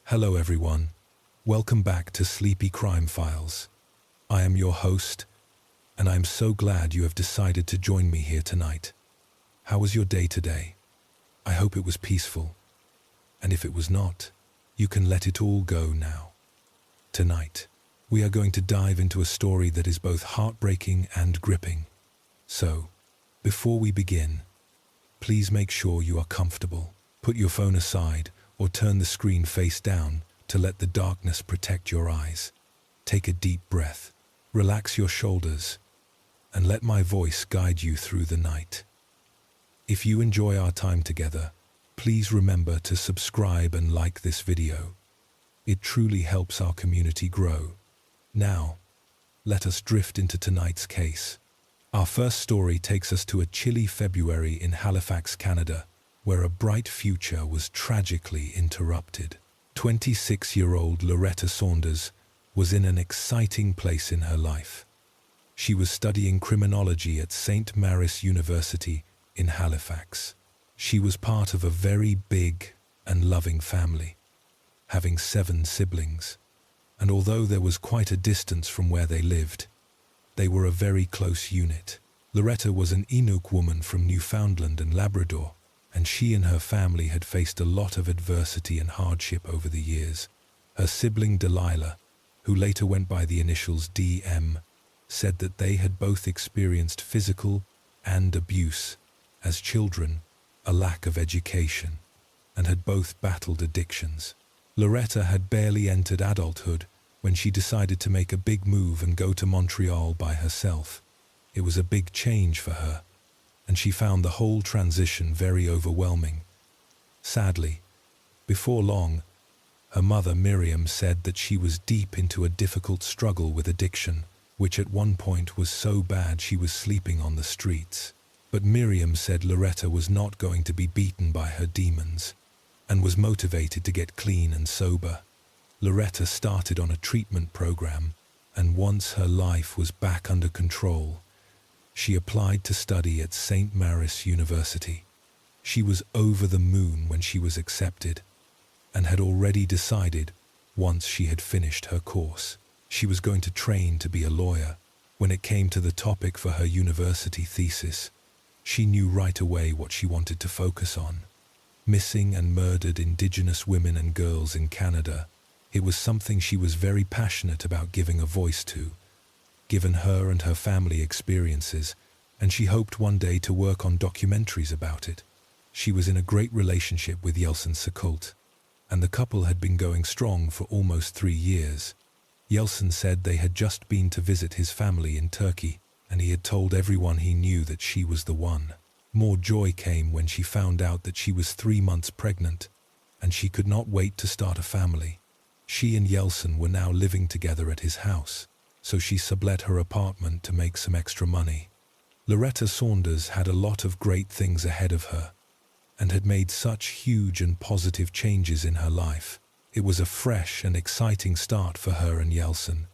Hello everyone, welcome back to Sleepy Crime Files. I am your host, and I'm so glad you have decided to join me here tonight. How was your day today? I hope it was peaceful, and if it was not, you can let it all go now. Tonight, we are going to dive into a story that is both heartbreaking and gripping. So, before we begin, please make sure you are comfortable. Put your phone aside or turn the screen face down to let the darkness protect your eyes. Take a deep breath, relax your shoulders, and let my voice guide you through the night. If you enjoy our time together, please remember to subscribe and like this video. It truly helps our community grow. Now, let us drift into tonight's case. Our first story takes us to a chilly February in Halifax, Canada, where a bright future was tragically interrupted. 26-year-old Loretta Saunders was in an exciting place in her life. She was studying criminology at St. Mary's University in Halifax. She was part of a very big and loving family, having 7 siblings, and although there was quite a distance from where they lived, they were a very close unit. Loretta was an Inuk woman from Newfoundland and Labrador, and she and her family had faced a lot of adversity and hardship over the years. Her sibling Delilah, who later went by the initials DM, said that they had both experienced physical and abuse as children, a lack of education, and had both battled addictions. Loretta had barely entered adulthood when she decided to make a big move and go to Montreal by herself. It was a big change for her, and she found the whole transition very overwhelming. Sadly, before long, her mother Miriam said that she was deep into a difficult struggle with addiction, which at one point was so bad she was sleeping on the streets. But Miriam said Loretta was not going to be beaten by her demons, and was motivated to get clean and sober. Loretta started on a treatment program, and once her life was back under control, she applied to study at St. Mary's University. She was over the moon when she was accepted, and had already decided, once she had finished her course, she was going to train to be a lawyer. When it came to the topic for her university thesis, she knew right away what she wanted to focus on: missing and murdered Indigenous women and girls in Canada. It was something she was very passionate about giving a voice to, given her and her family experiences, and she hoped one day to work on documentaries about it. She was in a great relationship with Yeltsin Sekult, and the couple had been going strong for almost 3 years. Yeltsin said they had just been to visit his family in Turkey, and he had told everyone he knew that she was the one. More joy came when she found out that she was 3 months pregnant, and she could not wait to start a family. She and Yeltsin were now living together at his house, so she sublet her apartment to make some extra money. Loretta Saunders had a lot of great things ahead of her, and had made such huge and positive changes in her life. It was a fresh and exciting start for her and Yeltsin.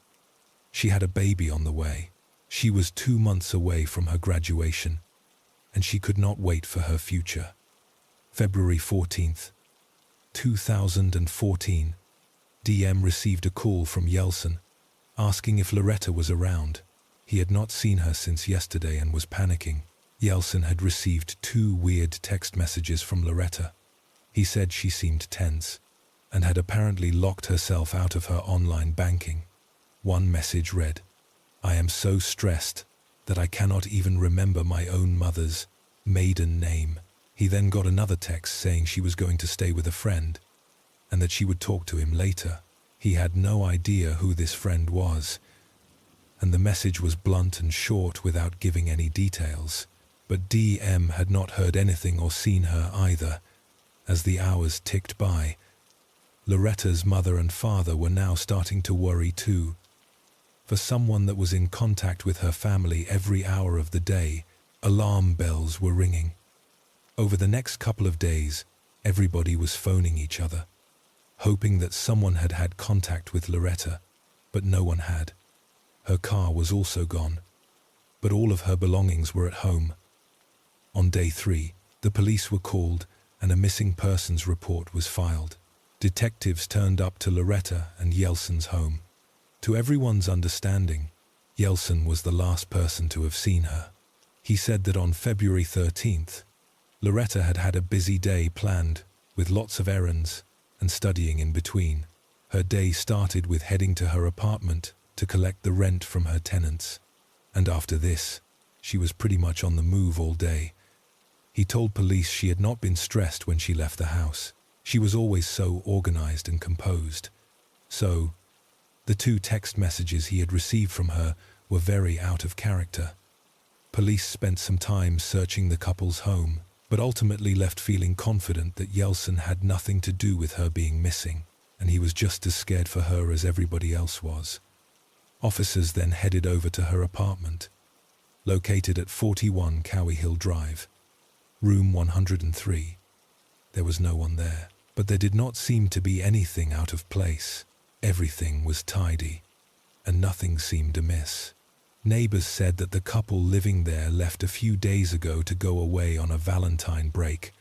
She had a baby on the way. She was 2 months away from her graduation, and she could not wait for her future. February 14th, 2014, DM received a call from Yeltsin, asking if Loretta was around. He had not seen her since yesterday and was panicking. Yeltsin had received 2 weird text messages from Loretta. He said she seemed tense, and had apparently locked herself out of her online banking. One message read, "I am so stressed that I cannot even remember my own mother's maiden name." He then got another text saying she was going to stay with a friend, and that she would talk to him later. He had no idea who this friend was, and the message was blunt and short without giving any details. But DM had not heard anything or seen her either. As the hours ticked by, Loretta's mother and father were now starting to worry too. For someone that was in contact with her family every hour of the day, alarm bells were ringing. Over the next couple of days, everybody was phoning each other, hoping that someone had had contact with Loretta, but no one had. Her car was also gone, but all of her belongings were at home. On day 3, the police were called and a missing persons report was filed. Detectives turned up to Loretta and Yelson's home. To everyone's understanding, Yelson was the last person to have seen her. He said that on February 13th, Loretta had had a busy day planned, with lots of errands and studying in between. Her day started with heading to her apartment to collect the rent from her tenants. And after this, she was pretty much on the move all day. He told police she had not been stressed when she left the house. She was always so organized and composed. So, the 2 text messages he had received from her were very out of character. Police spent some time searching the couple's home, but ultimately left feeling confident that Yelson had nothing to do with her being missing, and he was just as scared for her as everybody else was. Officers then headed over to her apartment, located at 41 Cowie Hill Drive, room 103. There was no one there, but there did not seem to be anything out of place. Everything was tidy, and nothing seemed amiss. Neighbors said that the couple living there left a few days ago to go away on a Valentine break,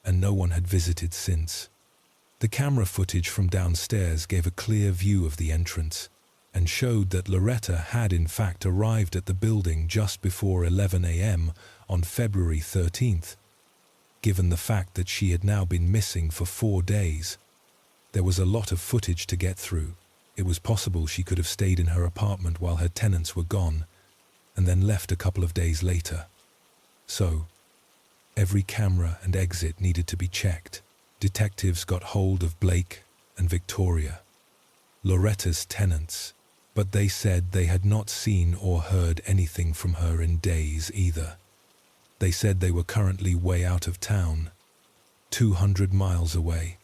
and no one had visited since. The camera footage from downstairs gave a clear view of the entrance, and showed that Loretta had in fact arrived at the building just before 11 a.m. on February 13th. Given the fact that she had now been missing for 4 days, there was a lot of footage to get through. It was possible she could have stayed in her apartment while her tenants were gone, and then left a couple of days later. So, every camera and exit needed to be checked. Detectives got hold of Blake and Victoria, Loretta's tenants, but they said they had not seen or heard anything from her in days either. They said they were currently way out of town, 200 miles away,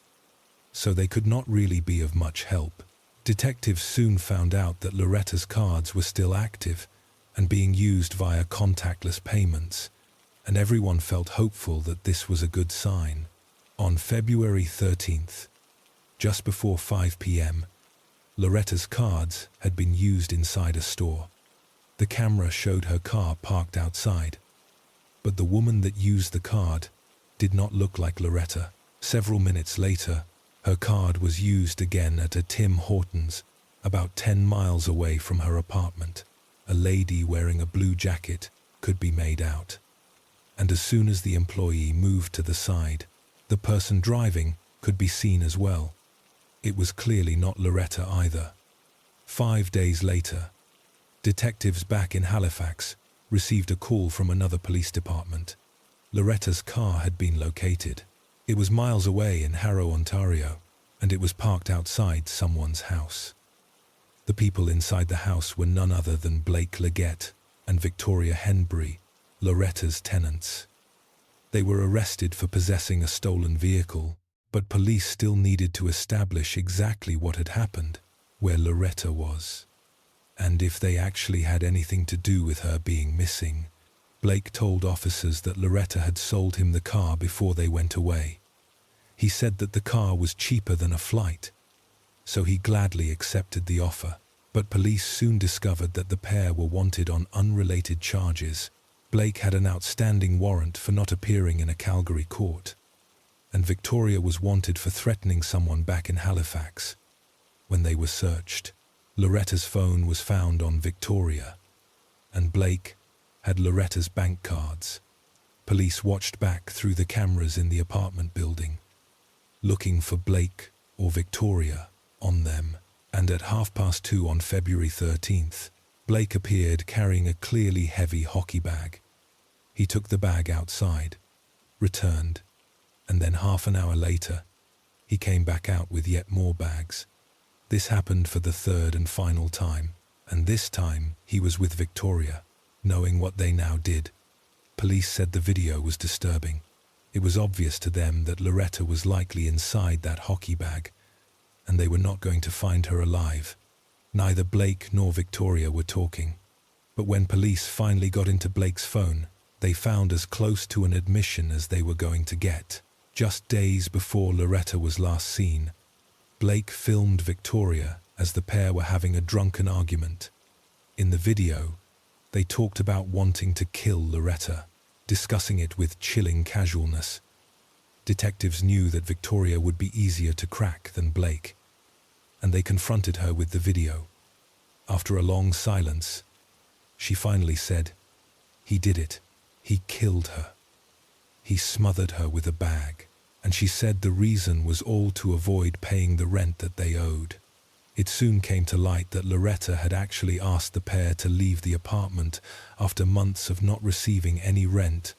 so they could not really be of much help. Detectives soon found out that Loretta's cards were still active and being used via contactless payments, and everyone felt hopeful that this was a good sign. On February 13th, just before 5 p.m., Loretta's cards had been used inside a store. The camera showed her car parked outside, but the woman that used the card did not look like Loretta. Several minutes later, her card was used again at a Tim Hortons, about 10 miles away from her apartment. A lady wearing a blue jacket could be made out. And as soon as the employee moved to the side, the person driving could be seen as well. It was clearly not Loretta either. 5 days later, detectives back in Halifax received a call from another police department. Loretta's car had been located. It was miles away in Harrow, Ontario, and it was parked outside someone's house. The people inside the house were none other than Blake Leggett and Victoria Henbury, Loretta's tenants. They were arrested for possessing a stolen vehicle, but police still needed to establish exactly what had happened, where Loretta was, and if they actually had anything to do with her being missing. Blake told officers that Loretta had sold him the car before they went away. He said that the car was cheaper than a flight, so he gladly accepted the offer, but police soon discovered that the pair were wanted on unrelated charges. Blake had an outstanding warrant for not appearing in a Calgary court, and Victoria was wanted for threatening someone back in Halifax. When they were searched, Loretta's phone was found on Victoria, and Blake had Loretta's bank cards. Police watched back through the cameras in the apartment building, looking for Blake or Victoria on them, and at 2:30 on February 13th, Blake appeared carrying a clearly heavy hockey bag. He took the bag outside, returned, and then half an hour later, he came back out with yet more bags. This happened for the third and final time, and this time he was with Victoria. Knowing what they now did, police said the video was disturbing. It was obvious to them that Loretta was likely inside that hockey bag, and they were not going to find her alive. Neither Blake nor Victoria were talking, but when police finally got into Blake's phone, they found as close to an admission as they were going to get. Just days before Loretta was last seen, Blake filmed Victoria as the pair were having a drunken argument. In the video, they talked about wanting to kill Loretta, discussing it with chilling casualness. Detectives knew that Victoria would be easier to crack than Blake, and they confronted her with the video. After a long silence, she finally said, "He did it. He killed her. He smothered her with a bag." And she said the reason was all to avoid paying the rent that they owed. It soon came to light that Loretta had actually asked the pair to leave the apartment after months of not receiving any rent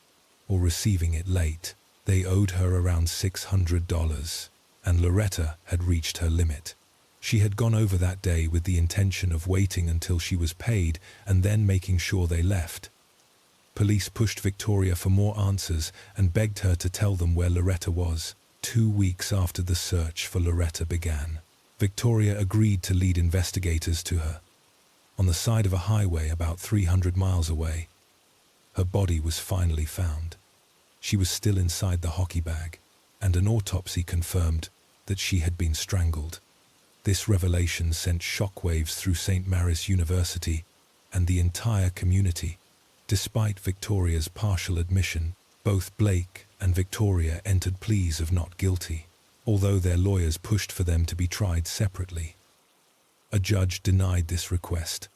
or receiving it late. They owed her around $600, and Loretta had reached her limit. She had gone over that day with the intention of waiting until she was paid and then making sure they left. Police pushed Victoria for more answers and begged her to tell them where Loretta was. 2 weeks after the search for Loretta began, Victoria agreed to lead investigators to her. On the side of a highway about 300 miles away, her body was finally found. She was still inside the hockey bag, and an autopsy confirmed that she had been strangled. This revelation sent shockwaves through St. Mary's University and the entire community. Despite Victoria's partial admission, both Blake and Victoria entered pleas of not guilty, although their lawyers pushed for them to be tried separately. A judge denied this request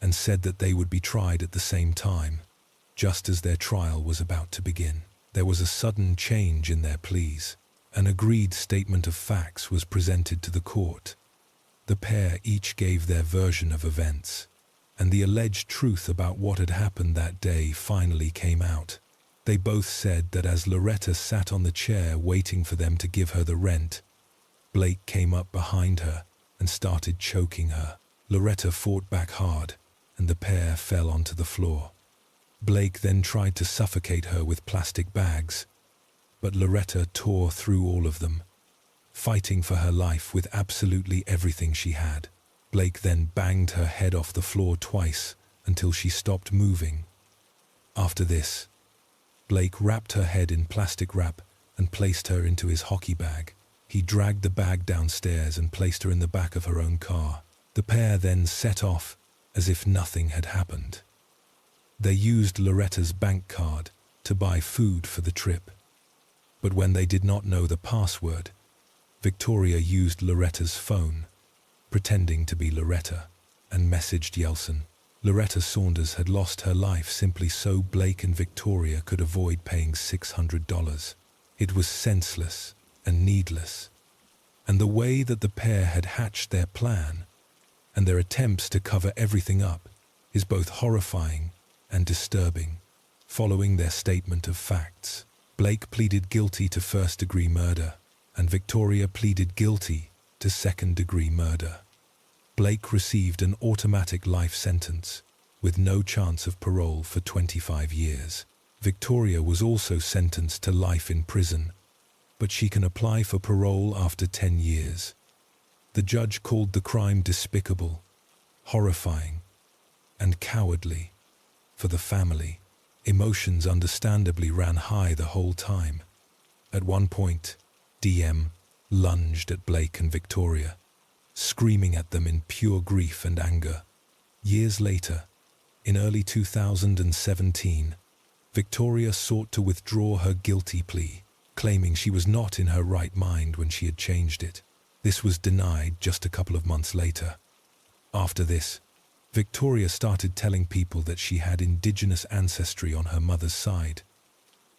and said that they would be tried at the same time, just as their trial was about to begin. There was a sudden change in their pleas. An agreed statement of facts was presented to the court. The pair each gave their version of events, and the alleged truth about what had happened that day finally came out. They both said that as Loretta sat on the chair waiting for them to give her the rent, Blake came up behind her and started choking her. Loretta fought back hard, and the pair fell onto the floor. Blake then tried to suffocate her with plastic bags, but Loretta tore through all of them, fighting for her life with absolutely everything she had. Blake then banged her head off the floor twice until she stopped moving. After this, Blake wrapped her head in plastic wrap and placed her into his hockey bag. He dragged the bag downstairs and placed her in the back of her own car. The pair then set off as if nothing had happened. They used Loretta's bank card to buy food for the trip. But when they did not know the password, Victoria used Loretta's phone, pretending to be Loretta, and messaged Yeltsin. Loretta Saunders had lost her life simply so Blake and Victoria could avoid paying $600. It was senseless and needless. And the way that the pair had hatched their plan and their attempts to cover everything up is both horrifying and disturbing. Following their statement of facts, Blake pleaded guilty to first-degree murder, and Victoria pleaded guilty to second-degree murder. Blake received an automatic life sentence, with no chance of parole for 25 years. Victoria was also sentenced to life in prison, but she can apply for parole after 10 years. The judge called the crime despicable, horrifying, and cowardly. For the family, emotions understandably ran high the whole time. At one point, DM lunged at Blake and Victoria, screaming at them in pure grief and anger. Years later, in early 2017, Victoria sought to withdraw her guilty plea, claiming she was not in her right mind when she had changed it. This was denied just a couple of months later. After this, Victoria started telling people that she had indigenous ancestry on her mother's side,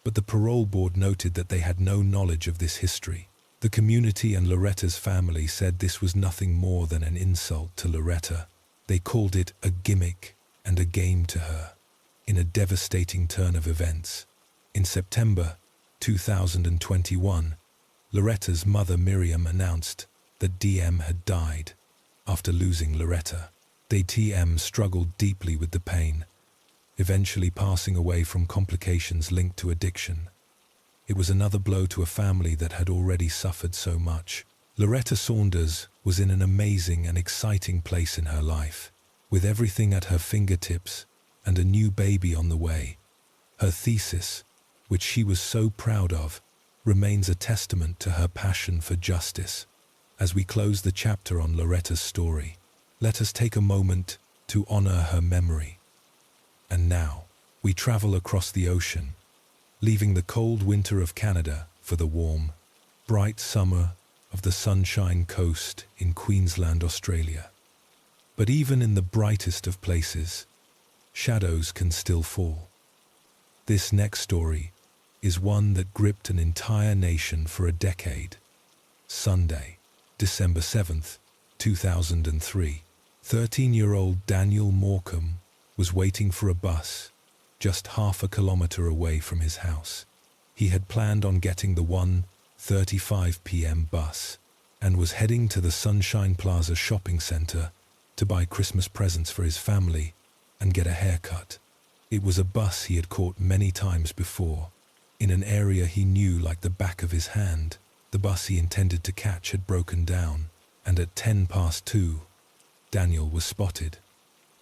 but the parole board noted that they had no knowledge of this history. The community and Loretta's family said this was nothing more than an insult to Loretta. They called it a gimmick and a game to her. In a devastating turn of events, in September 2021, Loretta's mother Miriam announced that DM had died after losing Loretta. DM struggled deeply with the pain, eventually passing away from complications linked to addiction. It was another blow to a family that had already suffered so much. Loretta Saunders was in an amazing and exciting place in her life, with everything at her fingertips and a new baby on the way. Her thesis, which she was so proud of, remains a testament to her passion for justice. As we close the chapter on Loretta's story, let us take a moment to honor her memory. And now, we travel across the ocean, leaving the cold winter of Canada for the warm, bright summer of the Sunshine Coast in Queensland, Australia. But even in the brightest of places, shadows can still fall. This next story is one that gripped an entire nation for a decade. Sunday, December 7th, 2003. 13-year-old Daniel Morecambe was waiting for a bus just half a kilometer away from his house. He had planned on getting the 1:35 p.m. bus and was heading to the Sunshine Plaza shopping center to buy Christmas presents for his family and get a haircut. It was a bus he had caught many times before, in an area he knew like the back of his hand. The bus he intended to catch had broken down, and at 2:10, Daniel was spotted,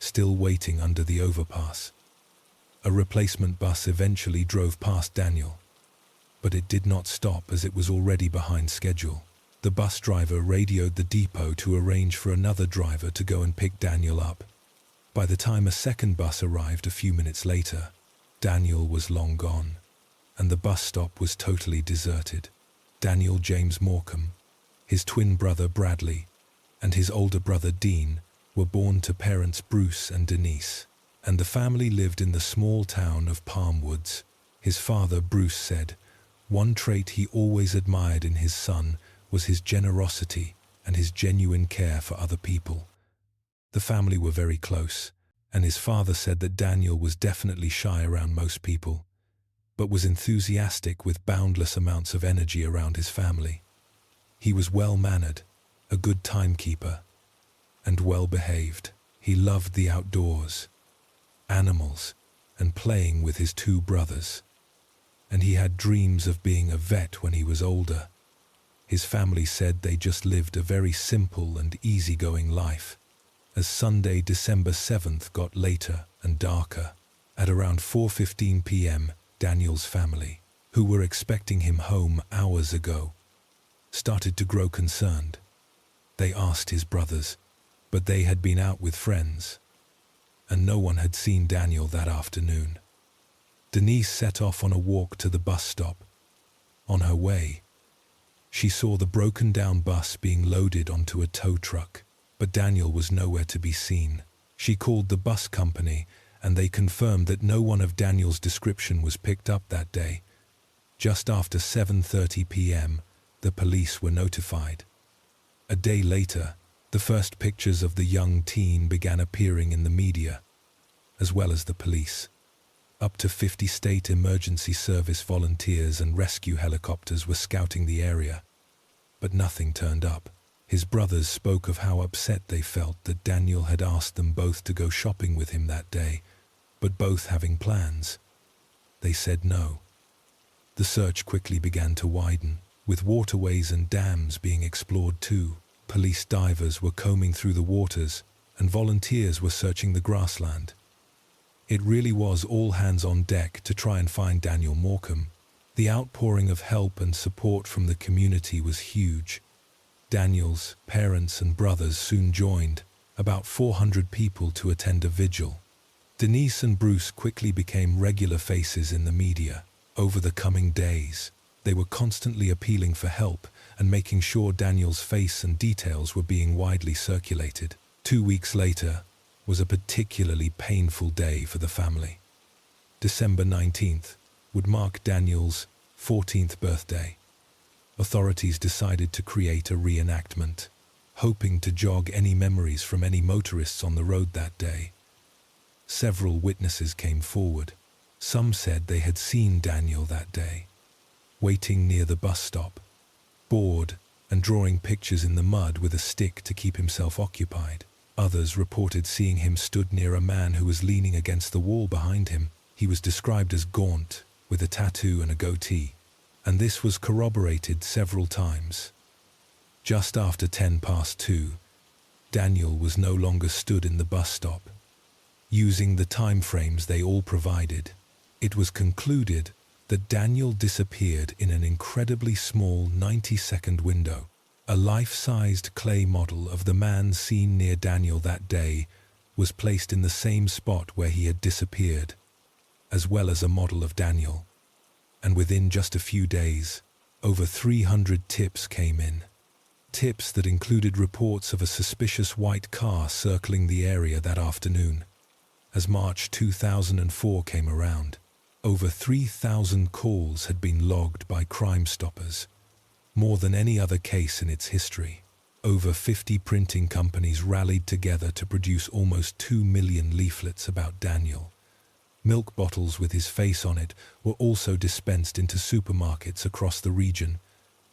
still waiting under the overpass. A replacement bus eventually drove past Daniel, but it did not stop as it was already behind schedule. The bus driver radioed the depot to arrange for another driver to go and pick Daniel up. By the time a second bus arrived a few minutes later, Daniel was long gone, and the bus stop was totally deserted. Daniel James Morecambe, his twin brother Bradley, and his older brother Dean were born to parents Bruce and Denise, and the family lived in the small town of Palm Woods. His father, Bruce, said one trait he always admired in his son was his generosity and his genuine care for other people. The family were very close, and his father said that Daniel was definitely shy around most people, but was enthusiastic with boundless amounts of energy around his family. He was well-mannered, a good timekeeper, and well-behaved. He loved the outdoors, animals, and playing with his two brothers. And he had dreams of being a vet when he was older. His family said they just lived a very simple and easygoing life. As Sunday, December 7th got later and darker, at around 4:15 p.m., Daniel's family, who were expecting him home hours ago, started to grow concerned. They asked his brothers, but they had been out with friends, and no one had seen Daniel that afternoon. Denise set off on a walk to the bus stop. On her way, she saw the broken-down bus being loaded onto a tow truck, but Daniel was nowhere to be seen. She called the bus company, and they confirmed that no one of Daniel's description was picked up that day. Just after 7:30 p.m., the police were notified. A day later, the first pictures of the young teen began appearing in the media, as well as the police. Up to 50 state emergency service volunteers and rescue helicopters were scouting the area, but nothing turned up. His brothers spoke of how upset they felt that Daniel had asked them both to go shopping with him that day, but both having plans, they said no. The search quickly began to widen, with waterways and dams being explored too. Police divers were combing through the waters, and volunteers were searching the grassland. It really was all hands on deck to try and find Daniel Morecambe. The outpouring of help and support from the community was huge. Daniel's parents and brothers soon joined, about 400 people to attend a vigil. Denise and Bruce quickly became regular faces in the media. Over the coming days, they were constantly appealing for help and making sure Daniel's face and details were being widely circulated. 2 weeks later was a particularly painful day for the family. December 19th would mark Daniel's 14th birthday. Authorities decided to create a reenactment, hoping to jog any memories from any motorists on the road that day. Several witnesses came forward. Some said they had seen Daniel that day, waiting near the bus stop, bored and drawing pictures in the mud with a stick to keep himself occupied. Others reported seeing him stood near a man who was leaning against the wall behind him. He was described as gaunt, with a tattoo and a goatee, and this was corroborated several times. Just after 2:10, Daniel was no longer stood in the bus stop. Using the time frames they all provided, it was concluded that Daniel disappeared in an incredibly small 90-second window. A life-sized clay model of the man seen near Daniel that day was placed in the same spot where he had disappeared, as well as a model of Daniel. And within just a few days, Over 300 tips came in. Tips that included reports of a suspicious white car circling the area that afternoon. As March 2004 came around, over 3,000 calls had been logged by Crime Stoppers, more than any other case in its history. Over 50 printing companies rallied together to produce almost 2 million leaflets about Daniel. Milk bottles with his face on it were also dispensed into supermarkets across the region,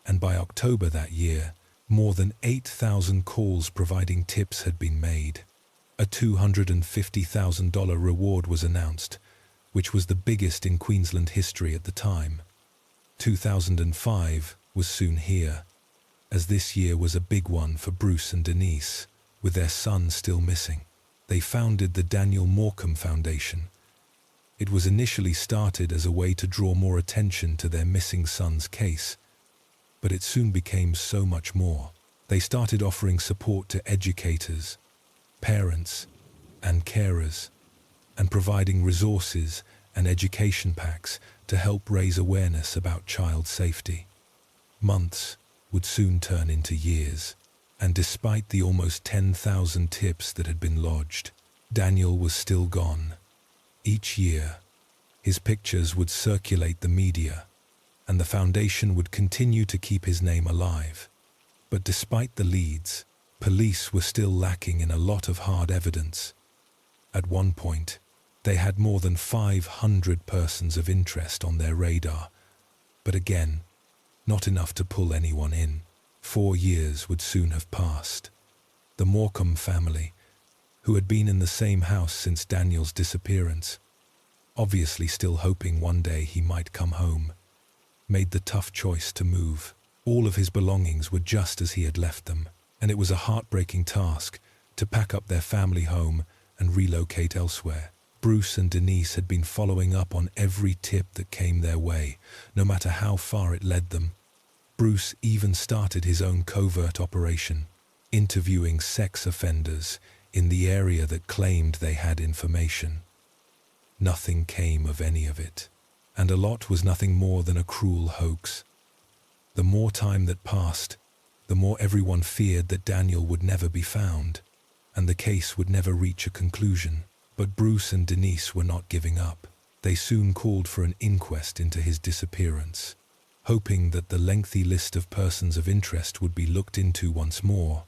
and by October that year, more than 8,000 calls providing tips had been made. A $250,000 reward was announced, which was the biggest in Queensland history at the time. 2005 was soon here, as this year was a big one for Bruce and Denise, with their son still missing. They founded the Daniel Morecambe Foundation. It was initially started as a way to draw more attention to their missing son's case, but it soon became so much more. They started offering support to educators, parents, and carers, and providing resources and education packs to help raise awareness about child safety. Months would soon turn into years, and despite the almost 10,000 tips that had been lodged, Daniel was still gone. Each year, his pictures would circulate the media, and the foundation would continue to keep his name alive. But despite the leads, police were still lacking in a lot of hard evidence. At one point, they had more than 500 persons of interest on their radar, but again, not enough to pull anyone in. 4 years would soon have passed. The Morecambe family, who had been in the same house since Daniel's disappearance, obviously still hoping one day he might come home, made the tough choice to move. All of his belongings were just as he had left them, and it was a heartbreaking task to pack up their family home and relocate elsewhere. Bruce and Denise had been following up on every tip that came their way, no matter how far it led them. Bruce even started his own covert operation, interviewing sex offenders in the area that claimed they had information. Nothing came of any of it, and a lot was nothing more than a cruel hoax. The more time that passed, the more everyone feared that Daniel would never be found, and the case would never reach a conclusion. But Bruce and Denise were not giving up. They soon called for an inquest into his disappearance, hoping that the lengthy list of persons of interest would be looked into once more.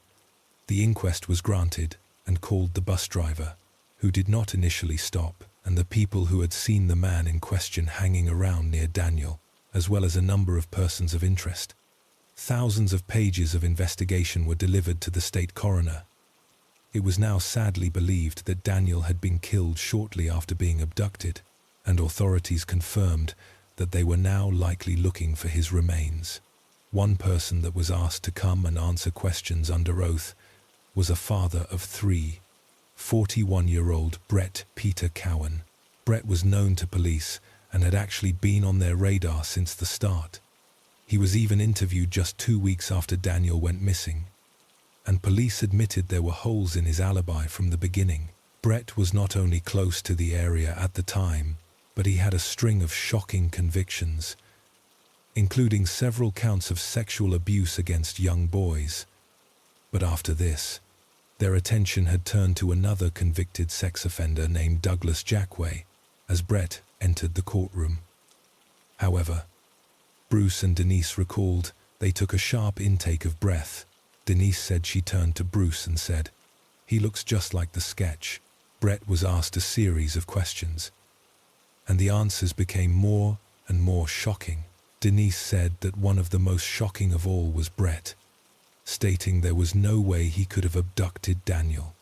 The inquest was granted and called the bus driver, who did not initially stop, and the people who had seen the man in question hanging around near Daniel, as well as a number of persons of interest. Thousands of pages of investigation were delivered to the state coroner. It was now sadly believed that Daniel had been killed shortly after being abducted, and authorities confirmed that they were now likely looking for his remains. One person that was asked to come and answer questions under oath was a father of 3, 41-year-old Brett Peter Cowan. Brett was known to police and had actually been on their radar since the start. He was even interviewed just 2 weeks after Daniel went missing, and police admitted there were holes in his alibi from the beginning. Brett was not only close to the area at the time, but he had a string of shocking convictions, including several counts of sexual abuse against young boys. But after this, their attention had turned to another convicted sex offender named Douglas Jackway, as Brett entered the courtroom. However, Bruce and Denise recalled they took a sharp intake of breath. Denise said she turned to Bruce and said, "He looks just like the sketch." Brett was asked a series of questions, and the answers became more and more shocking. Denise said that one of the most shocking of all was Brett, stating there was no way he could have abducted Daniel,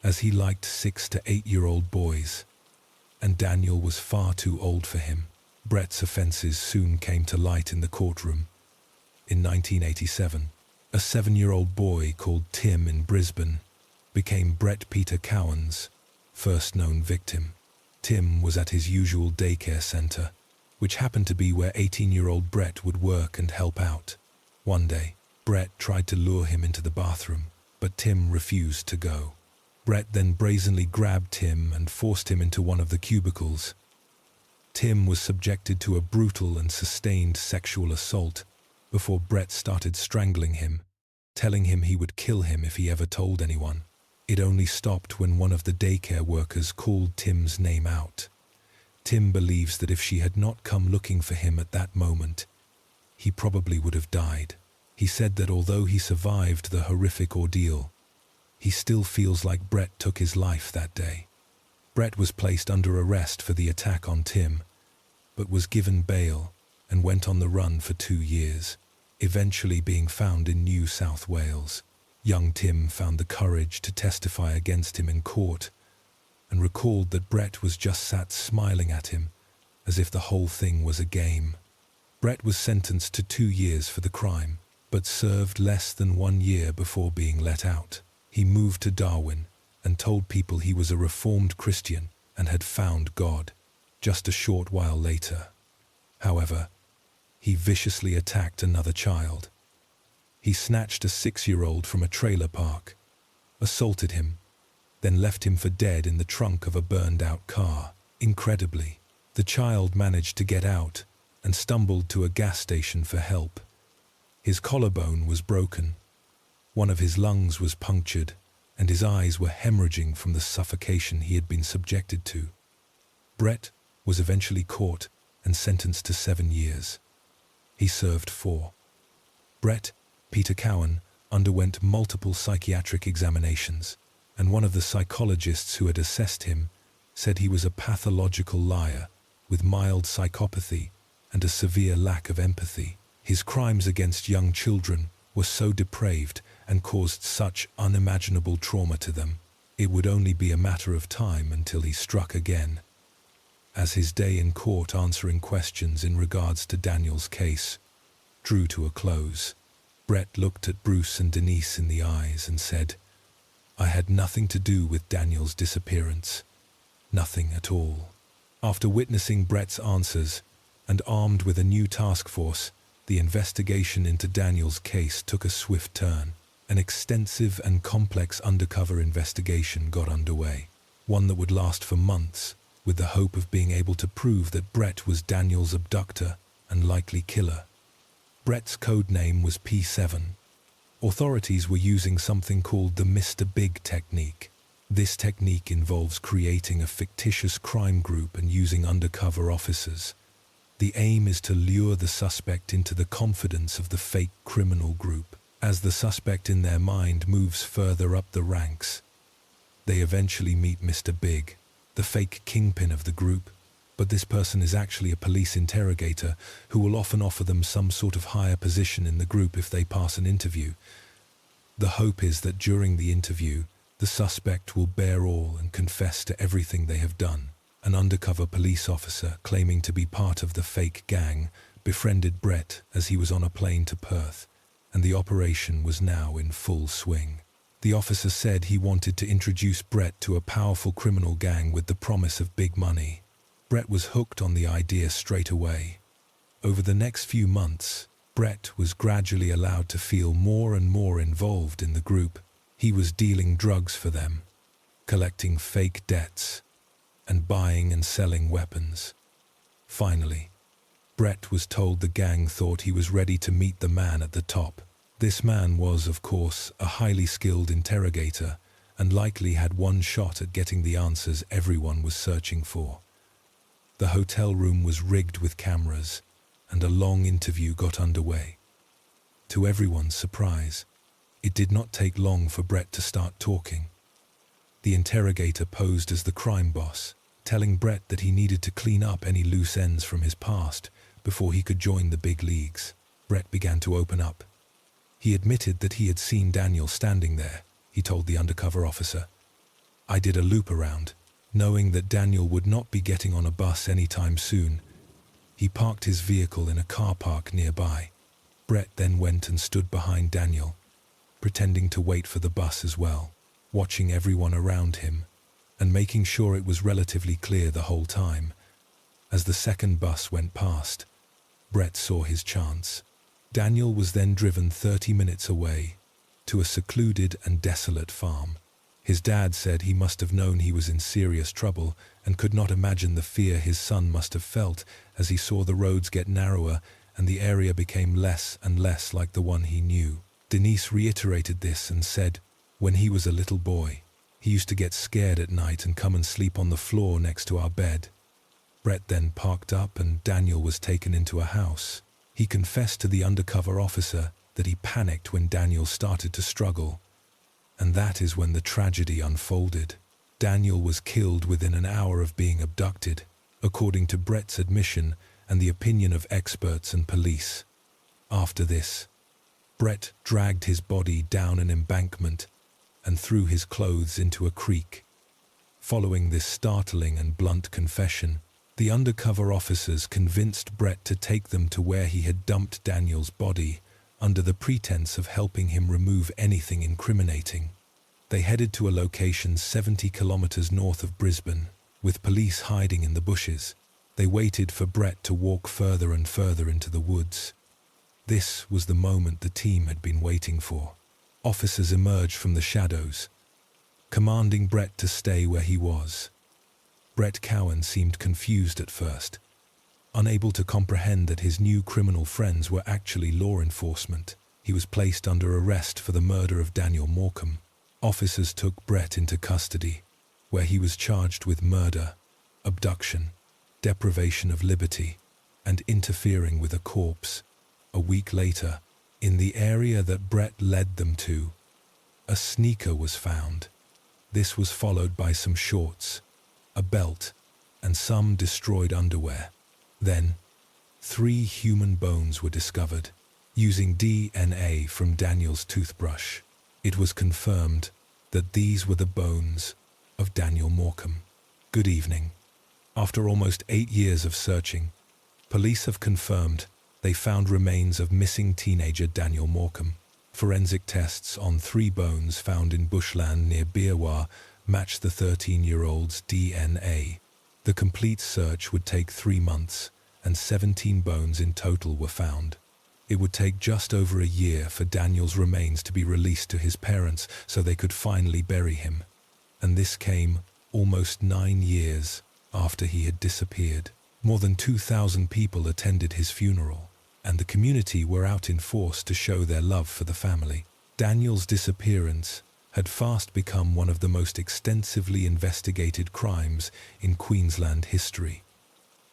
as he liked 6 to 8-year-old boys, and Daniel was far too old for him. Brett's offenses soon came to light in the courtroom. In 1987, a 7-year-old boy called Tim in Brisbane became Brett Peter Cowan's first known victim. Tim was at his usual daycare center, which happened to be where 18-year-old Brett would work and help out. One day, Brett tried to lure him into the bathroom, but Tim refused to go. Brett then brazenly grabbed Tim and forced him into one of the cubicles. Tim was subjected to a brutal and sustained sexual assault, before Brett started strangling him, telling him he would kill him if he ever told anyone. It only stopped when one of the daycare workers called Tim's name out. Tim believes that if she had not come looking for him at that moment, he probably would have died. He said that although he survived the horrific ordeal, he still feels like Brett took his life that day. Brett was placed under arrest for the attack on Tim, but was given bail and went on the run for 2 years, eventually being found in New South Wales. Young Tim found the courage to testify against him in court and recalled that Brett was just sat smiling at him as if the whole thing was a game. Brett was sentenced to 2 years for the crime, but served less than 1 year before being let out. He moved to Darwin and told people he was a reformed Christian and had found God. Just a short while later, however, he viciously attacked another child. He snatched a 6-year-old from a trailer park, assaulted him, then left him for dead in the trunk of a burned-out car. Incredibly, the child managed to get out and stumbled to a gas station for help. His collarbone was broken, one of his lungs was punctured, and his eyes were hemorrhaging from the suffocation he had been subjected to. Brett was eventually caught and sentenced to 7 years. He served 4. Brett, Peter Cowan, underwent multiple psychiatric examinations, and one of the psychologists who had assessed him said he was a pathological liar with mild psychopathy and a severe lack of empathy. His crimes against young children were so depraved and caused such unimaginable trauma to them, it would only be a matter of time until he struck again. As his day in court answering questions in regards to Daniel's case drew to a close, Brett looked at Bruce and Denise in the eyes and said, "I had nothing to do with Daniel's disappearance. Nothing at all." After witnessing Brett's answers, and armed with a new task force, the investigation into Daniel's case took a swift turn. An extensive and complex undercover investigation got underway, one that would last for months, with the hope of being able to prove that Brett was Daniel's abductor and likely killer. Brett's code name was P7. Authorities were using something called the Mr. Big technique. This technique involves creating a fictitious crime group and using undercover officers. The aim is to lure the suspect into the confidence of the fake criminal group. As the suspect in their mind moves further up the ranks, they eventually meet Mr. Big, the fake kingpin of the group, but this person is actually a police interrogator who will often offer them some sort of higher position in the group if they pass an interview. The hope is that during the interview, the suspect will bear all and confess to everything they have done. An undercover police officer claiming to be part of the fake gang befriended Brett as he was on a plane to Perth, and the operation was now in full swing. The officer said he wanted to introduce Brett to a powerful criminal gang with the promise of big money. Brett was hooked on the idea straight away. Over the next few months, Brett was gradually allowed to feel more and more involved in the group. He was dealing drugs for them, collecting fake debts, and buying and selling weapons. Finally, Brett was told the gang thought he was ready to meet the man at the top. This man was, of course, a highly skilled interrogator and likely had one shot at getting the answers everyone was searching for. The hotel room was rigged with cameras, and a long interview got underway. To everyone's surprise, it did not take long for Brett to start talking. The interrogator posed as the crime boss, telling Brett that he needed to clean up any loose ends from his past before he could join the big leagues. Brett began to open up. He admitted that he had seen Daniel standing there. He told the undercover officer, "I did a loop around, knowing that Daniel would not be getting on a bus anytime soon. He parked his vehicle in a car park nearby." Brett then went and stood behind Daniel, pretending to wait for the bus as well, watching everyone around him and making sure it was relatively clear the whole time. As the second bus went past, Brett saw his chance. Daniel was then driven 30 minutes away to a secluded and desolate farm. His dad said he must have known he was in serious trouble and could not imagine the fear his son must have felt as he saw the roads get narrower and the area became less and less like the one he knew. Denise reiterated this and said, when he was a little boy, he used to get scared at night and come and sleep on the floor next to our bed. Brett then parked up and Daniel was taken into a house. He confessed to the undercover officer that he panicked when Daniel started to struggle. And that is when the tragedy unfolded. Daniel was killed within an hour of being abducted, according to Brett's admission and the opinion of experts and police. After this, Brett dragged his body down an embankment and threw his clothes into a creek. Following this startling and blunt confession, the undercover officers convinced Brett to take them to where he had dumped Daniel's body, under the pretense of helping him remove anything incriminating. They headed to a location 70 kilometers north of Brisbane, with police hiding in the bushes. They waited for Brett to walk further and further into the woods. This was the moment the team had been waiting for. Officers emerged from the shadows, commanding Brett to stay where he was. Brett Cowan seemed confused at first, unable to comprehend that his new criminal friends were actually law enforcement. He was placed under arrest for the murder of Daniel Morecambe. Officers took Brett into custody, where he was charged with murder, abduction, deprivation of liberty, and interfering with a corpse. A week later, in the area that Brett led them to, a sneaker was found. This was followed by some shorts, a belt, and some destroyed underwear. Then, 3 human bones were discovered. Using DNA from Daniel's toothbrush, it was confirmed that these were the bones of Daniel Morecambe. Good evening. After almost 8 years of searching, police have confirmed they found remains of missing teenager Daniel Morecambe. Forensic tests on 3 bones found in bushland near Beerwah matched the 13-year-old's DNA. The complete search would take 3 months, and 17 bones in total were found. It would take just over a year for Daniel's remains to be released to his parents so they could finally bury him. And this came almost 9 years after he had disappeared. More than 2,000 people attended his funeral, and the community were out in force to show their love for the family. Daniel's disappearance had fast become one of the most extensively investigated crimes in Queensland history,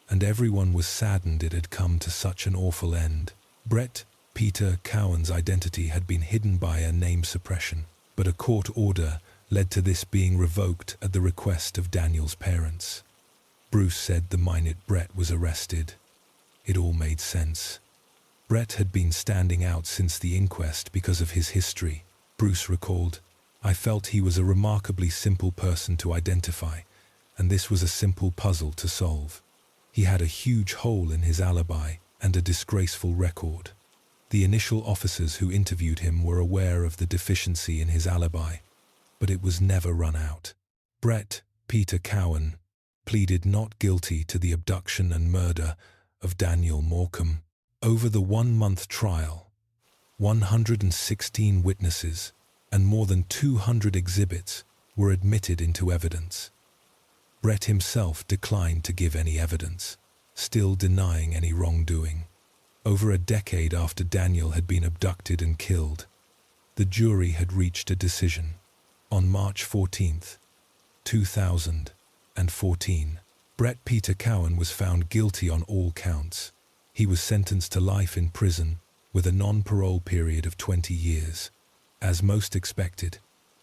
and everyone was saddened it had come to such an awful end. Brett Peter Cowan's identity had been hidden by a name suppression, but a court order led to this being revoked at the request of Daniel's parents. Bruce said the minute Brett was arrested. It all made sense. Brett had been standing out since the inquest because of his history. Bruce recalled, "I felt he was a remarkably simple person to identify, and this was a simple puzzle to solve. He had a huge hole in his alibi and a disgraceful record. The initial officers who interviewed him were aware of the deficiency in his alibi, but it was never run out." Brett Peter Cowan pleaded not guilty to the abduction and murder of Daniel Morecambe. Over the 1-month trial, 116 witnesses and more than 200 exhibits were admitted into evidence. Brett himself declined to give any evidence, still denying any wrongdoing. Over a decade after Daniel had been abducted and killed, the jury had reached a decision. On March 14th, 2014, Brett Peter Cowan was found guilty on all counts. He was sentenced to life in prison with a non-parole period of 20 years. As most expected,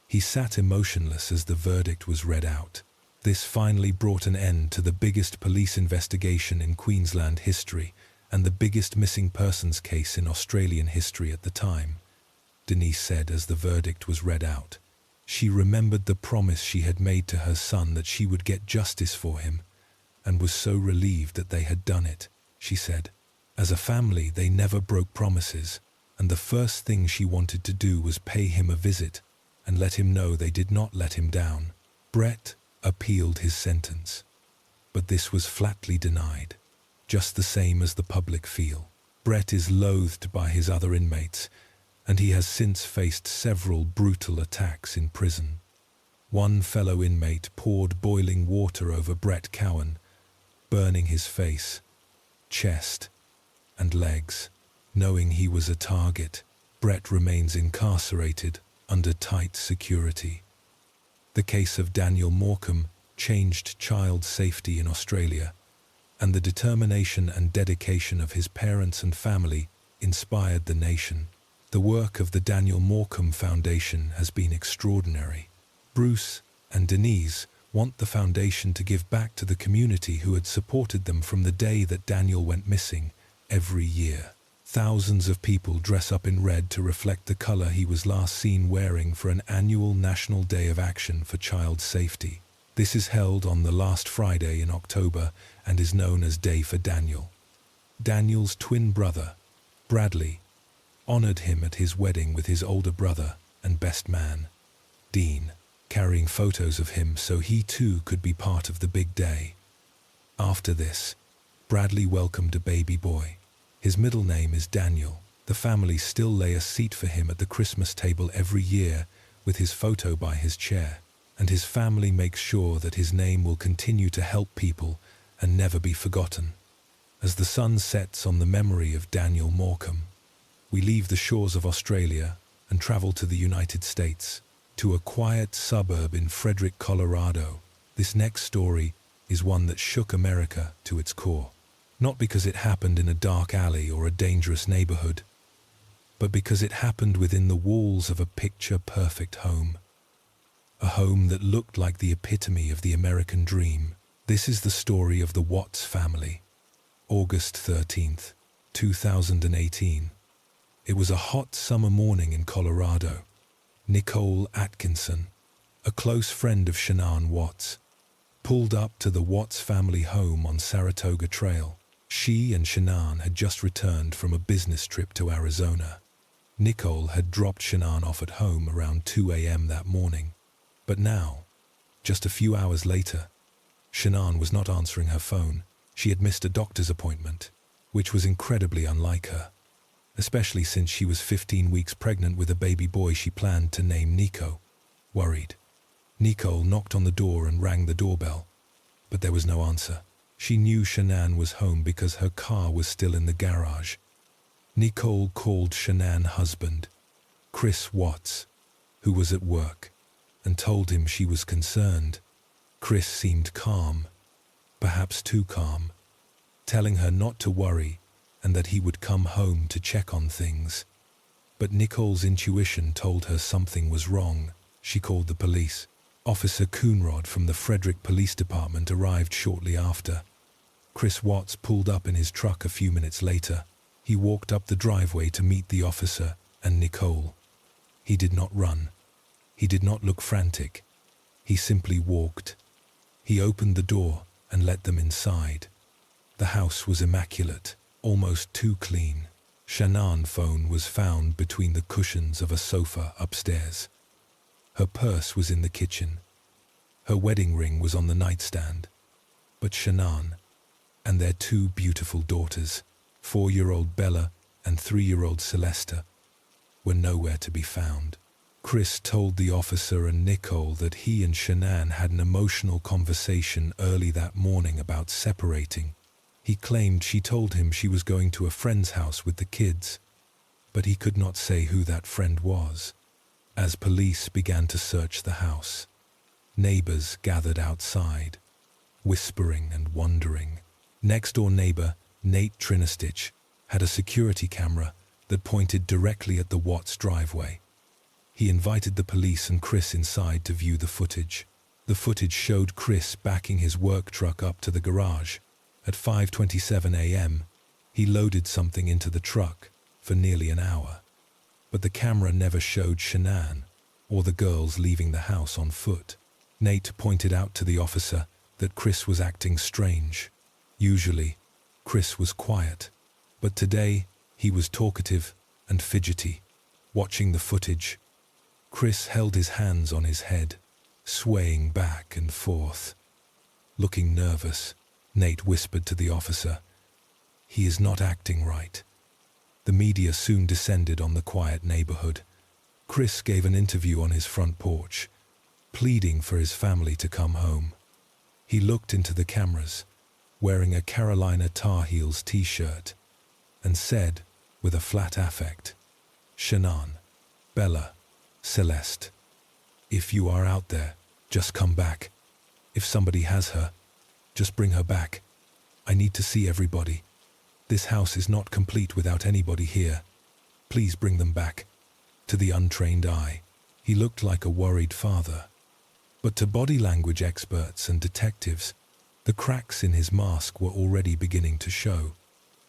he sat emotionless as the verdict was read out. This finally brought an end to the biggest police investigation in Queensland history and the biggest missing persons case in Australian history at the time, Denise said as the verdict was read out. She remembered the promise she had made to her son that she would get justice for him, and was so relieved that they had done it, she said. As a family, they never broke promises, and the first thing she wanted to do was pay him a visit and let him know they did not let him down. Brett appealed his sentence, but this was flatly denied, just the same as the public feel. Brett is loathed by his other inmates, and he has since faced several brutal attacks in prison. One fellow inmate poured boiling water over Brett Cowan, burning his face, chest, and legs. Knowing he was a target, Brett remains incarcerated under tight security. The case of Daniel Morecambe changed child safety in Australia, and the determination and dedication of his parents and family inspired the nation. The work of the Daniel Morecambe Foundation has been extraordinary. Bruce and Denise want the foundation to give back to the community who had supported them from the day that Daniel went missing every year. Thousands of people dress up in red to reflect the color he was last seen wearing for an annual National Day of Action for Child Safety. This is held on the last Friday in October and is known as Day for Daniel. Daniel's twin brother, Bradley, honored him at his wedding with his older brother and best man, Dean, carrying photos of him so he too could be part of the big day. After this, Bradley welcomed a baby boy. His middle name is Daniel. The family still lay a seat for him at the Christmas table every year with his photo by his chair, and his family makes sure that his name will continue to help people and never be forgotten. As the sun sets on the memory of Daniel Morecambe, we leave the shores of Australia and travel to the United States, to a quiet suburb in Frederick, Colorado. This next story is one that shook America to its core. Not because it happened in a dark alley or a dangerous neighborhood, but because it happened within the walls of a picture-perfect home. A home that looked like the epitome of the American dream. This is the story of the Watts family. August 13th, 2018. It was a hot summer morning in Colorado. Nicole Atkinson, a close friend of Shanann Watts, pulled up to the Watts family home on Saratoga Trail. She and Shanann had just returned from a business trip to Arizona. Nicole had dropped Shanann off at home around 2 a.m. that morning. But now, just a few hours later, Shanann was not answering her phone. She had missed a doctor's appointment, which was incredibly unlike her, especially since she was 15 weeks pregnant with a baby boy she planned to name Nico. Worried, Nicole knocked on the door and rang the doorbell, but there was no answer. She knew Shanann was home because her car was still in the garage. Nicole called Shannann's husband, Chris Watts, who was at work, and told him she was concerned. Chris seemed calm, perhaps too calm, telling her not to worry and that he would come home to check on things. But Nicole's intuition told her something was wrong. She called the police. Officer Coonrod from the Frederick Police Department arrived shortly after. Chris Watts pulled up in his truck a few minutes later. He walked up the driveway to meet the officer and Nicole. He did not run. He did not look frantic. He simply walked. He opened the door and let them inside. The house was immaculate, almost too clean. Shannann's phone was found between the cushions of a sofa upstairs. Her purse was in the kitchen. Her wedding ring was on the nightstand. But Shanann and their two beautiful daughters, 4-year-old Bella and 3-year-old Celesta, were nowhere to be found. Chris told the officer and Nicole that he and Shanann had an emotional conversation early that morning about separating. He claimed she told him she was going to a friend's house with the kids, but he could not say who that friend was. As police began to search the house, neighbors gathered outside, whispering and wondering. Next-door neighbor, Nate Trinistich, had a security camera that pointed directly at the Watts driveway. He invited the police and Chris inside to view the footage. The footage showed Chris backing his work truck up to the garage. At 5:27 a.m., he loaded something into the truck for nearly an hour. But the camera never showed Shanann or the girls leaving the house on foot. Nate pointed out to the officer that Chris was acting strange. Usually, Chris was quiet, but today he was talkative and fidgety. Watching the footage, Chris held his hands on his head, swaying back and forth. Looking nervous, Nate whispered to the officer, "He is not acting right." The media soon descended on the quiet neighborhood. Chris gave an interview on his front porch, pleading for his family to come home. He looked into the cameras, wearing a Carolina Tar Heels t-shirt. and said, with a flat affect, "Shanann, Bella, Celeste, if you are out there, just come back. If somebody has her, just bring her back. I need to see everybody. This house is not complete without anybody here. Please bring them back." To the untrained eye, he looked like a worried father. But to body language experts and detectives, the cracks in his mask were already beginning to show.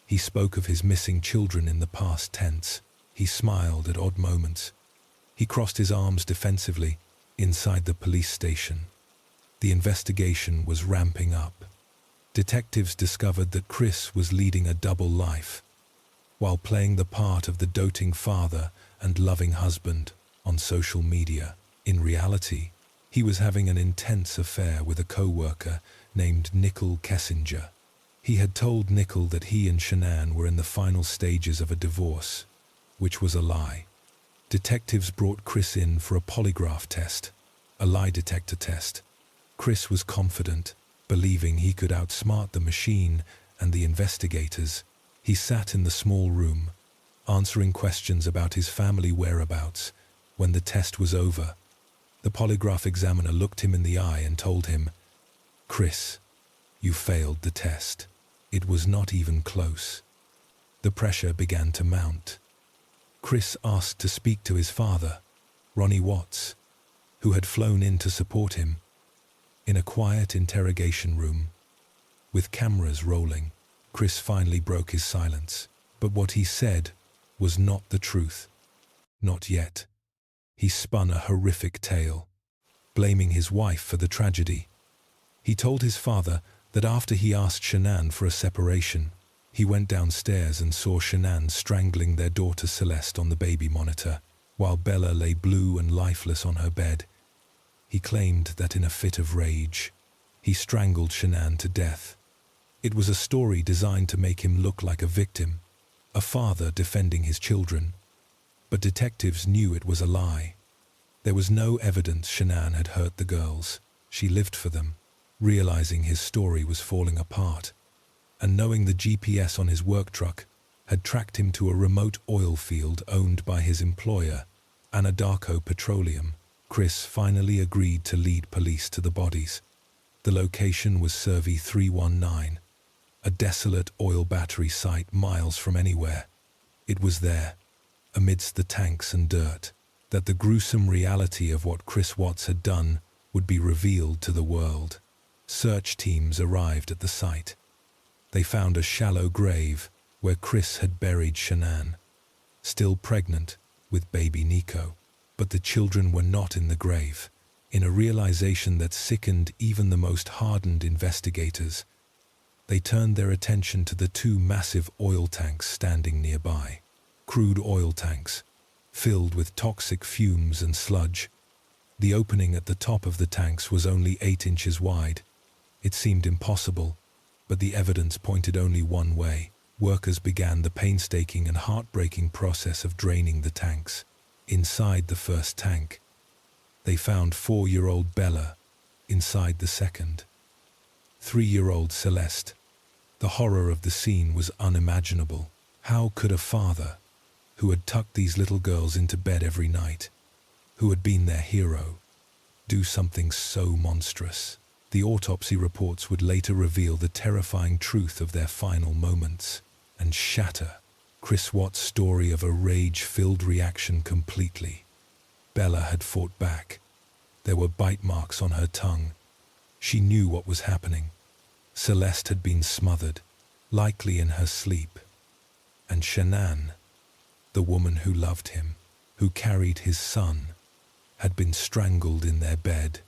He spoke of his missing children in the past tense. He smiled at odd moments. He crossed his arms defensively inside the police station. The investigation was ramping up. Detectives discovered that Chris was leading a double life. While playing the part of the doting father and loving husband on social media, in reality, he was having an intense affair with a co-worker named Nicole Kessinger. He had told Nicole that he and Shanann were in the final stages of a divorce, which was a lie. Detectives brought Chris in for a polygraph test, a lie detector test. Chris was confident, believing he could outsmart the machine and the investigators. He sat in the small room, answering questions about his family whereabouts. When the test was over, the polygraph examiner looked him in the eye and told him, "Chris, you failed the test. It was not even close." The pressure began to mount. Chris asked to speak to his father, Ronnie Watts, who had flown in to support him. In a quiet interrogation room, with cameras rolling, Chris finally broke his silence. But what he said was not the truth. Not yet. He spun a horrific tale, blaming his wife for the tragedy. He told his father that after he asked Shanann for a separation, he went downstairs and saw Shanann strangling their daughter Celeste on the baby monitor, while Bella lay blue and lifeless on her bed. He claimed that in a fit of rage, he strangled Shanann to death. It was a story designed to make him look like a victim, a father defending his children. But detectives knew it was a lie. There was no evidence Shanann had hurt the girls. She lived for them. Realizing his story was falling apart, and knowing the GPS on his work truck had tracked him to a remote oil field owned by his employer, Anadarko Petroleum, Chris finally agreed to lead police to the bodies. The location was Survey 319, a desolate oil battery site miles from anywhere. It was there, amidst the tanks and dirt, that the gruesome reality of what Chris Watts had done would be revealed to the world. Search teams arrived at the site. They found a shallow grave where Chris had buried Shanann, still pregnant with baby Nico. But the children were not in the grave. In a realization that sickened even the most hardened investigators, they turned their attention to the two massive oil tanks standing nearby. Crude oil tanks, filled with toxic fumes and sludge. The opening at the top of the tanks was only 8 inches wide. It seemed impossible, but the evidence pointed only one way. Workers began the painstaking and heartbreaking process of draining the tanks. Inside the first tank, they found 4-year-old Bella. Inside the second, 3-year-old Celeste. The horror of the scene was unimaginable. How could a father, who had tucked these little girls into bed every night, who had been their hero, do something so monstrous? The autopsy reports would later reveal the terrifying truth of their final moments and shatter Chris Watts' story of a rage-filled reaction completely. Bella had fought back. There were bite marks on her tongue. She knew what was happening. Celeste had been smothered, likely in her sleep. And Shanann, the woman who loved him, who carried his son, had been strangled in their bed,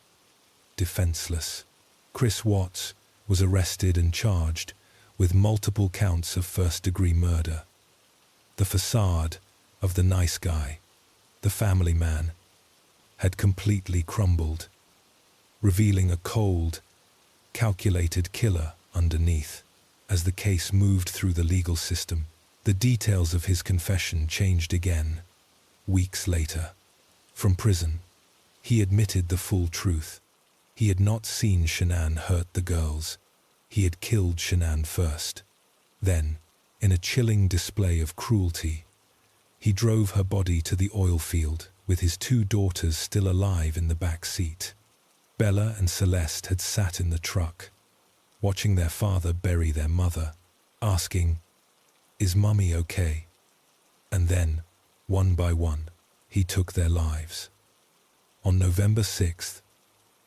defenseless. Chris Watts was arrested and charged with multiple counts of first-degree murder. The facade of the nice guy, the family man, had completely crumbled, revealing a cold, calculated killer underneath. As the case moved through the legal system, the details of his confession changed again. Weeks later, from prison, he admitted the full truth. He had not seen Shanann hurt the girls. He had killed Shanann first. Then, In a chilling display of cruelty, he drove her body to the oil field with his 2 daughters still alive in the back seat. Bella and Celeste had sat in the truck, watching their father bury their mother, asking, "Is Mummy okay?" And then, one by one, he took their lives. On November 6,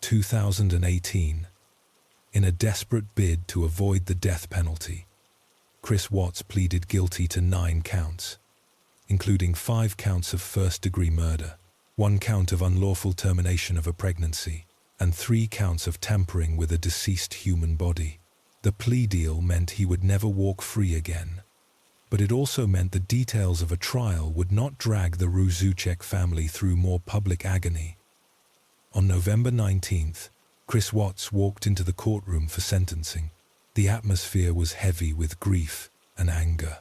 2018, in a desperate bid to avoid the death penalty, Chris Watts pleaded guilty to 9 counts, including 5 counts of first-degree murder, 1 count of unlawful termination of a pregnancy, and 3 counts of tampering with a deceased human body. The plea deal meant he would never walk free again, but it also meant the details of a trial would not drag the Rzucek family through more public agony. On November 19th, Chris Watts walked into the courtroom for sentencing. The atmosphere was heavy with grief and anger.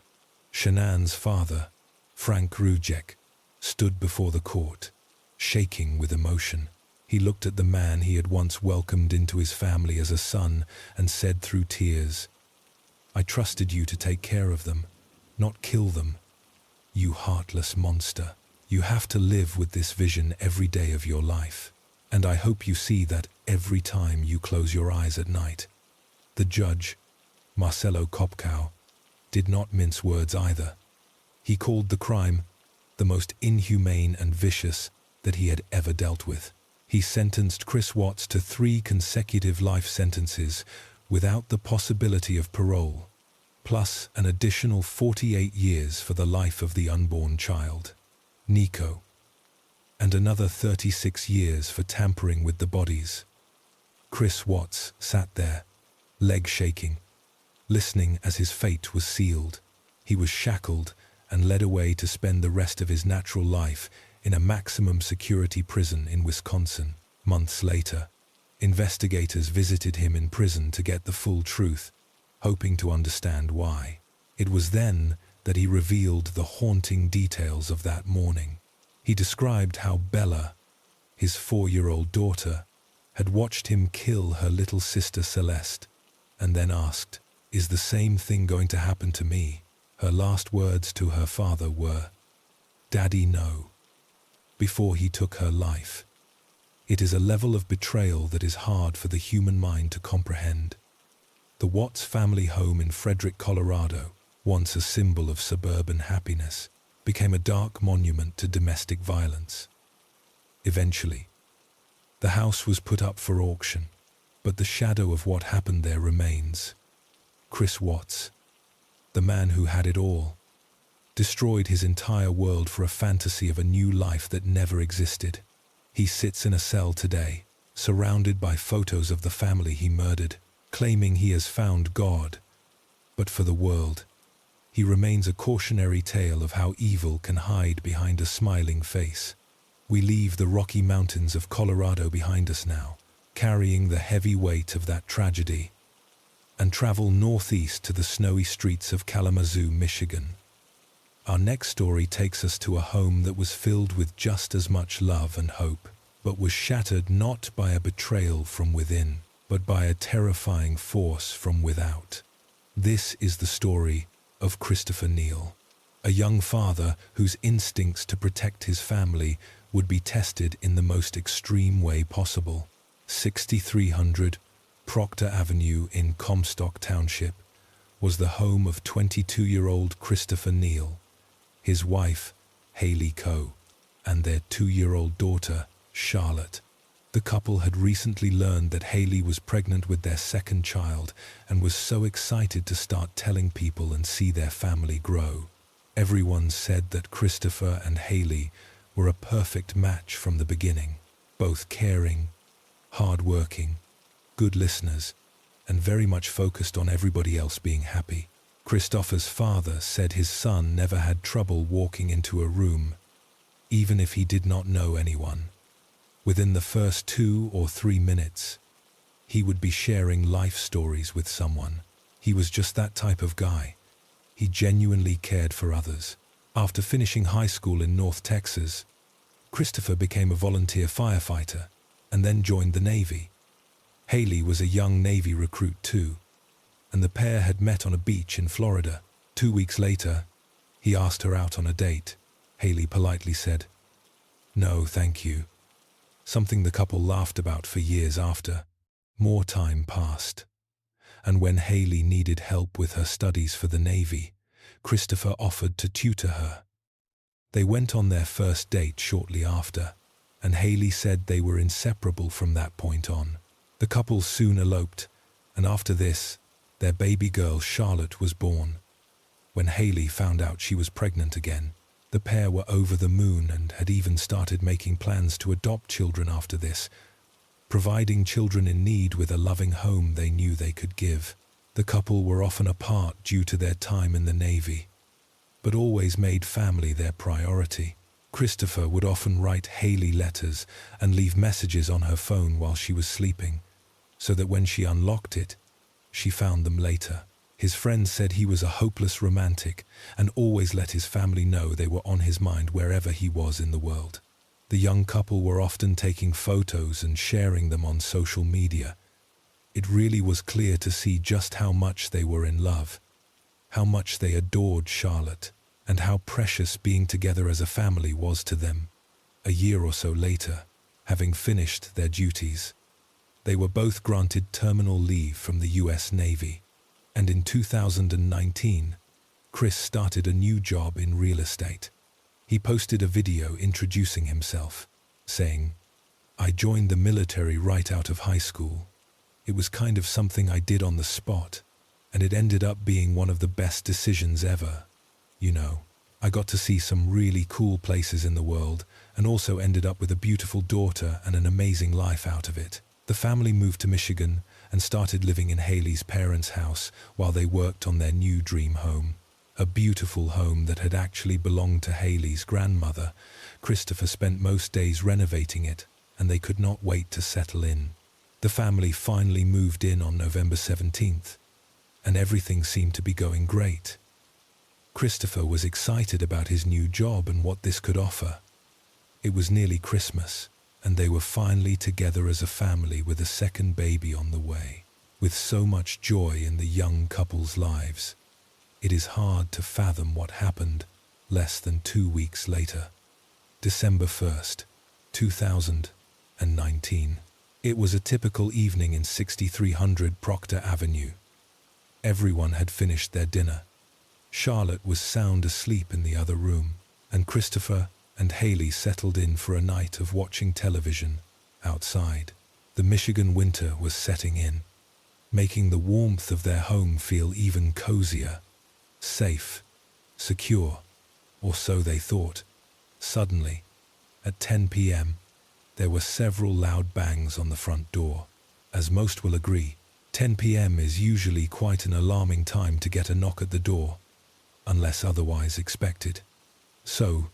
Shannan's father, Frank Rzucek, stood before the court, shaking with emotion. He looked at the man he had once welcomed into his family as a son and said through tears, "I trusted you to take care of them, not kill them. You heartless monster. You have to live with this vision every day of your life. And I hope you see that every time you close your eyes at night." The judge, Marcelo Kopkow, did not mince words either. He called the crime the most inhumane and vicious that he had ever dealt with. He sentenced Chris Watts to 3 consecutive life sentences without the possibility of parole, plus an additional 48 years for the life of the unborn child, Nico, and another 36 years for tampering with the bodies. Chris Watts sat there, leg shaking, listening as his fate was sealed. He was shackled and led away to spend the rest of his natural life in a maximum security prison in Wisconsin. Months later, investigators visited him in prison to get the full truth, hoping to understand why. It was then that he revealed the haunting details of that morning. He described how Bella, his 4-year-old daughter, had watched him kill her little sister Celeste, and then asked, "Is the same thing going to happen to me?" Her last words to her father were, "Daddy, no," before he took her life. It is a level of betrayal that is hard for the human mind to comprehend. The Watts family home in Frederick, Colorado, once a symbol of suburban happiness, became a dark monument to domestic violence. Eventually, the house was put up for auction, but the shadow of what happened there remains. Chris Watts, the man who had it all, destroyed his entire world for a fantasy of a new life that never existed. He sits in a cell today, surrounded by photos of the family he murdered, claiming he has found God. But for the world, he remains a cautionary tale of how evil can hide behind a smiling face. We leave the Rocky Mountains of Colorado behind us now, carrying the heavy weight of that tragedy, and travel northeast to the snowy streets of Kalamazoo, Michigan. Our next story takes us to a home that was filled with just as much love and hope, but was shattered not by a betrayal from within, but by a terrifying force from without. This is the story of Christopher Neal, a young father whose instincts to protect his family would be tested in the most extreme way possible. 6300 Proctor Avenue in Comstock Township was the home of 22-year-old Christopher Neal, his wife, Haley Coe, and their 2-year-old daughter, Charlotte. The couple had recently learned that Haley was pregnant with their second child and was so excited to start telling people and see their family grow. Everyone said that Christopher and Haley were a perfect match from the beginning, both caring, hard-working, good listeners, and very much focused on everybody else being happy. Christopher's father said his son never had trouble walking into a room, even if he did not know anyone. Within the first 2 or 3 minutes, he would be sharing life stories with someone. He was just that type of guy. He genuinely cared for others. After finishing high school in North Texas, Christopher became a volunteer firefighter and then joined the Navy. Haley was a young Navy recruit too, and the pair had met on a beach in Florida. 2 weeks later, he asked her out on a date. Haley politely said, "No, thank you," something the couple laughed about for years after. More time passed, and when Haley needed help with her studies for the Navy, Christopher offered to tutor her. They went on their first date shortly after, and Haley said they were inseparable from that point on. The couple soon eloped, and after this, their baby girl Charlotte was born. When Haley found out she was pregnant again, the pair were over the moon and had even started making plans to adopt children after this, providing children in need with a loving home they knew they could give. The couple were often apart due to their time in the Navy, but always made family their priority. Christopher would often write Haley letters and leave messages on her phone while she was sleeping, so that when she unlocked it, she found them later. His friends said he was a hopeless romantic and always let his family know they were on his mind wherever he was in the world. The young couple were often taking photos and sharing them on social media. It really was clear to see just how much they were in love, how much they adored Charlotte, and how precious being together as a family was to them. A year or so later, having finished their duties, they were both granted terminal leave from the US Navy. And in 2019, Chris started a new job in real estate. He posted a video introducing himself, saying, "I joined the military right out of high school. It was kind of something I did on the spot, and it ended up being one of the best decisions ever. You know, I got to see some really cool places in the world and also ended up with a beautiful daughter and an amazing life out of it." The family moved to Michigan and started living in Haley's parents' house while they worked on their new dream home. A beautiful home that had actually belonged to Haley's grandmother. Christopher spent most days renovating it, and they could not wait to settle in. The family finally moved in on November 17th, and everything seemed to be going great. Christopher was excited about his new job and what this could offer. It was nearly Christmas, and they were finally together as a family with a second baby on the way. With so much joy in the young couple's lives, it is hard to fathom what happened less than 2 weeks later. December 1st, 2019. It was a typical evening in 6300 Proctor Avenue. Everyone had finished their dinner. Charlotte was sound asleep in the other room, and Christopher and Haley settled in for a night of watching television outside. The Michigan winter was setting in, making the warmth of their home feel even cozier, safe, secure, or so they thought. Suddenly, at 10 p.m., there were several loud bangs on the front door. As most will agree, 10 p.m. is usually quite an alarming time to get a knock at the door, unless otherwise expected. So,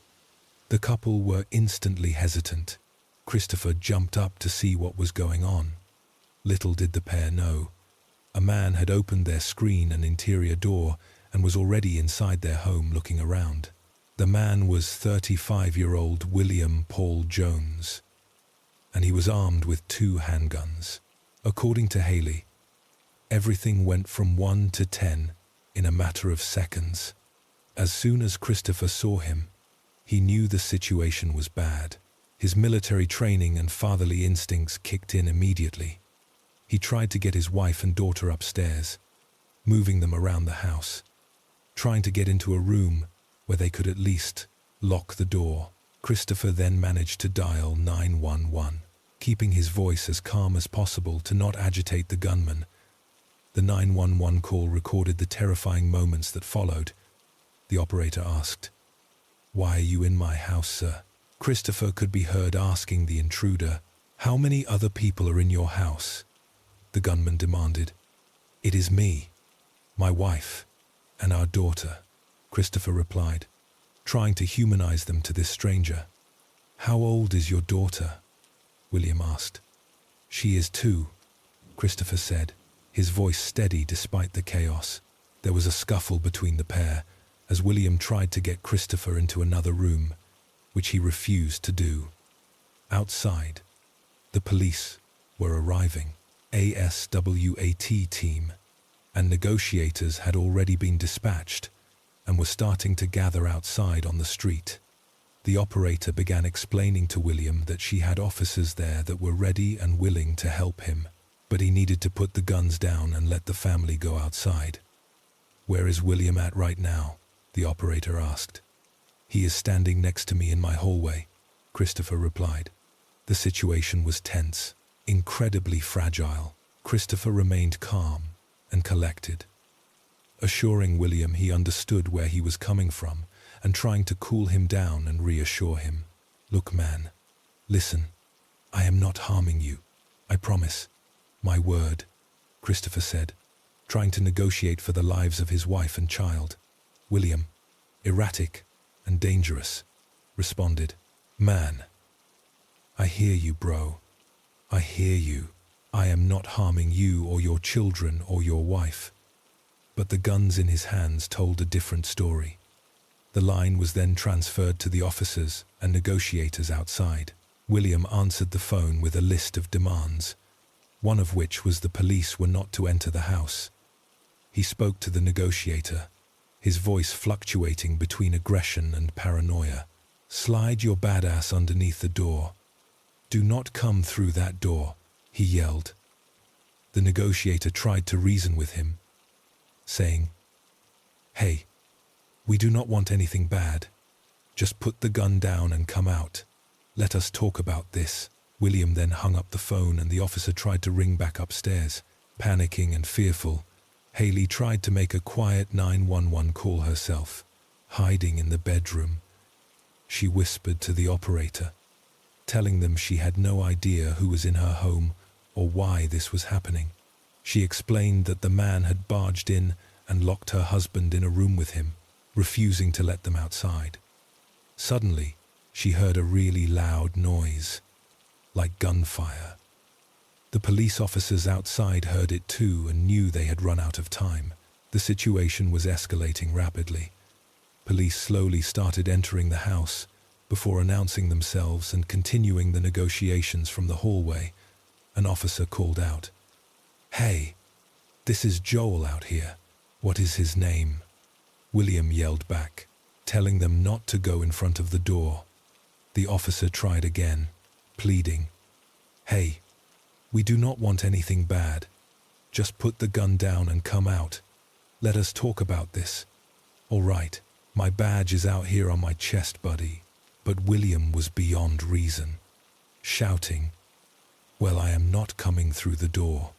the couple were instantly hesitant. Christopher jumped up to see what was going on. Little did the pair know, a man had opened their screen and interior door and was already inside their home looking around. The man was 35-year-old William Paul Jones, and he was armed with 2 handguns. According to Haley, everything went from 1 to 10 in a matter of seconds. As soon as Christopher saw him, he knew the situation was bad. His military training and fatherly instincts kicked in immediately. He tried to get his wife and daughter upstairs, moving them around the house, trying to get into a room where they could at least lock the door. Christopher then managed to dial 911, keeping his voice as calm as possible to not agitate the gunman. The 911 call recorded the terrifying moments that followed. The operator asked, "Why are you in my house, sir?" Christopher could be heard asking the intruder, "How many other people are in your house?" The gunman demanded. "It is me, my wife, and our daughter," Christopher replied, trying to humanize them to this stranger. "How old is your daughter?" William asked. "She is 2, Christopher said, his voice steady despite the chaos. There was a scuffle between the pair, as William tried to get Christopher into another room, which he refused to do. Outside, the police were arriving. A SWAT team and negotiators had already been dispatched, and were starting to gather outside on the street. The operator began explaining to William that she had officers there that were ready and willing to help him, but he needed to put the guns down and let the family go outside. "Where is William at right now?" the operator asked. "He is standing next to me in my hallway," Christopher replied. The situation was tense, incredibly fragile. Christopher remained calm and collected, assuring William he understood where he was coming from and trying to cool him down and reassure him. "Look, man, listen, I am not harming you. I promise. My word," Christopher said, trying to negotiate for the lives of his wife and child. William, erratic and dangerous, responded, "Man, I hear you, bro. I hear you. I am not harming you or your children or your wife." But the guns in his hands told a different story. The line was then transferred to the officers and negotiators outside. William answered the phone with a list of demands, one of which was the police were not to enter the house. He spoke to the negotiator, his voice fluctuating between aggression and paranoia. "Slide your badass underneath the door. Do not come through that door," he yelled. The negotiator tried to reason with him, saying, "Hey, we do not want anything bad. Just put the gun down and come out. Let us talk about this." William then hung up the phone and the officer tried to ring back upstairs. Panicking and fearful, Haley tried to make a quiet 911 call herself. Hiding in the bedroom, she whispered to the operator, telling them she had no idea who was in her home or why this was happening. She explained that the man had barged in and locked her husband in a room with him, refusing to let them outside. Suddenly, she heard a really loud noise, like gunfire. The police officers outside heard it too and knew they had run out of time. The situation was escalating rapidly. Police slowly started entering the house before announcing themselves and continuing the negotiations from the hallway. An officer called out, "Hey, this is Joel out here. What is his name?" William yelled back, telling them not to go in front of the door. The officer tried again, pleading, "Hey, we do not want anything bad. Just put the gun down and come out. Let us talk about this." "All right, my badge is out here on my chest, buddy." But William was beyond reason, shouting, "Well, I am not coming through the door."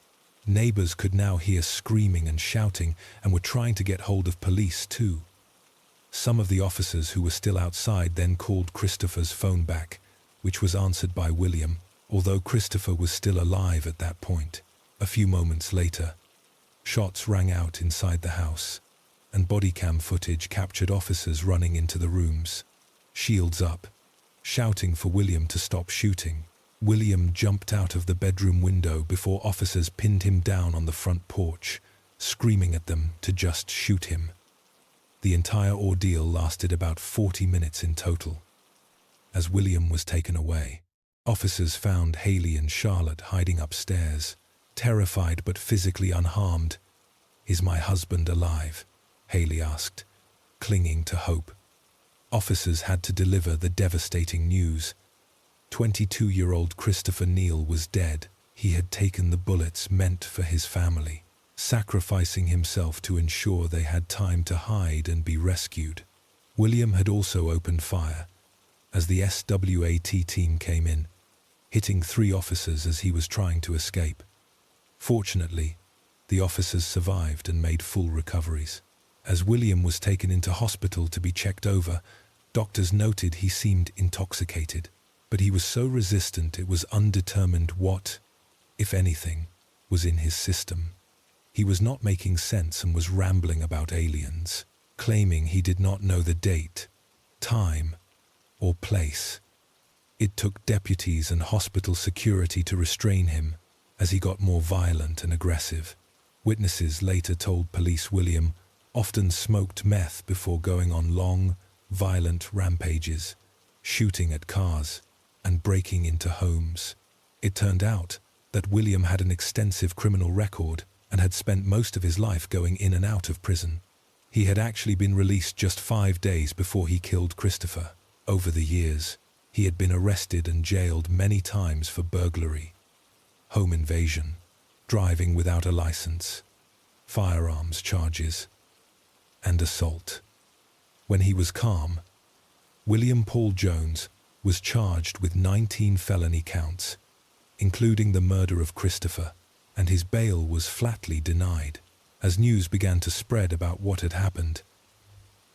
Neighbors could now hear screaming and shouting and were trying to get hold of police too. Some of the officers who were still outside then called Christopher's phone back, which was answered by William, although Christopher was still alive at that point. A few moments later, shots rang out inside the house, and body cam footage captured officers running into the rooms, shields up, shouting for William to stop shooting. William jumped out of the bedroom window before officers pinned him down on the front porch, screaming at them to just shoot him. The entire ordeal lasted about 40 minutes in total. As William was taken away, officers found Haley and Charlotte hiding upstairs, terrified but physically unharmed. "Is my husband alive?" Haley asked, clinging to hope. Officers had to deliver the devastating news. 22-year-old Christopher Neal was dead. He had taken the bullets meant for his family, sacrificing himself to ensure they had time to hide and be rescued. William had also opened fire as the SWAT team came in, hitting 3 officers as he was trying to escape. Fortunately, the officers survived and made full recoveries. As William was taken into hospital to be checked over, doctors noted he seemed intoxicated, but he was so resistant it was undetermined what, if anything, was in his system. He was not making sense and was rambling about aliens, claiming he did not know the date, time, or place. It took deputies and hospital security to restrain him as he got more violent and aggressive. Witnesses later told police William often smoked meth before going on long, violent rampages, shooting at cars and breaking into homes. It turned out that William had an extensive criminal record and had spent most of his life going in and out of prison. He had actually been released just 5 days before he killed Christopher. Over the years, he had been arrested and jailed many times for burglary, home invasion, driving without a license, firearms charges, and assault. When he was calm, William Paul Jones was charged with 19 felony counts, including the murder of Christopher, and his bail was flatly denied. As news began to spread about what had happened,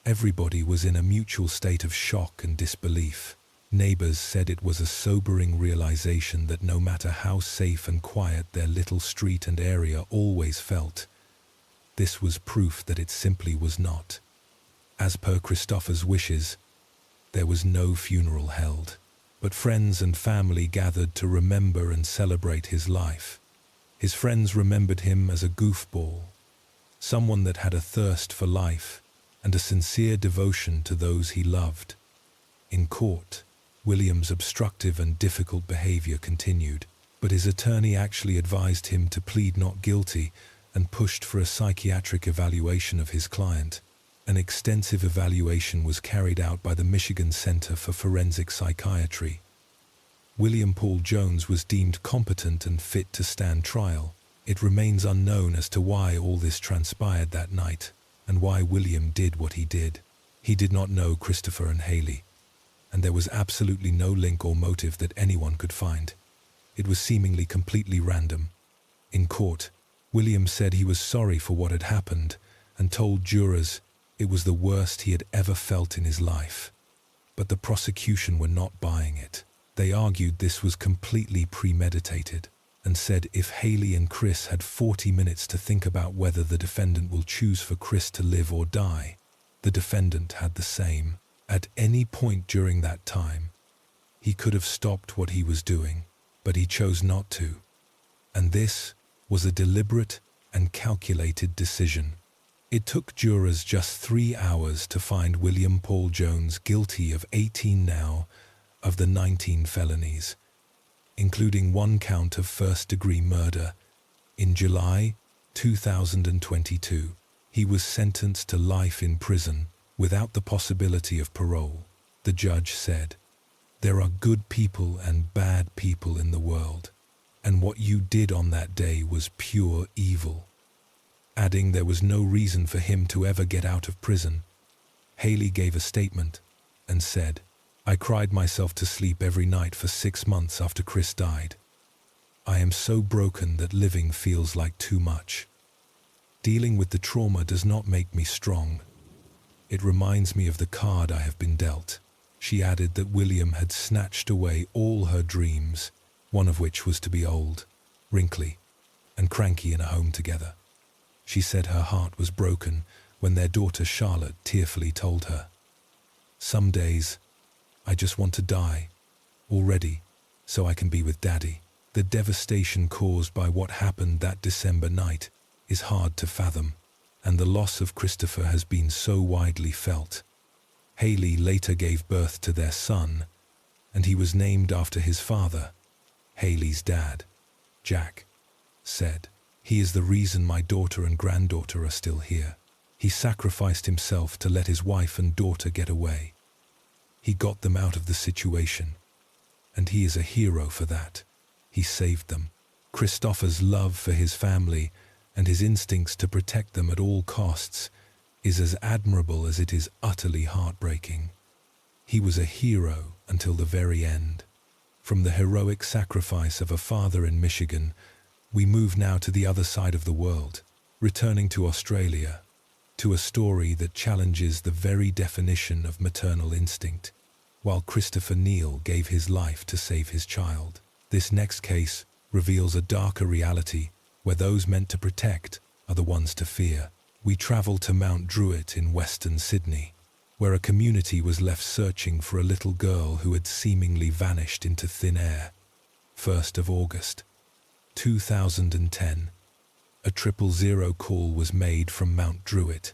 everybody was in a mutual state of shock and disbelief. Neighbors said it was a sobering realization that no matter how safe and quiet their little street and area always felt, this was proof that it simply was not. As per Christopher's wishes, there was no funeral held, but friends and family gathered to remember and celebrate his life. His friends remembered him as a goofball, someone that had a thirst for life and a sincere devotion to those he loved. In court, William's obstructive and difficult behavior continued, but his attorney actually advised him to plead not guilty and pushed for a psychiatric evaluation of his client. An extensive evaluation was carried out by the Michigan Center for Forensic Psychiatry. William Paul Jones was deemed competent and fit to stand trial. It remains unknown as to why all this transpired that night, and why William did what he did. He did not know Christopher and Haley, and there was absolutely no link or motive that anyone could find. It was seemingly completely random. In court, William said he was sorry for what had happened and told jurors it was the worst he had ever felt in his life. But the prosecution were not buying it. They argued this was completely premeditated and said if Haley and Chris had 40 minutes to think about whether the defendant will choose for Chris to live or die, the defendant had the same. At any point during that time, he could have stopped what he was doing, but he chose not to. And this was a deliberate and calculated decision. It took jurors just 3 hours to find William Paul Jones guilty of 18 now of the 19 felonies, including 1 count of first-degree murder. In July 2022, he was sentenced to life in prison without the possibility of parole. The judge said, "There are good people and bad people in the world, and what you did on that day was pure evil," adding there was no reason for him to ever get out of prison. Haley gave a statement and said, "I cried myself to sleep every night for 6 months after Chris died. I am so broken that living feels like too much. Dealing with the trauma does not make me strong. It reminds me of the card I have been dealt." She added that William had snatched away all her dreams, one of which was to be old, wrinkly, and cranky in a home together. She said her heart was broken when their daughter Charlotte tearfully told her, "Some days, I just want to die already so I can be with Daddy." The devastation caused by what happened that December night is hard to fathom, and the loss of Christopher has been so widely felt. Haley later gave birth to their son, and he was named after his father. Haley's dad, Jack, said, "He is the reason my daughter and granddaughter are still here. He sacrificed himself to let his wife and daughter get away. He got them out of the situation, and he is a hero for that. He saved them." Christopher's love for his family and his instincts to protect them at all costs is as admirable as it is utterly heartbreaking. He was a hero until the very end. From the heroic sacrifice of a father in Michigan, we move now to the other side of the world, returning to Australia, to a story that challenges the very definition of maternal instinct. While Christopher Neal gave his life to save his child, this next case reveals a darker reality where those meant to protect are the ones to fear. We travel to Mount Druitt in Western Sydney, where a community was left searching for a little girl who had seemingly vanished into thin air. 1st of August, 2010, a 000 call was made from Mount Druitt.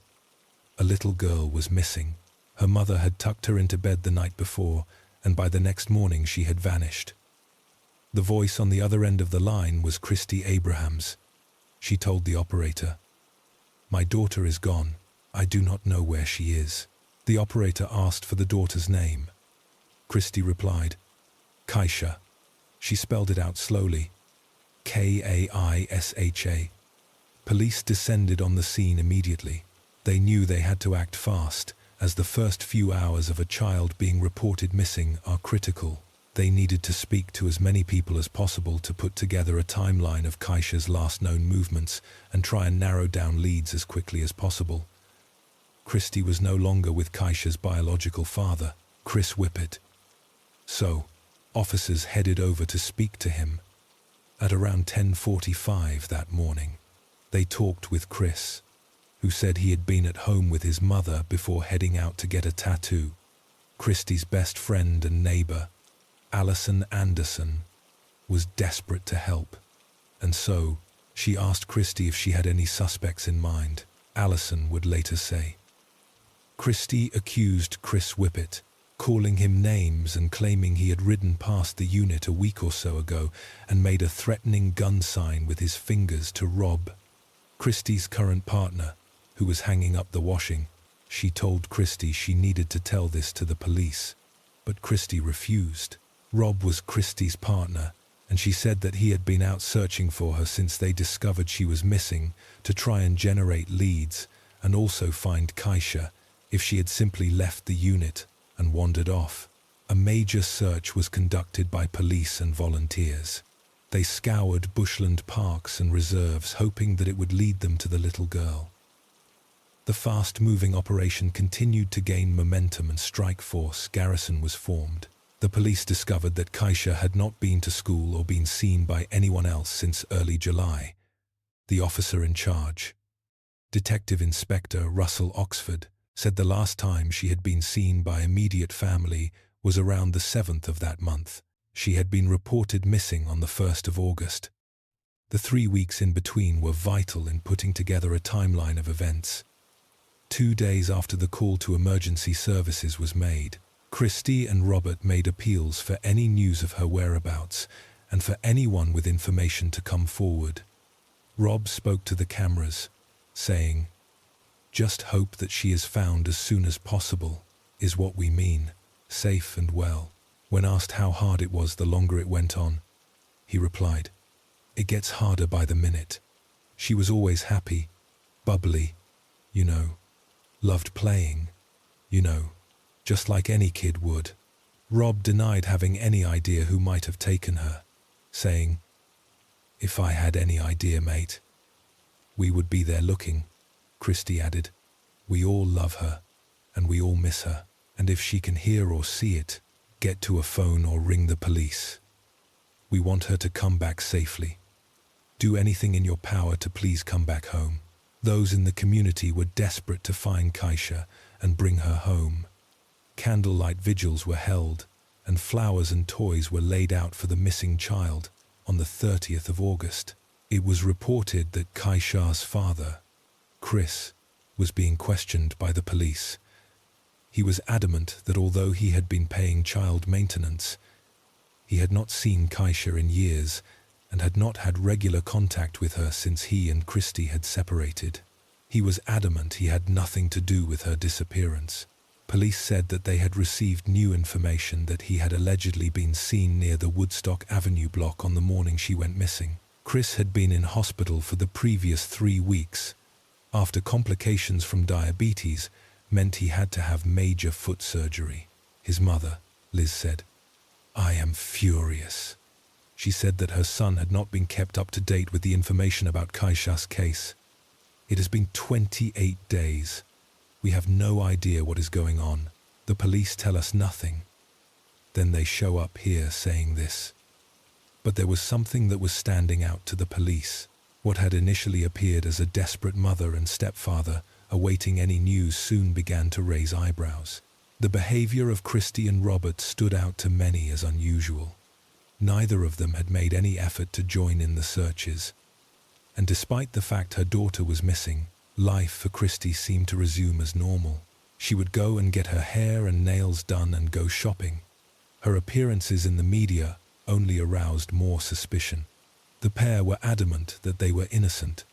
A little girl was missing. Her mother had tucked her into bed the night before, and by the next morning she had vanished. The voice on the other end of the line was Christy Abrahams. She told the operator, "My daughter is gone. I do not know where she is. The operator asked for the daughter's name. Christy replied, Kaisha. She spelled it out slowly. Kaisha. Police descended on the scene immediately. They knew they had to act fast, as the first few hours of a child being reported missing are critical. They needed to speak to as many people as possible to put together a timeline of Kaisha's last known movements and try and narrow down leads as quickly as possible. Christy was no longer with Kaisha's biological father, Chris Whippet. So, officers headed over to speak to him. At around 10:45 that morning, they talked with Chris, who said he had been at home with his mother before heading out to get a tattoo. Christy's best friend and neighbor, Alison Anderson, was desperate to help, and so she asked Christy if she had any suspects in mind. Alison would later say. Christy accused Chris Whippet, calling him names and claiming he had ridden past the unit a week or so ago and made a threatening gun sign with his fingers to Rob, Christy's current partner, who was hanging up the washing. She told Christy she needed to tell this to the police, but Christy refused. Rob was Christy's partner, and she said that he had been out searching for her since they discovered she was missing to try and generate leads and also find Kaisha if she had simply left the unit and wandered off. A major search was conducted by police and volunteers. They scoured bushland parks and reserves, hoping that it would lead them to the little girl. The fast-moving operation continued to gain momentum and strike force garrison was formed. The police discovered that Kaisha had not been to school or been seen by anyone else since early July. The officer in charge, Detective Inspector Russell Oxford, said the last time she had been seen by immediate family was around the 7th of that month. She had been reported missing on the 1st of August. The 3 weeks in between were vital in putting together a timeline of events. 2 days after the call to emergency services was made, Christy and Robert made appeals for any news of her whereabouts and for anyone with information to come forward. Rob spoke to the cameras, saying, "Just hope that she is found as soon as possible, is what we mean, safe and well." When asked how hard it was the longer it went on, he replied, "It gets harder by the minute. She was always happy, bubbly, loved playing, just like any kid would." Rob denied having any idea who might have taken her, saying, "If I had any idea, mate, we would be there looking." Christy added, "We all love her, and we all miss her, and if she can hear or see it, get to a phone or ring the police. We want her to come back safely. Do anything in your power to please come back home." Those in the community were desperate to find Kaisha and bring her home. Candlelight vigils were held, and flowers and toys were laid out for the missing child on the 30th of August. It was reported that Kaisha's father, Chris, was being questioned by the police. He was adamant that although he had been paying child maintenance, he had not seen Kaisha in years and had not had regular contact with her since he and Christy had separated. He was adamant he had nothing to do with her disappearance. Police said that they had received new information that he had allegedly been seen near the Woodstock Avenue block on the morning she went missing. Chris had been in hospital for the previous 3 weeks, after complications from diabetes meant he had to have major foot surgery. His mother, Liz, said, "I am furious." She said that her son had not been kept up to date with the information about Kaisha's case. "It has been 28 days. We have no idea what is going on. The police tell us nothing. Then they show up here saying this." But there was something that was standing out to the police. What had initially appeared as a desperate mother and stepfather awaiting any news soon began to raise eyebrows. The behavior of Christy and Robert stood out to many as unusual. Neither of them had made any effort to join in the searches. And despite the fact her daughter was missing, life for Christy seemed to resume as normal. She would go and get her hair and nails done and go shopping. Her appearances in the media only aroused more suspicion. The pair were adamant that they were innocent.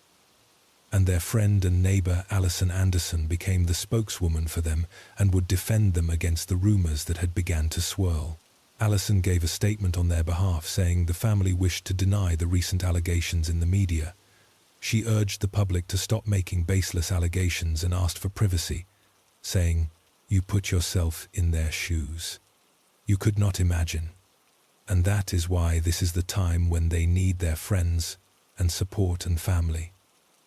and their friend and neighbor Alison Anderson became the spokeswoman for them and would defend them against the rumors that had begun to swirl. Alison gave a statement on their behalf saying the family wished to deny the recent allegations in the media. She urged the public to stop making baseless allegations and asked for privacy, saying, "You put yourself in their shoes. You could not imagine. And that is why this is the time when they need their friends and support and family."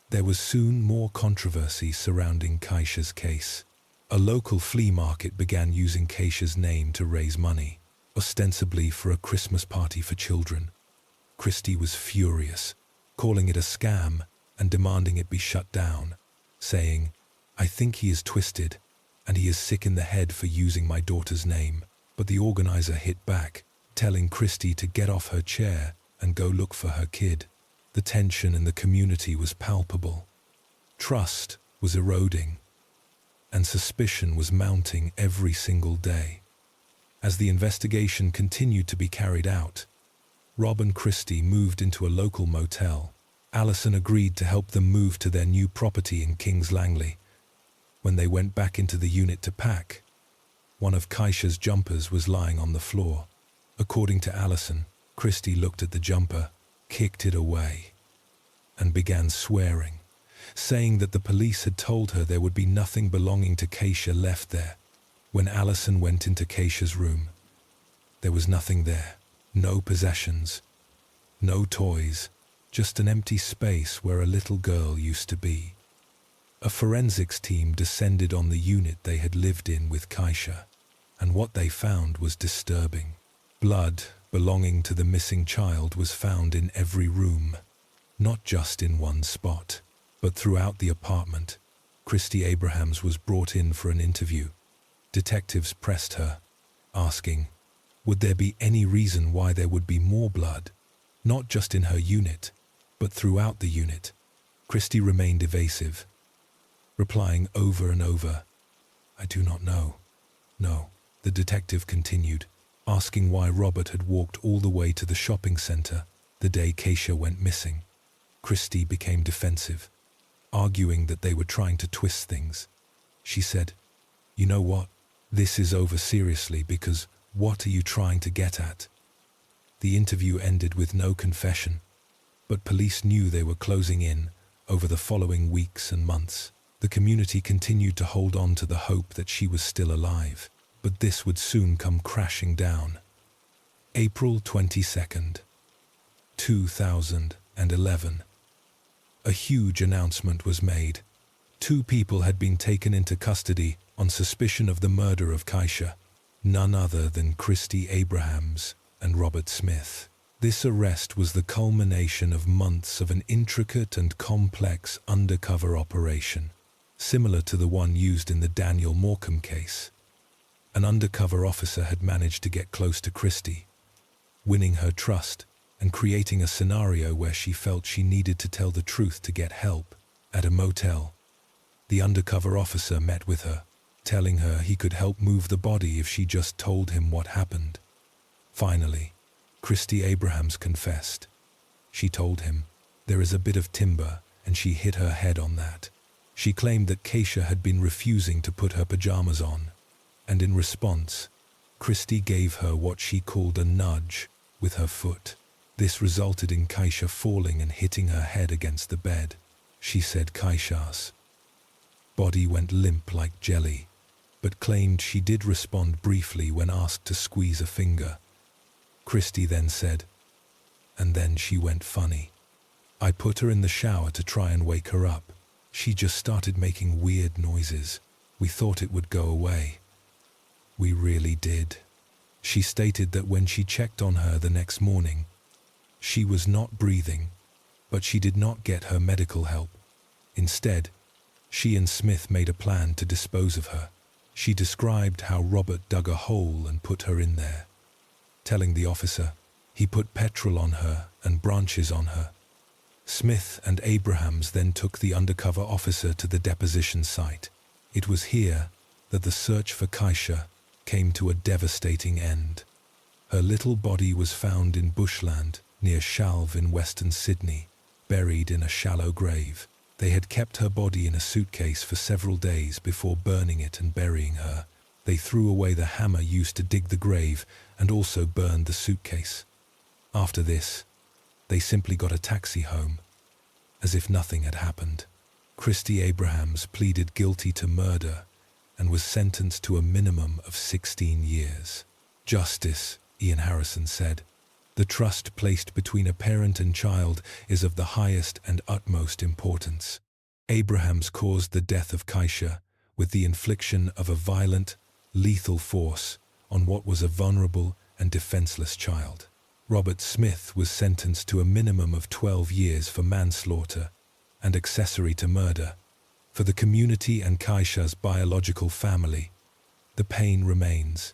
There was soon more controversy surrounding Keisha's case. A local flea market began using Keisha's name to raise money, ostensibly for a Christmas party for children. Christie was furious, calling it a scam and demanding it be shut down, saying, "I think he is twisted, and he is sick in the head for using my daughter's name." But the organizer hit back, telling Christie to get off her chair and go look for her kid. The tension in the community was palpable. Trust was eroding, and suspicion was mounting every single day. As the investigation continued to be carried out, Rob and Christie moved into a local motel. Alison agreed to help them move to their new property in Kings Langley. When they went back into the unit to pack, one of Keisha's jumpers was lying on the floor. According to Alison, Christie looked at the jumper, kicked it away, and began swearing, saying that the police had told her there would be nothing belonging to Keisha left there. When Alison went into Keisha's room, there was nothing there. No possessions, no toys, just an empty space where a little girl used to be. A forensics team descended on the unit they had lived in with Keisha, and what they found was disturbing. Blood belonging to the missing child was found in every room, not just in one spot, but throughout the apartment. Christie Abrahams was brought in for an interview. Detectives pressed her, asking, would there be any reason why there would be more blood, not just in her unit, but throughout the unit? Christie remained evasive, replying over and over, "I do not know." "No," the detective continued, asking why Robert had walked all the way to the shopping center the day Keisha went missing. Christie became defensive, arguing that they were trying to twist things. She said, "You know what? This is over seriously because what are you trying to get at?" The interview ended with no confession, but police knew they were closing in over the following weeks and months. The community continued to hold on to the hope that she was still alive, but this would soon come crashing down. April 22nd, 2011. A huge announcement was made. 2 people had been taken into custody on suspicion of the murder of Keisha, none other than Christie Abrahams and Robert Smith. This arrest was the culmination of months of an intricate and complex undercover operation, similar to the one used in the Daniel Morecambe case. An undercover officer had managed to get close to Christie, winning her trust and creating a scenario where she felt she needed to tell the truth to get help. At a motel, the undercover officer met with her, telling her he could help move the body if she just told him what happened. Finally, Christie Abrahams confessed. She told him, "There is a bit of timber," and she hit her head on that. She claimed that Keisha had been refusing to put her pajamas on, and in response, Christie gave her what she called a nudge with her foot. This resulted in Keisha falling and hitting her head against the bed. She said Keisha's body went limp like jelly, but claimed she did respond briefly when asked to squeeze a finger. Christie then said, "And then she went funny. I put her in the shower to try and wake her up. She just started making weird noises. We thought it would go away. We really did." She stated that when she checked on her the next morning, she was not breathing, but she did not get her medical help. Instead, she and Smith made a plan to dispose of her. She described how Robert dug a hole and put her in there, telling the officer he put petrol on her and branches on her. Smith and Abrahams then took the undercover officer to the deposition site. It was here that the search for Keisha came to a devastating end. Her little body was found in bushland near Shalve in Western Sydney, buried in a shallow grave. They had kept her body in a suitcase for several days before burning it and burying her. They threw away the hammer used to dig the grave and also burned the suitcase. After this, they simply got a taxi home, as if nothing had happened. Christy Abrahams pleaded guilty to murder and was sentenced to a minimum of 16 years. Justice, Ian Harrison said. The trust placed between a parent and child is of the highest and utmost importance. Abrahams caused the death of Kaisha with the infliction of a violent, lethal force on what was a vulnerable and defenseless child. Robert Smith was sentenced to a minimum of 12 years for manslaughter and accessory to murder. For the community and Kaisha's biological family, the pain remains,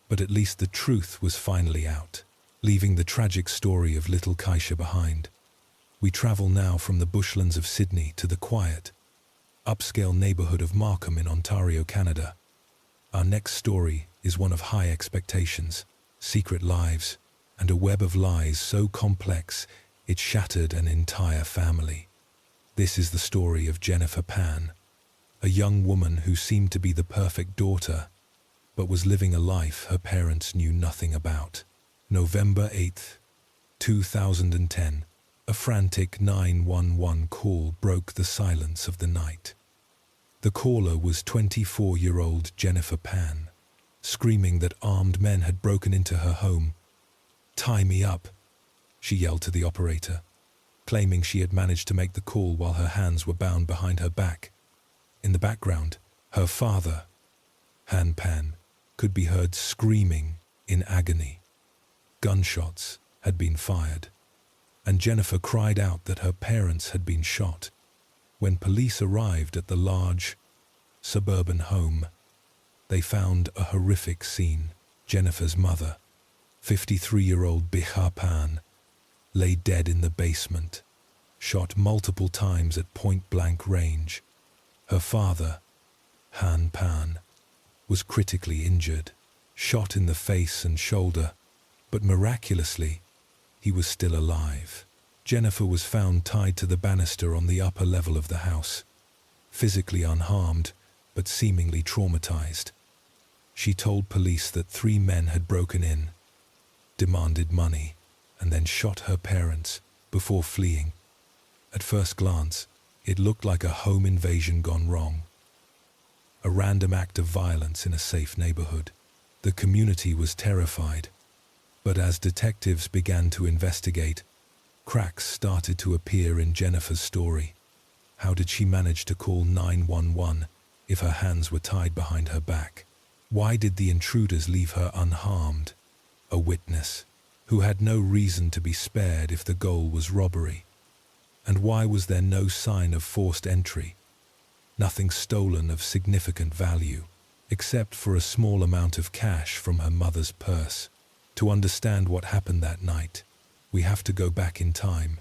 but at least the truth was finally out, leaving the tragic story of little Kaisha behind. We travel now from the bushlands of Sydney to the quiet, upscale neighbourhood of Markham in Ontario, Canada. Our next story is one of high expectations, secret lives, and a web of lies so complex it shattered an entire family. This is the story of Jennifer Pan, a young woman who seemed to be the perfect daughter, but was living a life her parents knew nothing about. November 8, 2010, a frantic 911 call broke the silence of the night. The caller was 24-year-old Jennifer Pan, screaming that armed men had broken into her home. "Tie me up," she yelled to the operator, claiming she had managed to make the call while her hands were bound behind her back. In the background, her father, Han Pan, could be heard screaming in agony. Gunshots had been fired, and Jennifer cried out that her parents had been shot. When police arrived at the large, suburban home, they found a horrific scene. Jennifer's mother, 53-year-old Bihar Pan, lay dead in the basement, shot multiple times at point-blank range. Her father, Han Pan, was critically injured, shot in the face and shoulder, but miraculously, he was still alive. Jennifer was found tied to the banister on the upper level of the house, physically unharmed, but seemingly traumatized. She told police that 3 men had broken in, demanded money, and then shot her parents before fleeing. At first glance, it looked like a home invasion gone wrong. A random act of violence in a safe neighborhood. The community was terrified, but as detectives began to investigate, cracks started to appear in Jennifer's story. How did she manage to call 911 if her hands were tied behind her back? Why did the intruders leave her unharmed? A witness who had no reason to be spared if the goal was robbery. And why was there no sign of forced entry? Nothing stolen of significant value, except for a small amount of cash from her mother's purse. To understand what happened that night, we have to go back in time,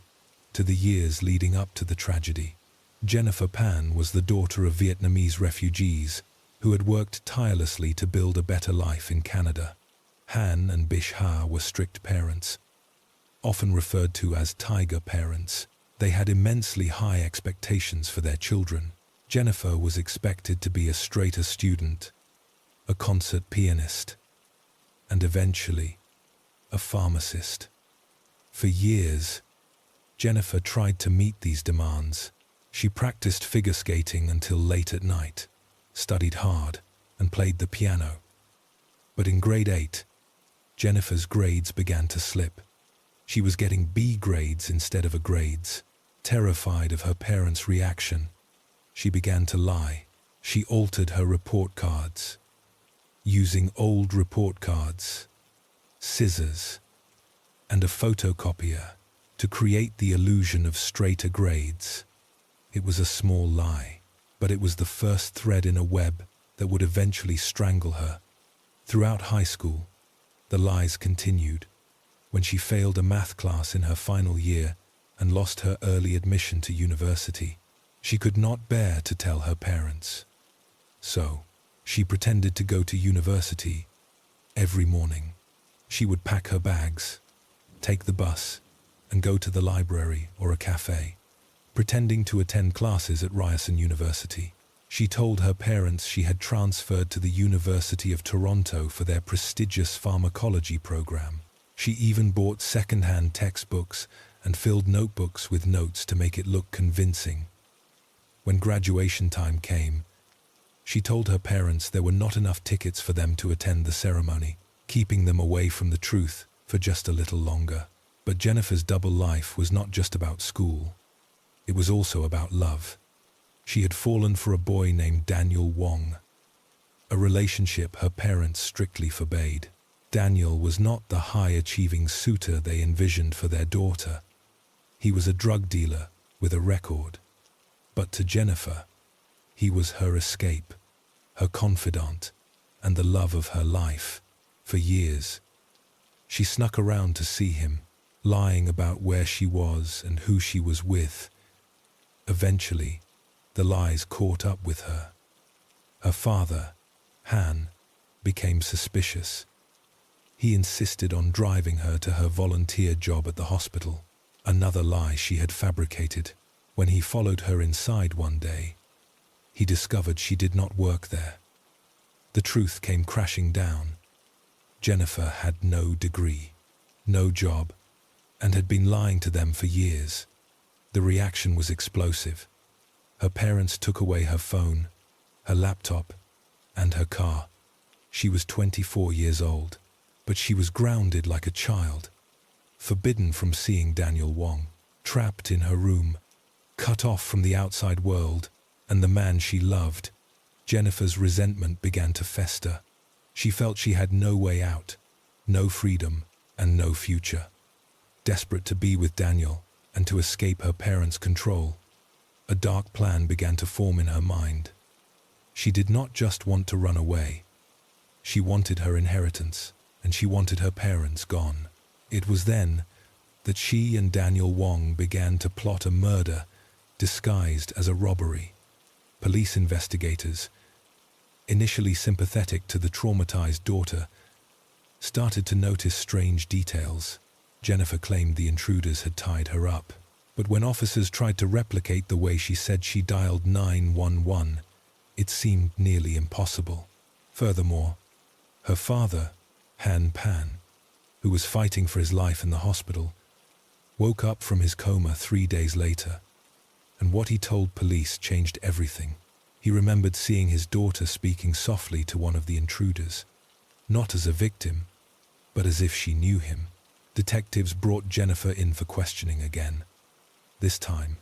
to the years leading up to the tragedy. Jennifer Pan was the daughter of Vietnamese refugees who had worked tirelessly to build a better life in Canada. Han and Bish Ha were strict parents, often referred to as tiger parents. They had immensely high expectations for their children. Jennifer was expected to be a straight-A student, a concert pianist, and eventually, a pharmacist. For years, Jennifer tried to meet these demands. She practiced figure skating until late at night, studied hard, and played the piano. But in grade 8, Jennifer's grades began to slip. She was getting B grades instead of A grades. Terrified of her parents' reaction, she began to lie. She altered her report cards, using old report cards, scissors, and a photocopier to create the illusion of straight-A grades. It was a small lie, but it was the first thread in a web that would eventually strangle her. Throughout high school, the lies continued. When she failed a math class in her final year and lost her early admission to university, she could not bear to tell her parents. So, she pretended to go to university every morning. She would pack her bags, take the bus, and go to the library or a cafe. pretending to attend classes at Ryerson University. She told her parents she had transferred to the University of Toronto for their prestigious pharmacology program. She even bought second-hand textbooks and filled notebooks with notes to make it look convincing. When graduation time came, she told her parents there were not enough tickets for them to attend the ceremony, keeping them away from the truth for just a little longer. But Jennifer's double life was not just about school. It was also about love. She had fallen for a boy named Daniel Wong, a relationship her parents strictly forbade. Daniel was not the high-achieving suitor they envisioned for their daughter. He was a drug dealer with a record. But to Jennifer, he was her escape, her confidant, and the love of her life. For years, she snuck around to see him, lying about where she was and who she was with. Eventually, the lies caught up with her. Her father, Han, became suspicious. He insisted on driving her to her volunteer job at the hospital, another lie she had fabricated. When he followed her inside one day, he discovered she did not work there. The truth came crashing down. Jennifer had no degree, no job, and had been lying to them for years. The reaction was explosive. Her parents took away her phone, her laptop, and her car. She was 24 years old, but she was grounded like a child, forbidden from seeing Daniel Wong, trapped in her room, cut off from the outside world and the man she loved. Jennifer's resentment began to fester. She felt she had no way out, no freedom, and no future. Desperate to be with Daniel and to escape her parents' control, a dark plan began to form in her mind. She did not just want to run away. She wanted her inheritance, and she wanted her parents gone. It was then that she and Daniel Wong began to plot a murder disguised as a robbery. Police investigators, initially sympathetic to the traumatized daughter, started to notice strange details. Jennifer claimed the intruders had tied her up, but when officers tried to replicate the way she said she dialed 911, it seemed nearly impossible. Furthermore, her father, Han Pan, who was fighting for his life in the hospital, woke up from his coma 3 days later, and what he told police changed everything. He remembered seeing his daughter speaking softly to one of the intruders, not as a victim, but as if she knew him. Detectives brought Jennifer in for questioning again. This time,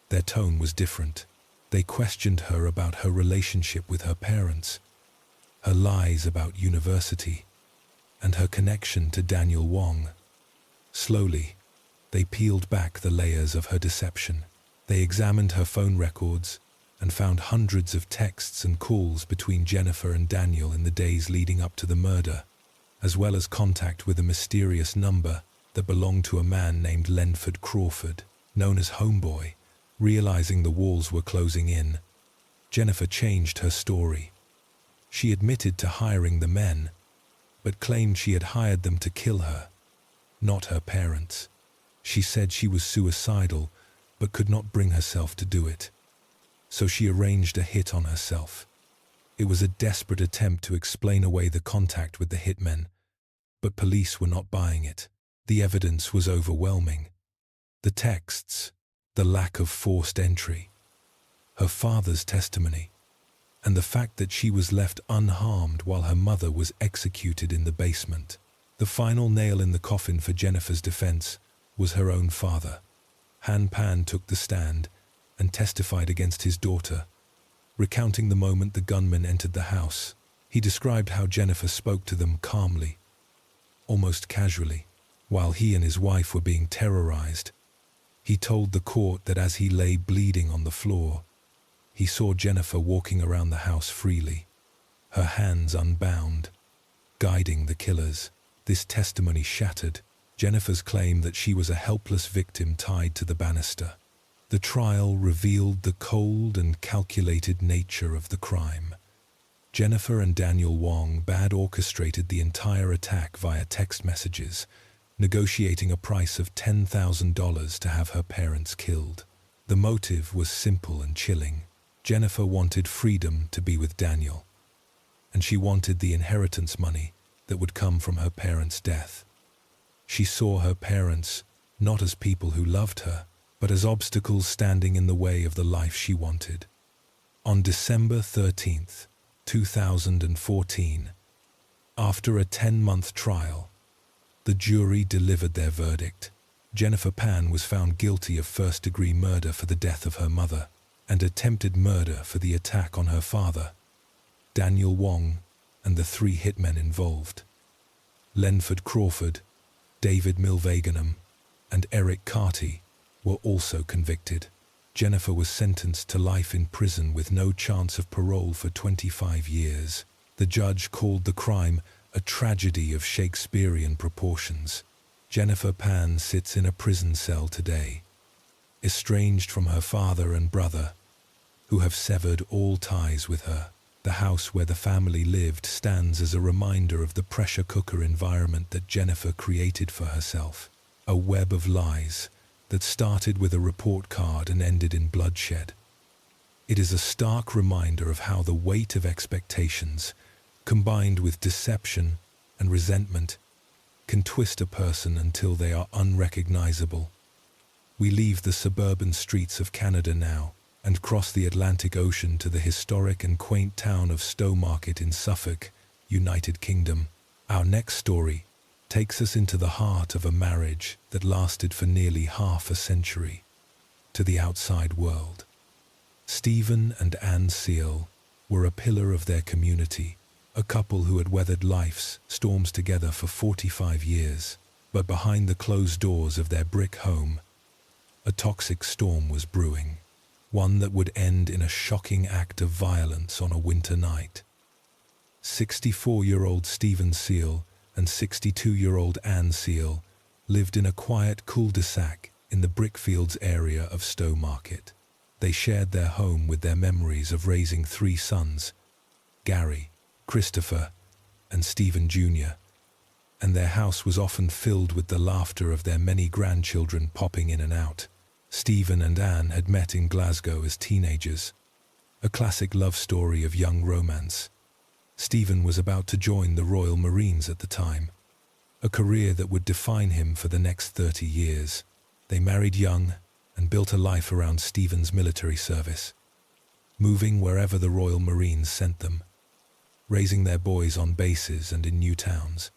their tone was different. They questioned her about her relationship with her parents, her lies about university, and her connection to Daniel Wong. Slowly, they peeled back the layers of her deception. They examined her phone records and found hundreds of texts and calls between Jennifer and Daniel in the days leading up to the murder, as well as contact with a mysterious number that belonged to a man named Lenford Crawford, known as Homeboy. Realizing the walls were closing in, Jennifer changed her story. She admitted to hiring the men, but claimed she had hired them to kill her, not her parents. She said she was suicidal, but could not bring herself to do it. So she arranged a hit on herself. It was a desperate attempt to explain away the contact with the hitmen, but police were not buying it. The evidence was overwhelming. The texts, the lack of forced entry, her father's testimony, and the fact that she was left unharmed while her mother was executed in the basement. The final nail in the coffin for Jennifer's defense was her own father. Han Pan took the stand and testified against his daughter, recounting the moment the gunman entered the house. He described how Jennifer spoke to them calmly, almost casually, while he and his wife were being terrorized. He told the court that as he lay bleeding on the floor, he saw Jennifer walking around the house freely, her hands unbound, guiding the killers. This testimony shattered Jennifer's claim that she was a helpless victim tied to the banister. The trial revealed the cold and calculated nature of the crime. Jennifer and Daniel Wong had orchestrated the entire attack via text messages, negotiating a price of $10,000 to have her parents killed. The motive was simple and chilling. Jennifer wanted freedom to be with Daniel, and she wanted the inheritance money that would come from her parents' death. She saw her parents not as people who loved her, but as obstacles standing in the way of the life she wanted. On December 13th, 2014, after a 10-month trial, the jury delivered their verdict. Jennifer Pan was found guilty of first-degree murder for the death of her mother and attempted murder for the attack on her father, Daniel Wong, and the 3 hitmen involved. Lenford Crawford, David Milvaganam, and Eric Carty were also convicted. Jennifer was sentenced to life in prison with no chance of parole for 25 years. The judge called the crime a tragedy of Shakespearean proportions. Jennifer Pan sits in a prison cell today, estranged from her father and brother, who have severed all ties with her. The house where the family lived stands as a reminder of the pressure cooker environment that Jennifer created for herself. A web of lies that started with a report card and ended in bloodshed. It is a stark reminder of how the weight of expectations, combined with deception and resentment, can twist a person until they are unrecognizable. We leave the suburban streets of Canada now and cross the Atlantic Ocean to the historic and quaint town of Stowmarket in Suffolk, United Kingdom. Our next story takes us into the heart of a marriage that lasted for nearly half a century. To the outside world, Stephen and Anne Seal were a pillar of their community, a couple who had weathered life's storms together for 45 years. But behind the closed doors of their brick home, a toxic storm was brewing, one that would end in a shocking act of violence on a winter night. 64-year-old Stephen Seal and 62-year-old Anne Seal lived in a quiet cul-de-sac in the Brickfields area of Stowmarket. They shared their home with their memories of raising 3 sons, Gary, Christopher, and Stephen Jr., and their house was often filled with the laughter of their many grandchildren popping in and out. Stephen and Anne had met in Glasgow as teenagers, a classic love story of young romance. Stephen was about to join the Royal Marines at the time, a career that would define him for the next 30 years. They married young and built a life around Stephen's military service, moving wherever the Royal Marines sent them, raising their boys on bases and in new towns.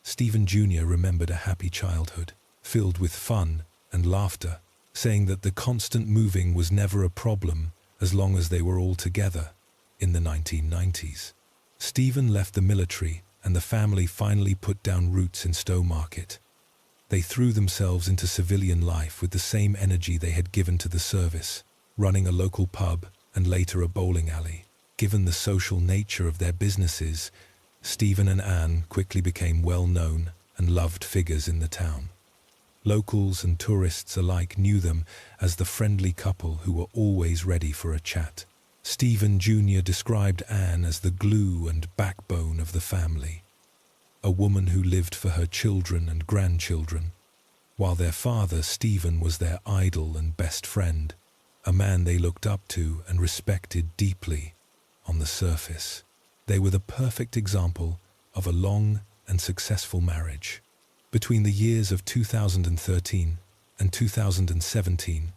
Stephen Jr. remembered a happy childhood, filled with fun and laughter, saying that the constant moving was never a problem as long as they were all together. In the 1990s, Stephen left the military and the family finally put down roots in Stowmarket. They threw themselves into civilian life with the same energy they had given to the service, running a local pub and later a bowling alley. Given the social nature of their businesses, Stephen and Anne quickly became well-known and loved figures in the town. Locals and tourists alike knew them as the friendly couple who were always ready for a chat. Stephen Jr. described Anne as the glue and backbone of the family, a woman who lived for her children and grandchildren, while their father, Stephen, was their idol and best friend, a man they looked up to and respected deeply. On the surface, they were the perfect example of a long and successful marriage. Between the years of 2013 and 2017,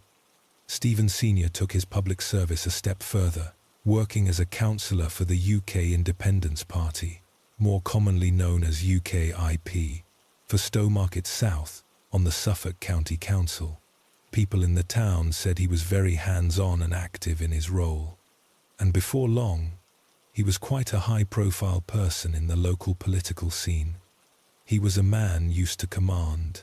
Stephen Sr. took his public service a step further, working as a councillor for the UK Independence Party, more commonly known as UKIP, for Stowmarket South on the Suffolk County Council. People in the town said he was very hands-on and active in his role, and before long, he was quite a high-profile person in the local political scene. He was a man used to command,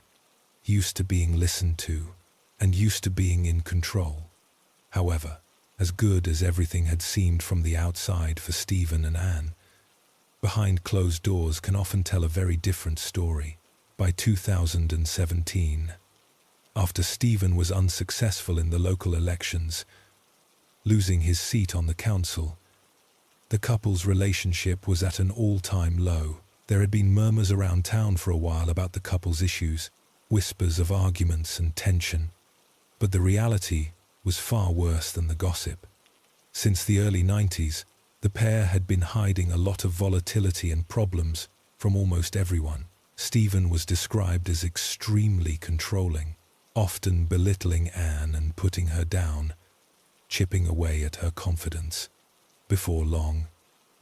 used to being listened to, and used to being in control. However, as good as everything had seemed from the outside for Stephen and Anne, behind closed doors can often tell a very different story. By 2017, after Stephen was unsuccessful in the local elections, losing his seat on the council, the couple's relationship was at an all-time low. There had been murmurs around town for a while about the couple's issues, whispers of arguments and tension. But the reality was far worse than the gossip. Since the early 90s, the pair had been hiding a lot of volatility and problems from almost everyone. Stephen was described as extremely controlling, often belittling Anne and putting her down, chipping away at her confidence. Before long,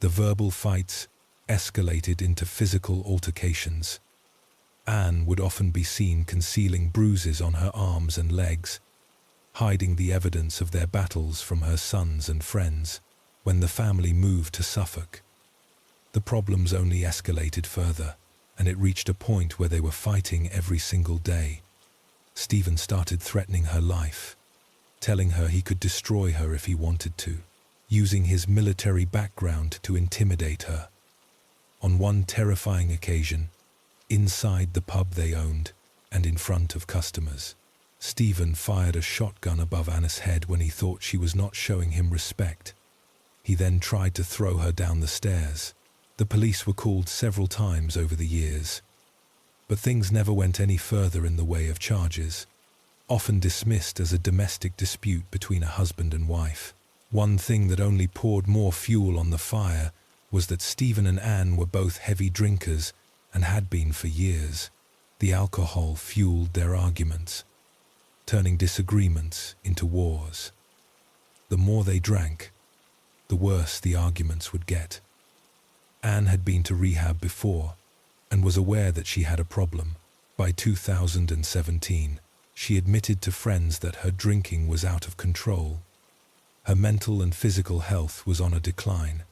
the verbal fights escalated into physical altercations. Anne would often be seen concealing bruises on her arms and legs, hiding the evidence of their battles from her sons and friends. When the family moved to Suffolk, the problems only escalated further, and it reached a point where they were fighting every single day. Stephen started threatening her life, telling her he could destroy her if he wanted to, using his military background to intimidate her. On one terrifying occasion, inside the pub they owned and in front of customers, Stephen fired a shotgun above Anna's head when he thought she was not showing him respect. He then tried to throw her down the stairs. The police were called several times over the years, but things never went any further in the way of charges, often dismissed as a domestic dispute between a husband and wife. One thing that only poured more fuel on the fire was that Stephen and Anne were both heavy drinkers and had been for years. The alcohol fueled their arguments, turning disagreements into wars. The more they drank, the worse the arguments would get. Anne had been to rehab before and was aware that she had a problem. By 2017, she admitted to friends that her drinking was out of control. Her mental and physical health was on a decline,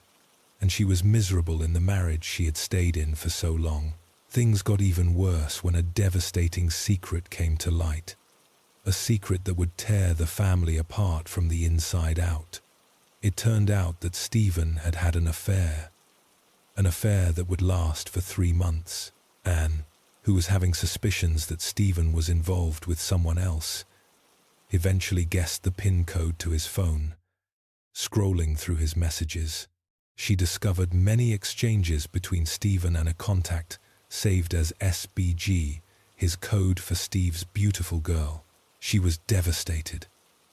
and she was miserable in the marriage she had stayed in for so long. Things got even worse when a devastating secret came to light. A secret that would tear the family apart from the inside out. It turned out that Stephen had had an affair that would last for 3 months. Anne, who was having suspicions that Stephen was involved with someone else, eventually guessed the PIN code to his phone. Scrolling through his messages, she discovered many exchanges between Stephen and a contact saved as SBG, his code for Steve's beautiful girl. She was devastated,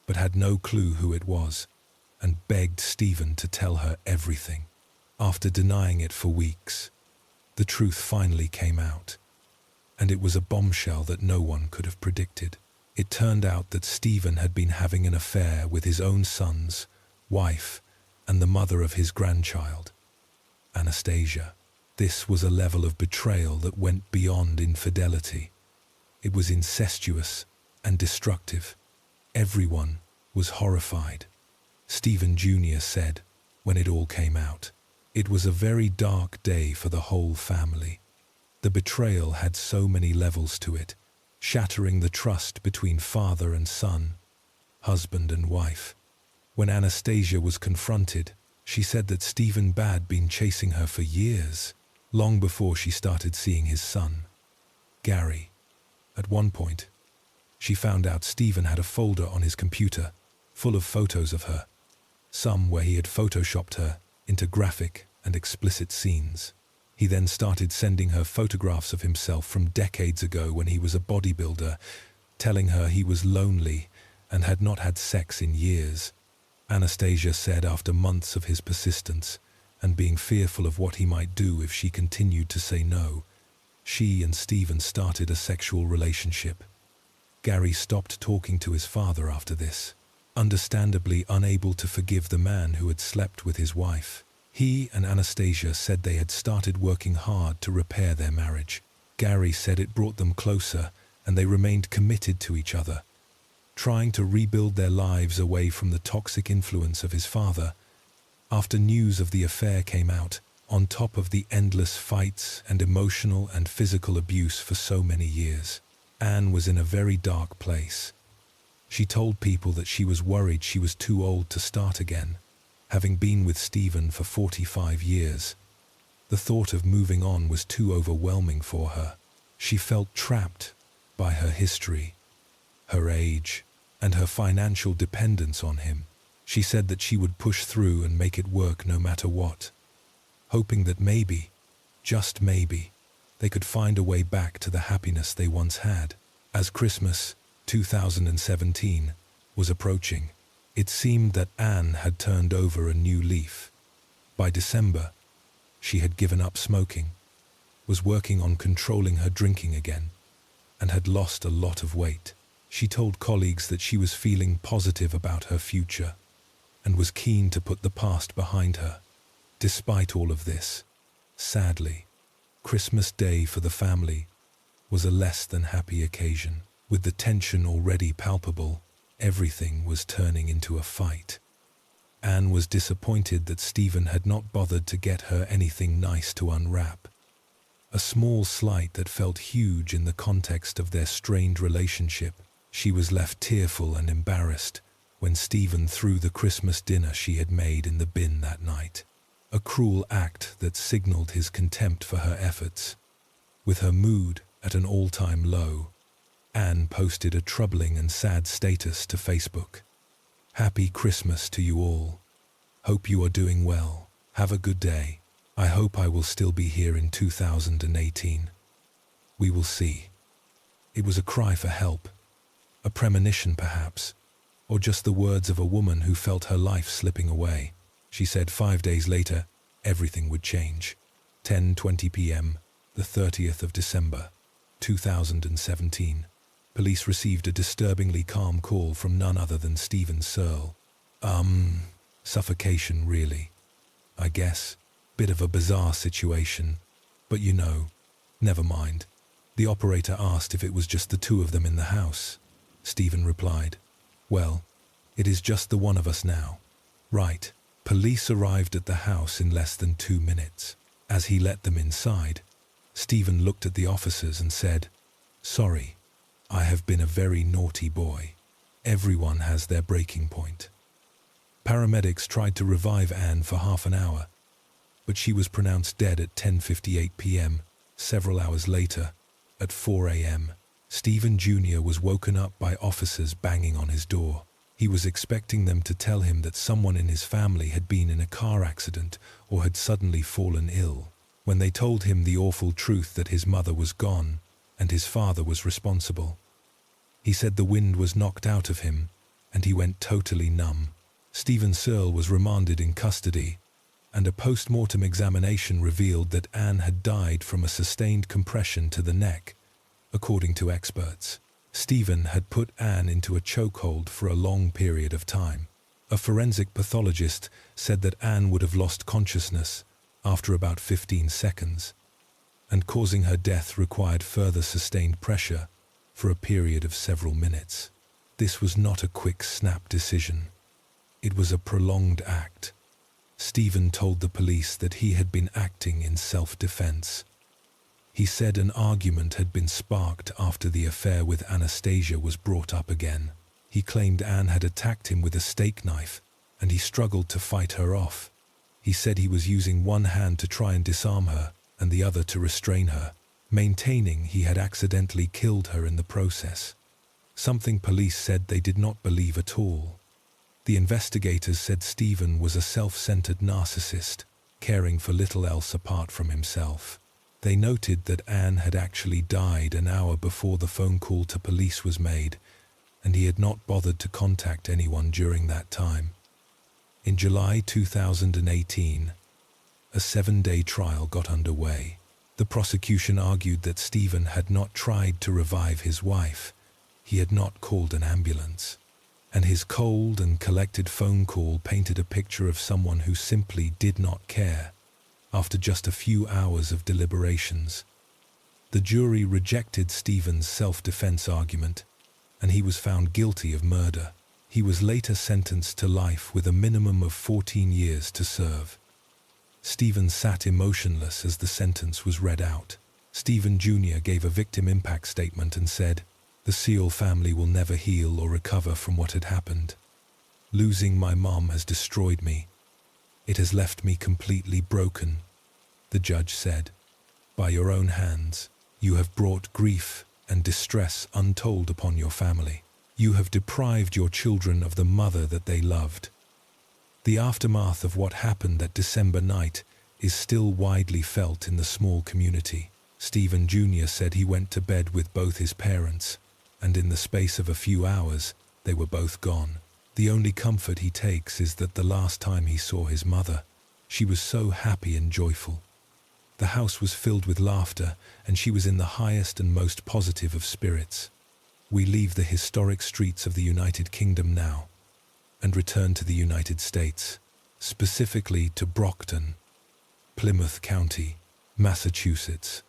but had no clue who it was, and begged Stephen to tell her everything. After denying it for weeks, the truth finally came out, and it was a bombshell that no one could have predicted. It turned out that Stephen had been having an affair with his own son's wife and the mother of his grandchild, Anastasia. This was a level of betrayal that went beyond infidelity. It was incestuous and destructive. Everyone was horrified. Stephen Jr. said, when it all came out, "It was a very dark day for the whole family. The betrayal had so many levels to it, shattering the trust between father and son, husband and wife." When Anastasia was confronted, she said that Stephen had been chasing her for years, long before she started seeing his son, Gary. At one point, she found out Stephen had a folder on his computer full of photos of her, some where he had photoshopped her into graphic and explicit scenes. He then started sending her photographs of himself from decades ago when he was a bodybuilder, telling her he was lonely and had not had sex in years. Anastasia said after months of his persistence and being fearful of what he might do if she continued to say no, she and Stephen started a sexual relationship. Gary stopped talking to his father after this, understandably unable to forgive the man who had slept with his wife. He and Anastasia said they had started working hard to repair their marriage. Gary said it brought them closer and they remained committed to each other, trying to rebuild their lives away from the toxic influence of his father. After news of the affair came out, on top of the endless fights and emotional and physical abuse for so many years, Anne was in a very dark place. She told people that she was worried she was too old to start again, having been with Stephen for 45 years. The thought of moving on was too overwhelming for her. She felt trapped by her history, her age, and her financial dependence on him. She said that she would push through and make it work no matter what, hoping that maybe, just maybe, they could find a way back to the happiness they once had. As Christmas 2017 was approaching. It seemed that Anne had turned over a new leaf. By December, she had given up smoking, was working on controlling her drinking again, and had lost a lot of weight. She told colleagues that she was feeling positive about her future and was keen to put the past behind her. Despite all of this, sadly, Christmas Day for the family was a less than happy occasion. With the tension already palpable, everything was turning into a fight. Anne was disappointed that Stephen had not bothered to get her anything nice to unwrap. A small slight that felt huge in the context of their strained relationship. She was left tearful and embarrassed when Stephen threw the Christmas dinner she had made in the bin that night. A cruel act that signaled his contempt for her efforts. With her mood at an all-time low, Anne posted a troubling and sad status to Facebook. "Happy Christmas to you all. Hope you are doing well. Have a good day. I hope I will still be here in 2018. We will see." It was a cry for help, a premonition perhaps, or just the words of a woman who felt her life slipping away. She said 5 days later, everything would change. 10:20 p.m., the 30th of December, 2017. Police received a disturbingly calm call from none other than Stephen Searle. Suffocation really. I guess. Bit of a bizarre situation. But never mind. The operator asked if it was just the two of them in the house. Stephen replied, "Well, it is just the one of us now." Right. Police arrived at the house in less than 2 minutes. As he let them inside, Stephen looked at the officers and said, "Sorry, I have been a very naughty boy. Everyone has their breaking point." Paramedics tried to revive Anne for half an hour, but she was pronounced dead at 10:58 p.m. Several hours later, at 4 a.m., Stephen Jr. was woken up by officers banging on his door. He was expecting them to tell him that someone in his family had been in a car accident or had suddenly fallen ill. When they told him the awful truth that his mother was gone and his father was responsible, he said the wind was knocked out of him and he went totally numb. Stephen Searle was remanded in custody, and a post-mortem examination revealed that Anne had died from a sustained compression to the neck, according to experts. Stephen had put Anne into a chokehold for a long period of time. A forensic pathologist said that Anne would have lost consciousness after about 15 seconds, and causing her death required further sustained pressure for a period of several minutes. This was not a quick snap decision. It was a prolonged act. Stephen told the police that he had been acting in self-defense. He said an argument had been sparked after the affair with Anastasia was brought up again. He claimed Anne had attacked him with a steak knife, and he struggled to fight her off. He said he was using one hand to try and disarm her, and the other to restrain her, maintaining he had accidentally killed her in the process. Something police said they did not believe at all. The investigators said Stephen was a self-centered narcissist, caring for little else apart from himself. They noted that Anne had actually died an hour before the phone call to police was made, and he had not bothered to contact anyone during that time. In July 2018, a 7-day trial got underway. The prosecution argued that Stephen had not tried to revive his wife, he had not called an ambulance, and his cold and collected phone call painted a picture of someone who simply did not care. After just a few hours of deliberations, the jury rejected Stephen's self-defense argument, and he was found guilty of murder. He was later sentenced to life with a minimum of 14 years to serve. Stephen sat emotionless as the sentence was read out. Stephen Jr. gave a victim impact statement and said, "The Searle family will never heal or recover from what had happened. Losing my mom has destroyed me. It has left me completely broken," the judge said. "By your own hands, you have brought grief and distress untold upon your family. You have deprived your children of the mother that they loved." The aftermath of what happened that December night is still widely felt in the small community. Stephen Jr. said he went to bed with both his parents, and in the space of a few hours, They were both gone. The only comfort he takes is that the last time he saw his mother, she was so happy and joyful. The house was filled with laughter, and she was in the highest and most positive of spirits. We leave the historic streets of the United Kingdom now and return to the United States, specifically to Brockton, Plymouth County, Massachusetts.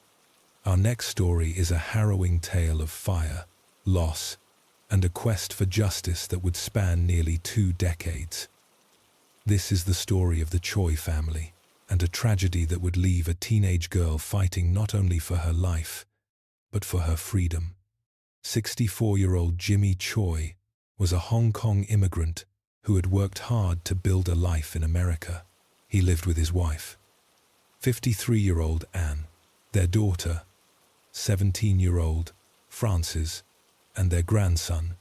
Our next story is a harrowing tale of fire, loss, and a quest for justice that would span nearly 2 decades. This is the story of the Choi family, and a tragedy that would leave a teenage girl fighting not only for her life, but for her freedom. 64-year-old Jimmy Choi was a Hong Kong immigrant who had worked hard to build a life in America. He lived with his wife, 53-year-old Anne, their daughter, 17-year-old Francis, and their grandson,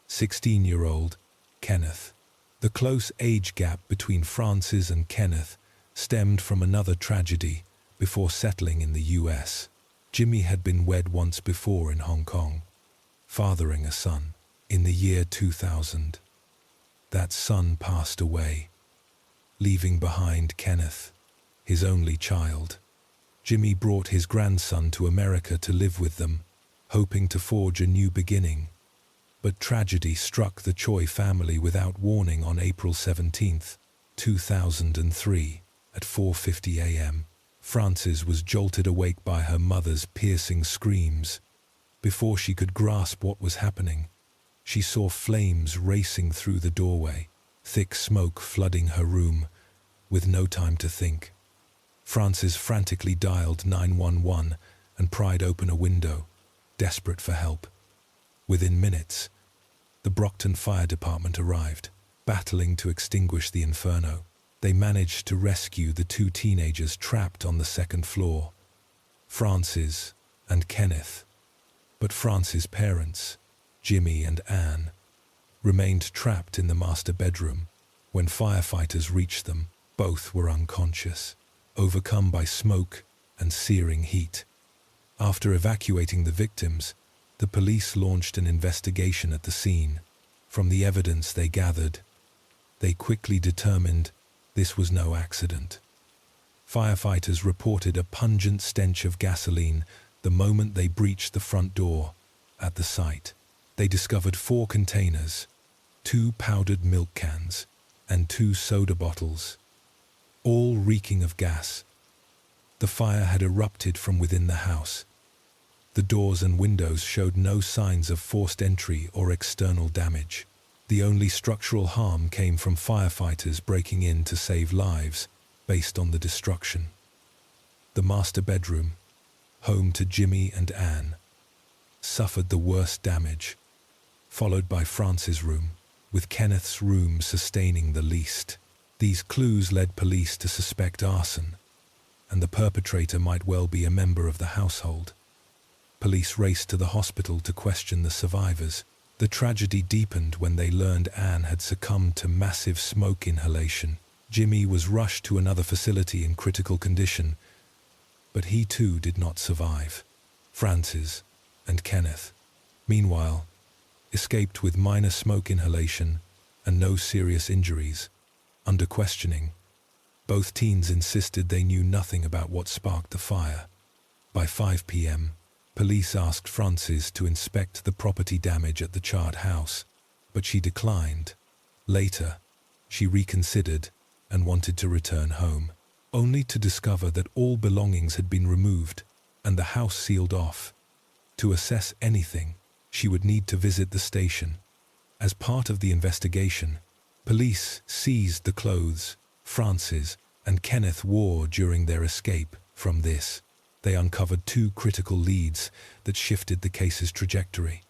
16-year-old Kenneth. The close age gap between Francis and Kenneth stemmed from another tragedy before settling in the US. Jimmy had been wed once before in Hong Kong, fathering a son. In the year 2000, that son passed away, leaving behind Kenneth, his only child. Jimmy brought his grandson to America to live with them, hoping to forge a new beginning. But tragedy struck the Choi family without warning on April 17, 2003, at 4:50 a.m. Frances was jolted awake by her mother's piercing screams. Before she could grasp what was happening, she saw flames racing through the doorway, thick smoke flooding her room, with no time to think. Frances frantically dialed 911 and pried open a window, desperate for help. Within minutes, the Brockton Fire Department arrived, battling to extinguish the inferno. They managed to rescue the 2 teenagers trapped on the 2nd floor, Francis and Kenneth. But Francis' parents, Jimmy and Anne, remained trapped in the master bedroom. When firefighters reached them, both were unconscious, overcome by smoke and searing heat. After evacuating the victims, the police launched an investigation at the scene. From the evidence they gathered, they quickly determined this was no accident. Firefighters reported a pungent stench of gasoline the moment they breached the front door. At the site, they discovered 4 containers, 2 powdered milk cans, and 2 soda bottles, all reeking of gas. The fire had erupted from within the house. The doors and windows showed no signs of forced entry or external damage. The only structural harm came from firefighters breaking in to save lives based on the destruction. The master bedroom, home to Jimmy and Anne, suffered the worst damage, followed by Francis' room, with Kenneth's room sustaining the least. These clues led police to suspect arson, and the perpetrator might well be a member of the household. Police raced to the hospital to question the survivors. The tragedy deepened when they learned Anne had succumbed to massive smoke inhalation. Jimmy was rushed to another facility in critical condition, but he too did not survive. Francis and Kenneth, meanwhile, escaped with minor smoke inhalation and no serious injuries. Under questioning, both teens insisted they knew nothing about what sparked the fire. By 5 p.m., police asked Frances to inspect the property damage at the charred house, but she declined. Later, she reconsidered and wanted to return home, only to discover that all belongings had been removed and the house sealed off. To assess anything, she would need to visit the station. As part of the investigation, police seized the clothes Francis and Kenneth wore during their escape. From this, they uncovered 2 critical leads that shifted the case's trajectory.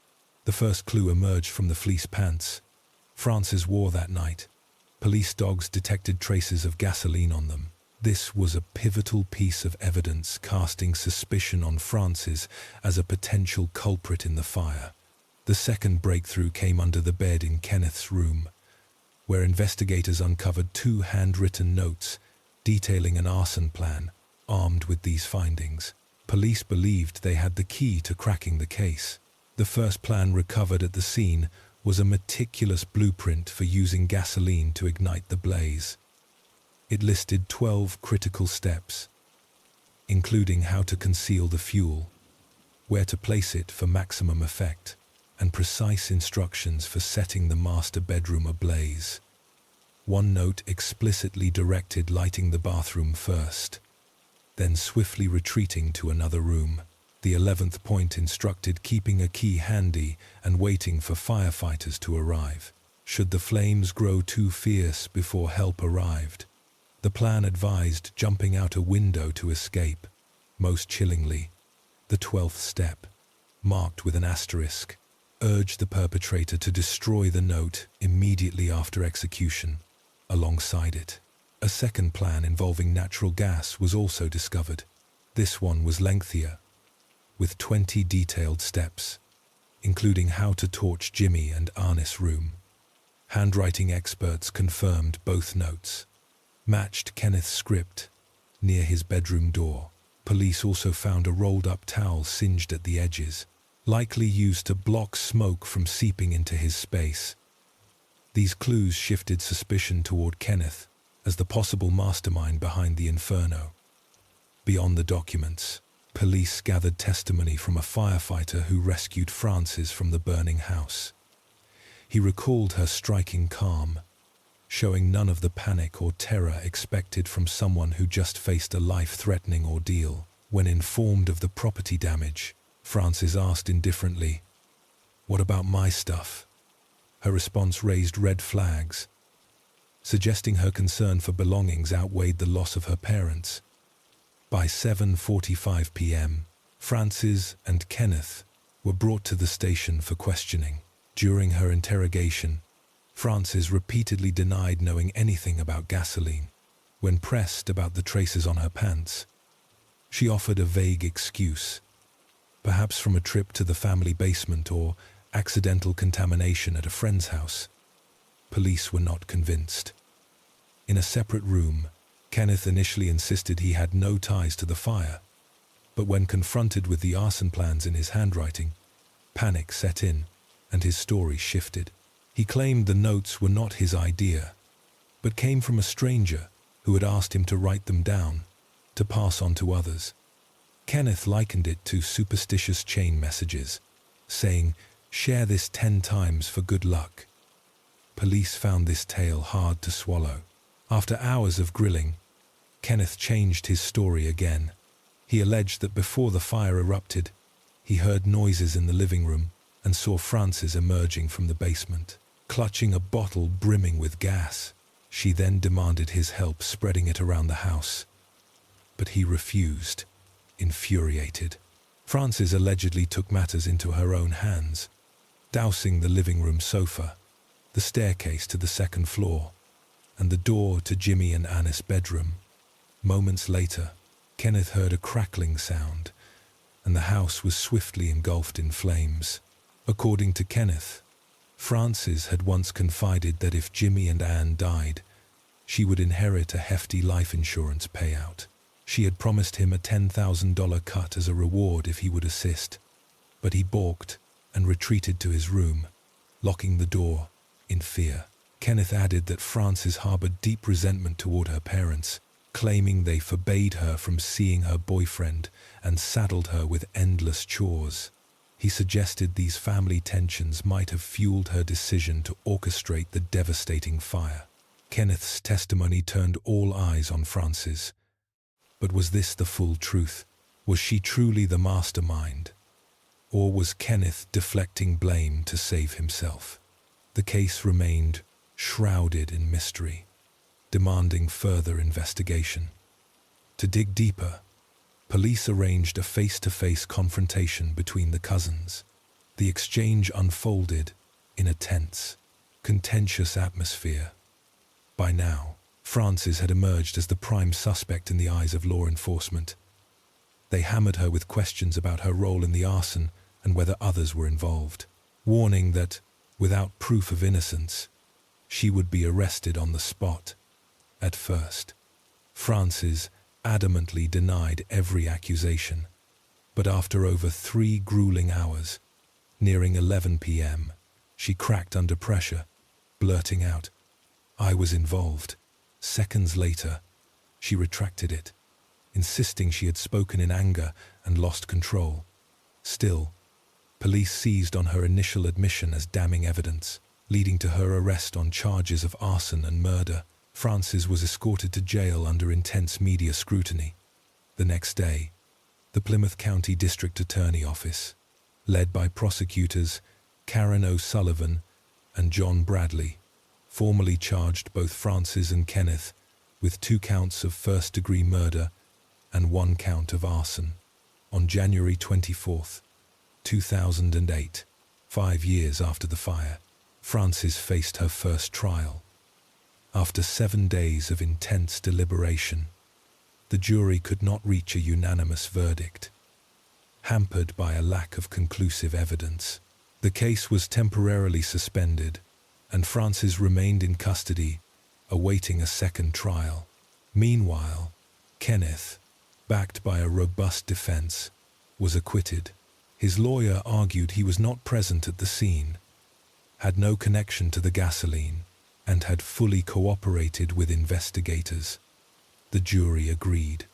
The first clue emerged from the fleece pants Francis wore that night. Police dogs detected traces of gasoline on them. This was a pivotal piece of evidence casting suspicion on Francis as a potential culprit in the fire. The second breakthrough came under the bed in Kenneth's room, where investigators uncovered 2 handwritten notes detailing an arson plan. Armed with these findings, police believed they had the key to cracking the case. The first plan recovered at the scene was a meticulous blueprint for using gasoline to ignite the blaze. It listed 12 critical steps, including how to conceal the fuel, where to place it for maximum effect, and precise instructions for setting the master bedroom ablaze. One note explicitly directed lighting the bathroom first, then swiftly retreating to another room. The 11th point instructed keeping a key handy and waiting for firefighters to arrive, should the flames grow too fierce before help arrived. The plan advised jumping out a window to escape. Most chillingly, the 12th step, marked with an asterisk, urged the perpetrator to destroy the note immediately after execution. Alongside it, a second plan involving natural gas was also discovered. This one was lengthier, with 20 detailed steps, including how to torch Jimmy and Annis' room. Handwriting experts confirmed both notes matched Kenneth's script near his bedroom door. Police also found a rolled-up towel singed at the edges, likely used to block smoke from seeping into his space. These clues shifted suspicion toward Kenneth as the possible mastermind behind the inferno. Beyond the documents, police gathered testimony from a firefighter who rescued Frances from the burning house. He recalled her striking calm, showing none of the panic or terror expected from someone who just faced a life-threatening ordeal. When informed of the property damage, Frances asked indifferently, "What about my stuff?" Her response raised red flags, suggesting her concern for belongings outweighed the loss of her parents. By 7:45 p.m., Frances and Kenneth were brought to the station for questioning. During her interrogation, Frances repeatedly denied knowing anything about gasoline. When pressed about the traces on her pants, she offered a vague excuse, perhaps from a trip to the family basement or accidental contamination at a friend's house. Police were not convinced. In a separate room, Kenneth initially insisted he had no ties to the fire, but when confronted with the arson plans in his handwriting, panic set in and his story shifted. He claimed the notes were not his idea, but came from a stranger who had asked him to write them down, to pass on to others. Kenneth likened it to superstitious chain messages, saying, "Share this 10 times for good luck." Police found this tale hard to swallow. After hours of grilling, Kenneth changed his story again. He alleged that before the fire erupted, he heard noises in the living room and saw Frances emerging from the basement, clutching a bottle brimming with gas. She then demanded his help spreading it around the house, but he refused, infuriated. Frances allegedly took matters into her own hands, dousing the living room sofa, the staircase to the second floor, and the door to Jimmy and Annis' bedroom. Moments later, Kenneth heard a crackling sound, and the house was swiftly engulfed in flames. According to Kenneth, Frances had once confided that if Jimmy and Ann died, she would inherit a hefty life insurance payout. She had promised him a $10,000 cut as a reward if he would assist, but he balked and retreated to his room, locking the door in fear. Kenneth added that Frances harbored deep resentment toward her parents, claiming they forbade her from seeing her boyfriend and saddled her with endless chores. He suggested these family tensions might have fueled her decision to orchestrate the devastating fire. Kenneth's testimony turned all eyes on Frances. But was this the full truth? Was she truly the mastermind? Or was Kenneth deflecting blame to save himself? The case remained shrouded in mystery, demanding further investigation. To dig deeper, police arranged a face-to-face confrontation between the cousins. The exchange unfolded in a tense, contentious atmosphere. By now, Frances had emerged as the prime suspect in the eyes of law enforcement. They hammered her with questions about her role in the arson and whether others were involved, warning that, without proof of innocence, she would be arrested on the spot. At first, Frances adamantly denied every accusation, but after over 3 grueling hours, nearing 11 p.m., She cracked under pressure, blurting out, "I was involved." Seconds later, she retracted it, insisting she had spoken in anger and lost control. Still, police seized on her initial admission as damning evidence, leading to her arrest on charges of arson and murder. Frances was escorted to jail under intense media scrutiny. The next day, the Plymouth County District Attorney Office, led by prosecutors Karen O'Sullivan and John Bradley, formally charged both Frances and Kenneth with 2 counts of first-degree murder and 1 count of arson. On January 24, 2008, 5 years after the fire, Frances faced her first trial. After 7 days of intense deliberation, the jury could not reach a unanimous verdict. Hampered by a lack of conclusive evidence, the case was temporarily suspended, and Frances remained in custody, awaiting a second trial. Meanwhile, Kenneth, backed by a robust defense, was acquitted. His lawyer argued he was not present at the scene, had no connection to the gasoline, and had fully cooperated with investigators. The jury agreed,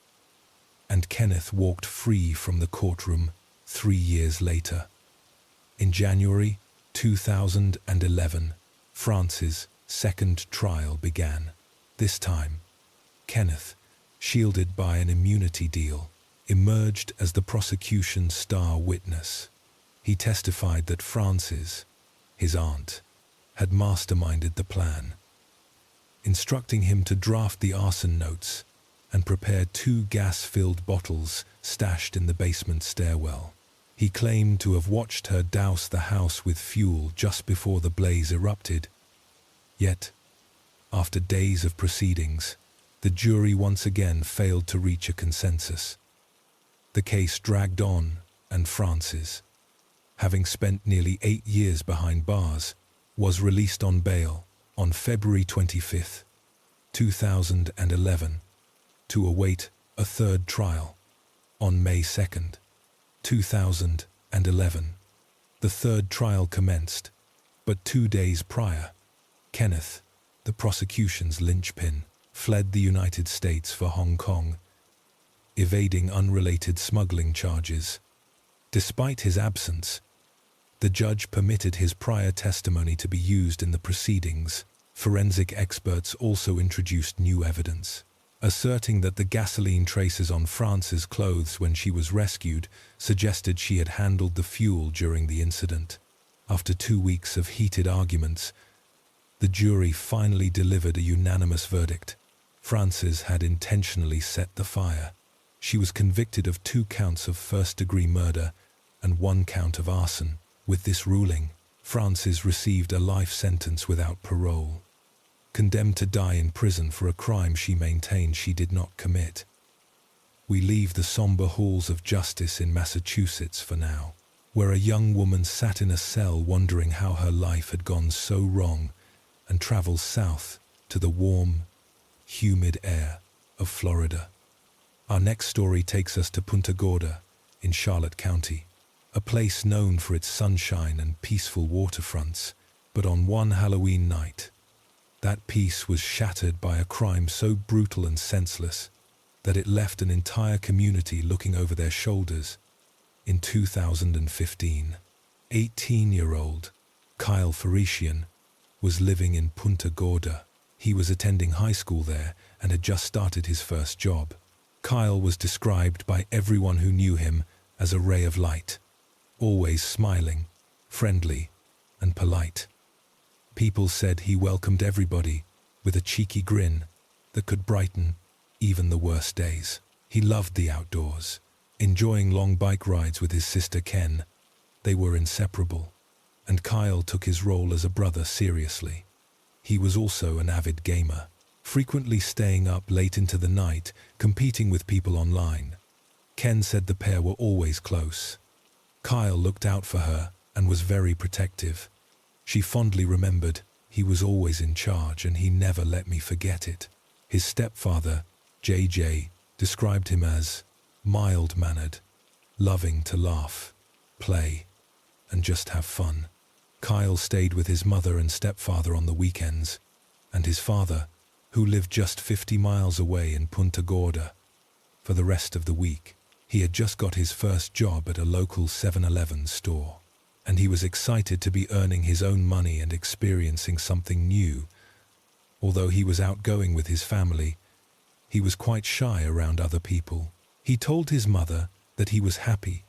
and Kenneth walked free from the courtroom 3 years later. In January 2011, Frances' second trial began. This time, Kenneth, shielded by an immunity deal, emerged as the prosecution's star witness. He testified that Frances, his aunt, had masterminded the plan, instructing him to draft the arson notes and prepare 2 gas-filled bottles stashed in the basement stairwell. He claimed to have watched her douse the house with fuel just before the blaze erupted. Yet, after days of proceedings, the jury once again failed to reach a consensus. The case dragged on, and Frances, having spent nearly 8 years behind bars, was released on bail on February 25, 2011, to await a third trial on May 2, 2011. The third trial commenced, but 2 days prior, Kenneth, the prosecution's linchpin, fled the United States for Hong Kong, evading unrelated smuggling charges. Despite his absence, the judge permitted his prior testimony to be used in the proceedings. Forensic experts also introduced new evidence, asserting that the gasoline traces on Frances' clothes when she was rescued suggested she had handled the fuel during the incident. After 2 weeks of heated arguments, the jury finally delivered a unanimous verdict. Frances had intentionally set the fire. She was convicted of 2 counts of first-degree murder and 1 count of arson. With this ruling, Frances received a life sentence without parole, condemned to die in prison for a crime she maintained she did not commit. We leave the somber halls of justice in Massachusetts for now, where a young woman sat in a cell wondering how her life had gone so wrong, and travels south to the warm, humid air of Florida. Our next story takes us to Punta Gorda in Charlotte County, a place known for its sunshine and peaceful waterfronts. But on one Halloween night, that peace was shattered by a crime so brutal and senseless that it left an entire community looking over their shoulders. In 2015, 18-year-old Kyle Farisian was living in Punta Gorda. He was attending high school there and had just started his first job. Kyle was described by everyone who knew him as a ray of light, always smiling, friendly, and polite. People said he welcomed everybody with a cheeky grin that could brighten even the worst days. He loved the outdoors, enjoying long bike rides with his sister Ken. They were inseparable, and Kyle took his role as a brother seriously. He was also an avid gamer, frequently staying up late into the night, competing with people online. Ken said the pair were always close. Kyle looked out for her and was very protective. She fondly remembered, "He was always in charge and he never let me forget it." His stepfather, JJ, described him as mild-mannered, loving to laugh, play, and just have fun. Kyle stayed with his mother and stepfather on the weekends, and his father, who lived just 50 miles away in Punta Gorda, for the rest of the week. He had just got his first job at a local 7-Eleven store, and he was excited to be earning his own money and experiencing something new. Although he was outgoing with his family, he was quite shy around other people. He told his mother that he was happy.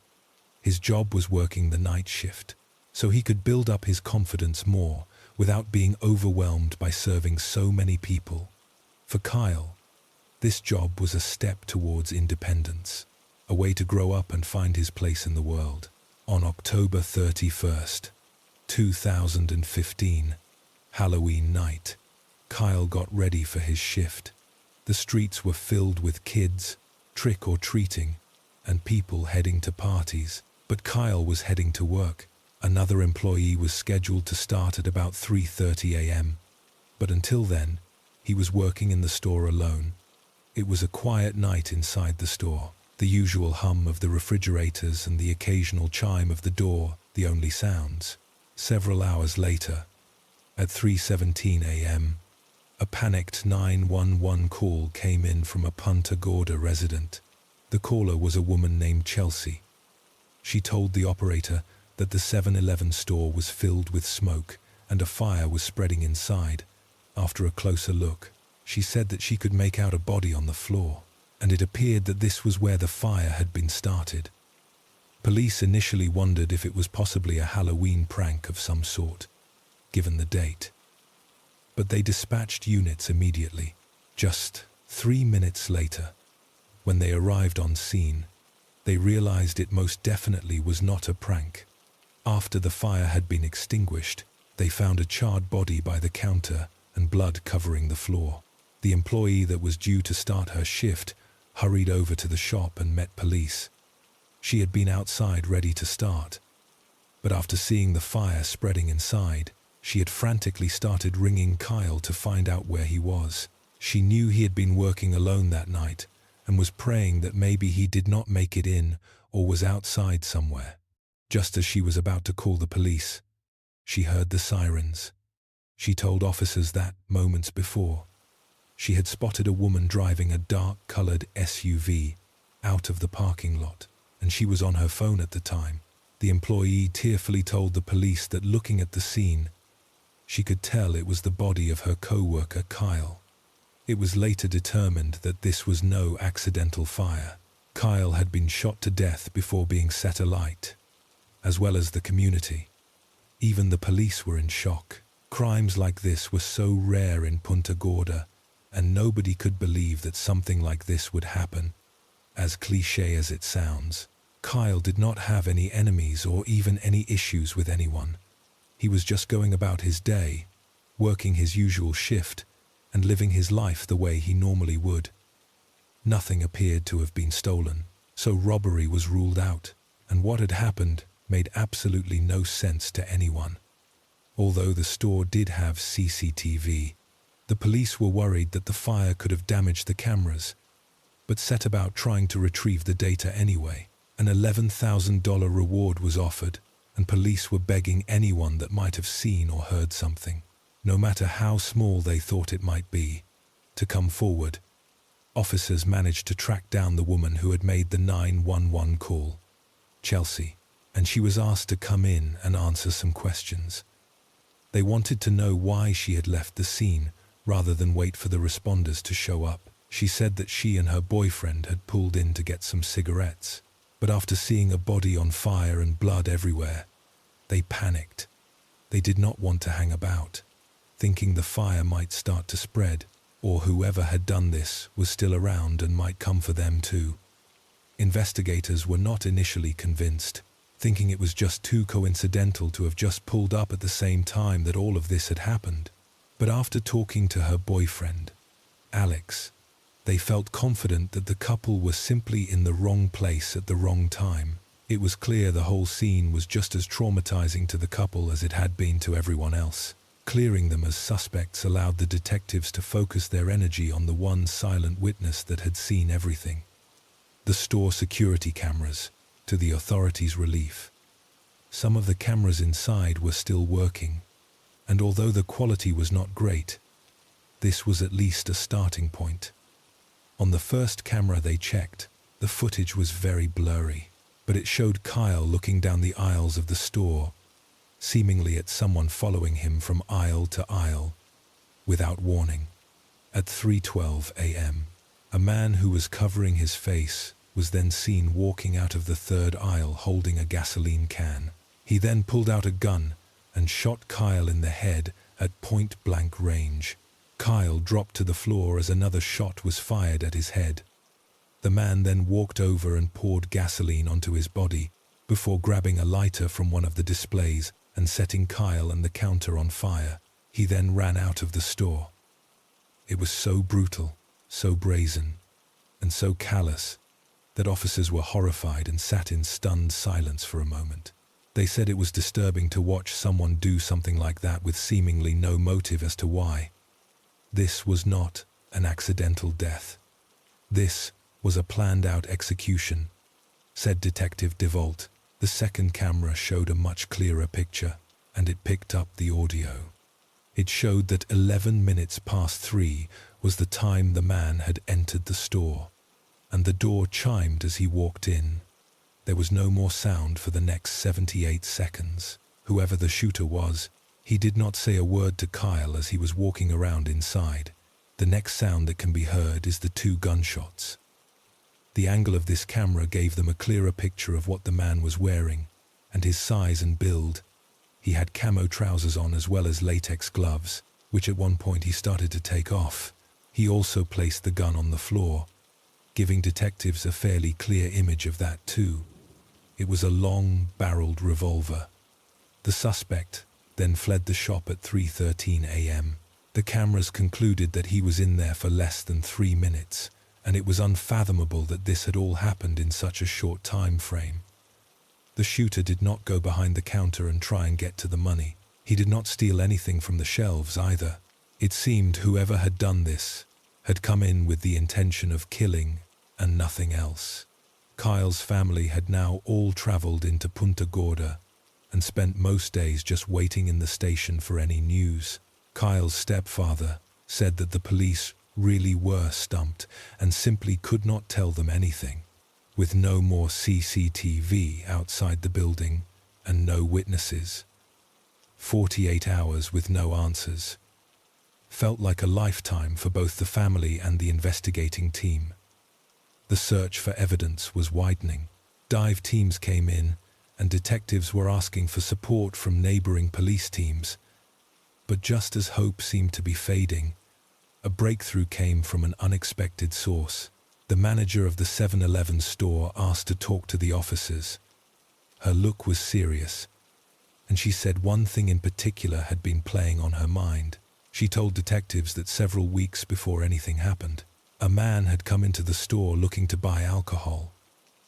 His job was working the night shift, so he could build up his confidence more without being overwhelmed by serving so many people. For Kyle, this job was a step towards independence, a way to grow up and find his place in the world. On October 31st, 2015, Halloween night, Kyle got ready for his shift. The streets were filled with kids, trick-or-treating, and people heading to parties. But Kyle was heading to work. Another employee was scheduled to start at about 3:30 a.m. But until then, he was working in the store alone. It was a quiet night inside the store. The usual hum of the refrigerators and the occasional chime of the door, the only sounds. Several hours later, at 3:17 a.m., a panicked 911 call came in from a Punta Gorda resident. The caller was a woman named Chelsea. She told the operator that the 7-Eleven store was filled with smoke and a fire was spreading inside. After a closer look, she said that she could make out a body on the floor, and it appeared that this was where the fire had been started. Police initially wondered if it was possibly a Halloween prank of some sort, given the date. But they dispatched units immediately. Just 3 minutes later, when they arrived on scene, they realized it most definitely was not a prank. After the fire had been extinguished, they found a charred body by the counter and blood covering the floor. The employee that was due to start her shift hurried over to the shop and met police. She had been outside ready to start, but after seeing the fire spreading inside, she had frantically started ringing Kyle to find out where he was. She knew he had been working alone that night and was praying that maybe he did not make it in or was outside somewhere. Just as she was about to call the police, she heard the sirens. She told officers that, moments before, she had spotted a woman driving a dark-colored SUV out of the parking lot, and she was on her phone at the time. The employee tearfully told the police that looking at the scene, she could tell it was the body of her co-worker Kyle. It was later determined that this was no accidental fire. Kyle had been shot to death before being set alight, as well as the community. Even the police were in shock. Crimes like this were so rare in Punta Gorda, and nobody could believe that something like this would happen. As cliché as it sounds, Kyle did not have any enemies or even any issues with anyone. He was just going about his day, working his usual shift, and living his life the way he normally would. Nothing appeared to have been stolen, so robbery was ruled out, and what had happened made absolutely no sense to anyone. Although the store did have CCTV, the police were worried that the fire could have damaged the cameras, but set about trying to retrieve the data anyway. An $11,000 reward was offered, and police were begging anyone that might have seen or heard something, no matter how small they thought it might be, to come forward. Officers managed to track down the woman who had made the 911 call, Chelsea, and she was asked to come in and answer some questions. They wanted to know why she had left the scene rather than wait for the responders to show up. She said that she and her boyfriend had pulled in to get some cigarettes, but after seeing a body on fire and blood everywhere, they panicked. They did not want to hang about, thinking the fire might start to spread, or whoever had done this was still around and might come for them too. Investigators were not initially convinced, thinking it was just too coincidental to have just pulled up at the same time that all of this had happened. But after talking to her boyfriend, Alex, they felt confident that the couple were simply in the wrong place at the wrong time. It was clear the whole scene was just as traumatizing to the couple as it had been to everyone else. Clearing them as suspects allowed the detectives to focus their energy on the one silent witness that had seen everything. The store security cameras, to the authorities' relief, Some of the cameras inside were still working, and although the quality was not great, this was at least a starting point. On the first camera they checked, the footage was very blurry, but it showed Kyle looking down the aisles of the store, seemingly at someone following him from aisle to aisle, without warning. At 3:12 a.m., a man who was covering his face was then seen walking out of the third aisle holding a gasoline can. He then pulled out a gun and shot Kyle in the head at point-blank range. Kyle dropped to the floor as another shot was fired at his head. The man then walked over and poured gasoline onto his body before grabbing a lighter from one of the displays and setting Kyle and the counter on fire. He then ran out of the store. It was so brutal, so brazen, and so callous that officers were horrified and sat in stunned silence for a moment. They said it was disturbing to watch someone do something like that with seemingly no motive as to why. This was not an accidental death. This was a planned-out execution, said Detective DeVault. The second camera showed a much clearer picture, and it picked up the audio. It showed that 11 minutes past 3 was the time the man had entered the store, and the door chimed as he walked in. There was no more sound for the next 78 seconds. Whoever the shooter was, he did not say a word to Kyle as he was walking around inside. The next sound that can be heard is the 2 gunshots. The angle of this camera gave them a clearer picture of what the man was wearing, and his size and build. He had camo trousers on as well as latex gloves, which at one point he started to take off. He also placed the gun on the floor, giving detectives a fairly clear image of that too. It was a long-barreled revolver. The suspect then fled the shop at 3:13 a.m. The cameras concluded that he was in there for less than 3 minutes, and it was unfathomable that this had all happened in such a short time frame. The shooter did not go behind the counter and try and get to the money. He did not steal anything from the shelves either. It seemed whoever had done this had come in with the intention of killing and nothing else. Kyle's family had now all traveled into Punta Gorda and spent most days just waiting in the station for any news. Kyle's stepfather said that the police really were stumped and simply could not tell them anything. With no more CCTV outside the building and no witnesses, 48 hours with no answers felt like a lifetime for both the family and the investigating team. The search for evidence was widening. Dive teams came in, and detectives were asking for support from neighboring police teams. But just as hope seemed to be fading, a breakthrough came from an unexpected source. The manager of the 7-Eleven store asked to talk to the officers. Her look was serious, and she said one thing in particular had been playing on her mind. She told detectives that several weeks before anything happened, a man had come into the store looking to buy alcohol.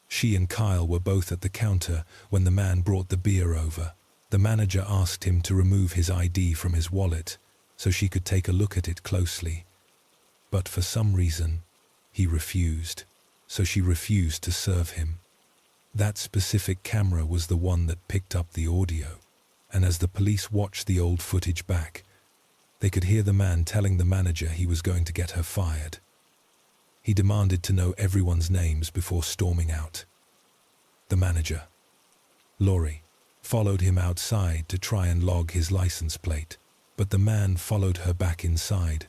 She and Kyle were both at the counter when the man brought the beer over. The manager asked him to remove his ID from his wallet so she could take a look at it closely. But for some reason, he refused, so she refused to serve him. That specific camera was the one that picked up the audio, and as the police watched the old footage back, they could hear the man telling the manager he was going to get her fired. He demanded to know everyone's names before storming out. The manager, Lori, followed him outside to try and log his license plate, but the man followed her back inside,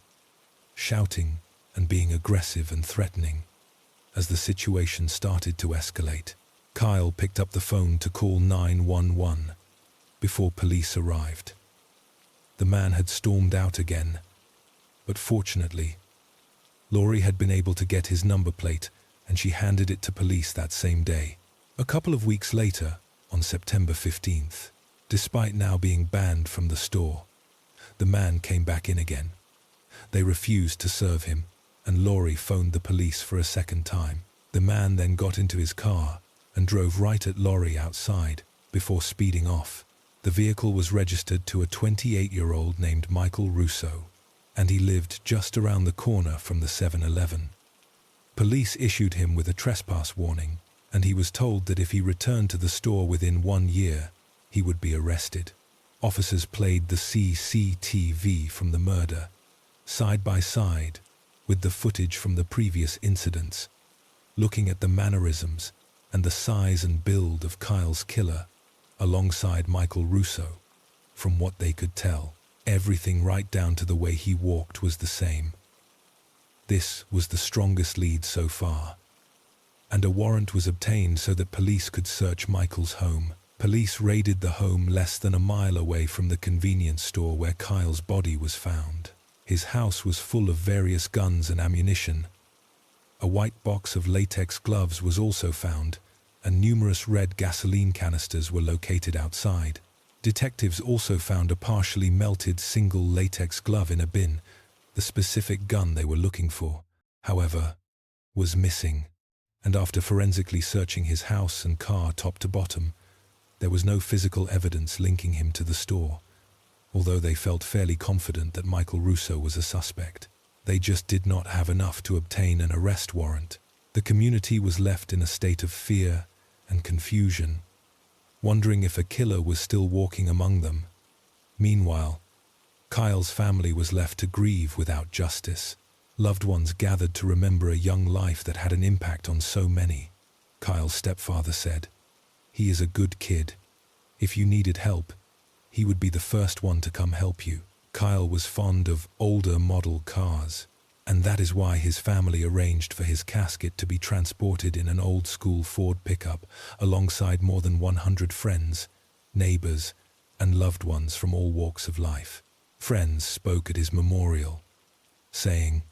shouting and being aggressive and threatening. As the situation started to escalate, Kyle picked up the phone to call 911 before police arrived. The man had stormed out again, but fortunately, Lori had been able to get his number plate and she handed it to police that same day. A couple of weeks later, on September 15th, despite now being banned from the store, the man came back in again. They refused to serve him, and Lori phoned the police for a second time. The man then got into his car and drove right at Lori outside before speeding off. The vehicle was registered to a 28-year-old named Michael Russo, and he lived just around the corner from the 7-Eleven. Police issued him with a trespass warning, and he was told that if he returned to the store within 1 year, he would be arrested. Officers played the CCTV from the murder, side by side with the footage from the previous incidents, looking at the mannerisms and the size and build of Kyle's killer alongside Michael Russo. From what they could tell, everything right down to the way he walked was the same. This was the strongest lead so far, and a warrant was obtained so that police could search Michael's home. Police raided the home less than a mile away from the convenience store where Kyle's body was found. His house was full of various guns and ammunition. A white box of latex gloves was also found, and numerous red gasoline canisters were located outside. Detectives also found a partially melted single latex glove in a bin. The specific gun they were looking for, however, was missing, and after forensically searching his house and car top to bottom, there was no physical evidence linking him to the store. Although they felt fairly confident that Michael Russo was a suspect, they just did not have enough to obtain an arrest warrant. The community was left in a state of fear and confusion, wondering if a killer was still walking among them. Meanwhile, Kyle's family was left to grieve without justice. Loved ones gathered to remember a young life that had an impact on so many. Kyle's stepfather said, "He is a good kid. If you needed help, he would be the first one to come help you." Kyle was fond of older model cars, and that is why his family arranged for his casket to be transported in an old-school Ford pickup alongside more than 100 friends, neighbors, and loved ones from all walks of life. Friends spoke at his memorial, saying,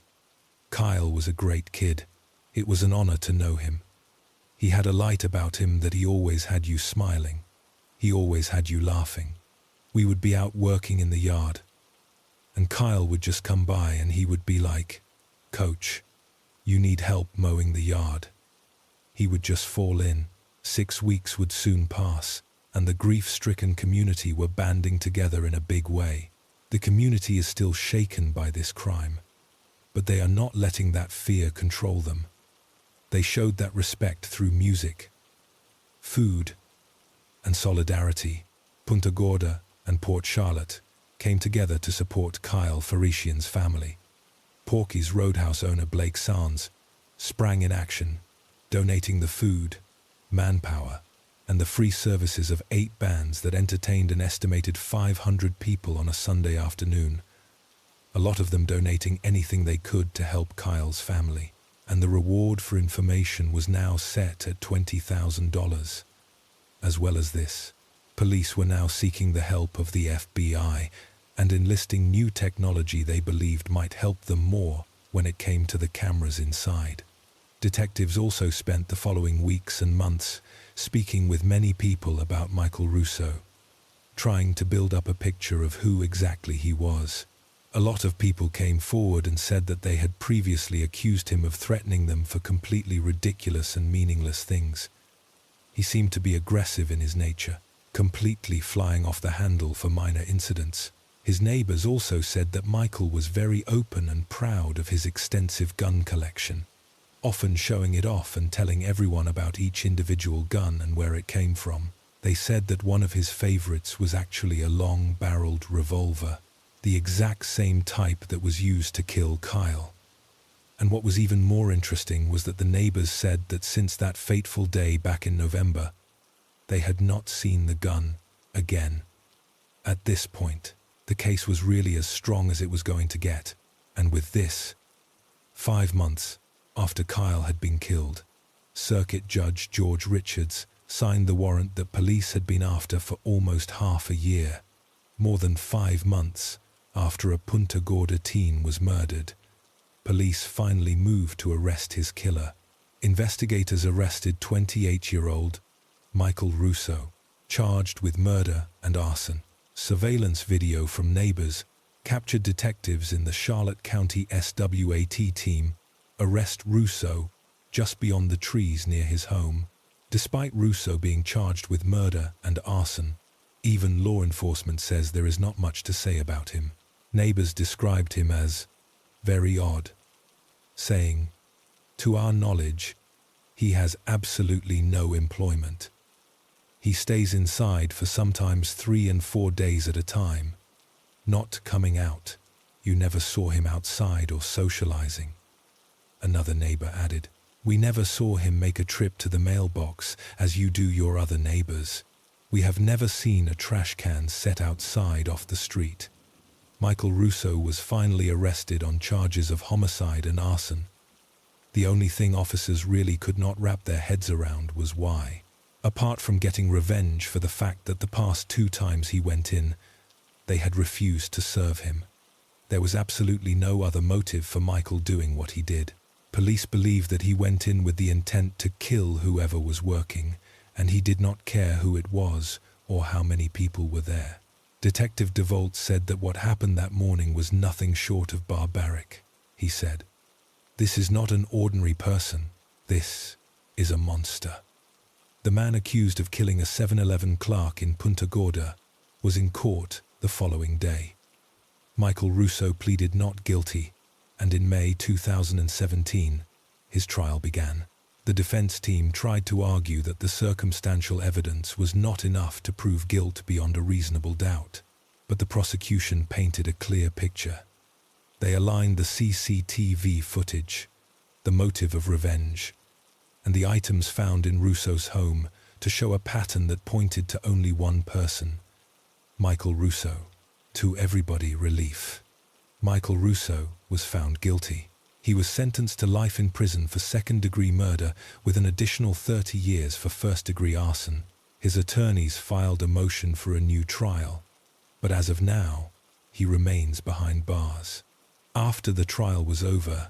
"Kyle was a great kid. It was an honor to know him. He had a light about him that he always had you smiling. He always had you laughing. We would be out working in the yard, and Kyle would just come by and he would be like, 'Coach, you need help mowing the yard.' He would just fall in. 6 weeks would soon pass, and the grief-stricken community were banding together in a big way. The community is still shaken by this crime, but they are not letting that fear control them. They showed that respect through music, food, and solidarity. Punta Gorda and Port Charlotte came together to support Kyle Farisian's family. Porky's Roadhouse owner Blake Sands sprang in action, donating the food, manpower, and the free services of 8 bands that entertained an estimated 500 people on a Sunday afternoon, a lot of them donating anything they could to help Kyle's family. And the reward for information was now set at $20,000. As well as this, police were now seeking the help of the FBI and enlisting new technology they believed might help them more when it came to the cameras inside. Detectives also spent the following weeks and months speaking with many people about Michael Russo, trying to build up a picture of who exactly he was. A lot of people came forward and said that they had previously accused him of threatening them for completely ridiculous and meaningless things. He seemed to be aggressive in his nature, completely flying off the handle for minor incidents. His neighbors also said that Michael was very open and proud of his extensive gun collection, often showing it off and telling everyone about each individual gun and where it came from. They said that one of his favorites was actually a long-barreled revolver, the exact same type that was used to kill Kyle. And what was even more interesting was that the neighbors said that since that fateful day back in November, they had not seen the gun again. At this point, the case was really as strong as it was going to get, and with this, 5 months after Kyle had been killed, Circuit Judge George Richards signed the warrant that police had been after for almost half a year. More than 5 months after a Punta Gorda teen was murdered, police finally moved to arrest his killer. Investigators arrested 28-year-old Michael Russo, charged with murder and arson. Surveillance video from neighbors captured detectives in the Charlotte County SWAT team arrest Russo just beyond the trees near his home. Despite Russo being charged with murder and arson, even law enforcement says there is not much to say about him. Neighbors described him as very odd, saying, "To our knowledge, he has absolutely no employment." He stays inside for sometimes 3 and 4 days at a time, not coming out. You never saw him outside or socializing." Another neighbor added, "We never saw him make a trip to the mailbox as you do your other neighbors. We have never seen a trash can set outside off the street." Michael Russo was finally arrested on charges of homicide and arson. The only thing officers really could not wrap their heads around was why. Apart from getting revenge for the fact that the past 2 times he went in, they had refused to serve him. There was absolutely no other motive for Michael doing what he did. Police believe that he went in with the intent to kill whoever was working, and he did not care who it was or how many people were there. Detective DeVault said that what happened that morning was nothing short of barbaric. He said, "This is not an ordinary person. This is a monster." The man accused of killing a 7-Eleven clerk in Punta Gorda was in court the following day. Michael Russo pleaded not guilty, and in May 2017, his trial began. The defense team tried to argue that the circumstantial evidence was not enough to prove guilt beyond a reasonable doubt, but the prosecution painted a clear picture. They aligned the CCTV footage, the motive of revenge, and the items found in Russo's home to show a pattern that pointed to only one person, Michael Russo. To everybody relief. Michael Russo was found guilty. He was sentenced to life in prison for second-degree murder with an additional 30 years for first-degree arson. His attorneys filed a motion for a new trial, but as of now, he remains behind bars. After the trial was over,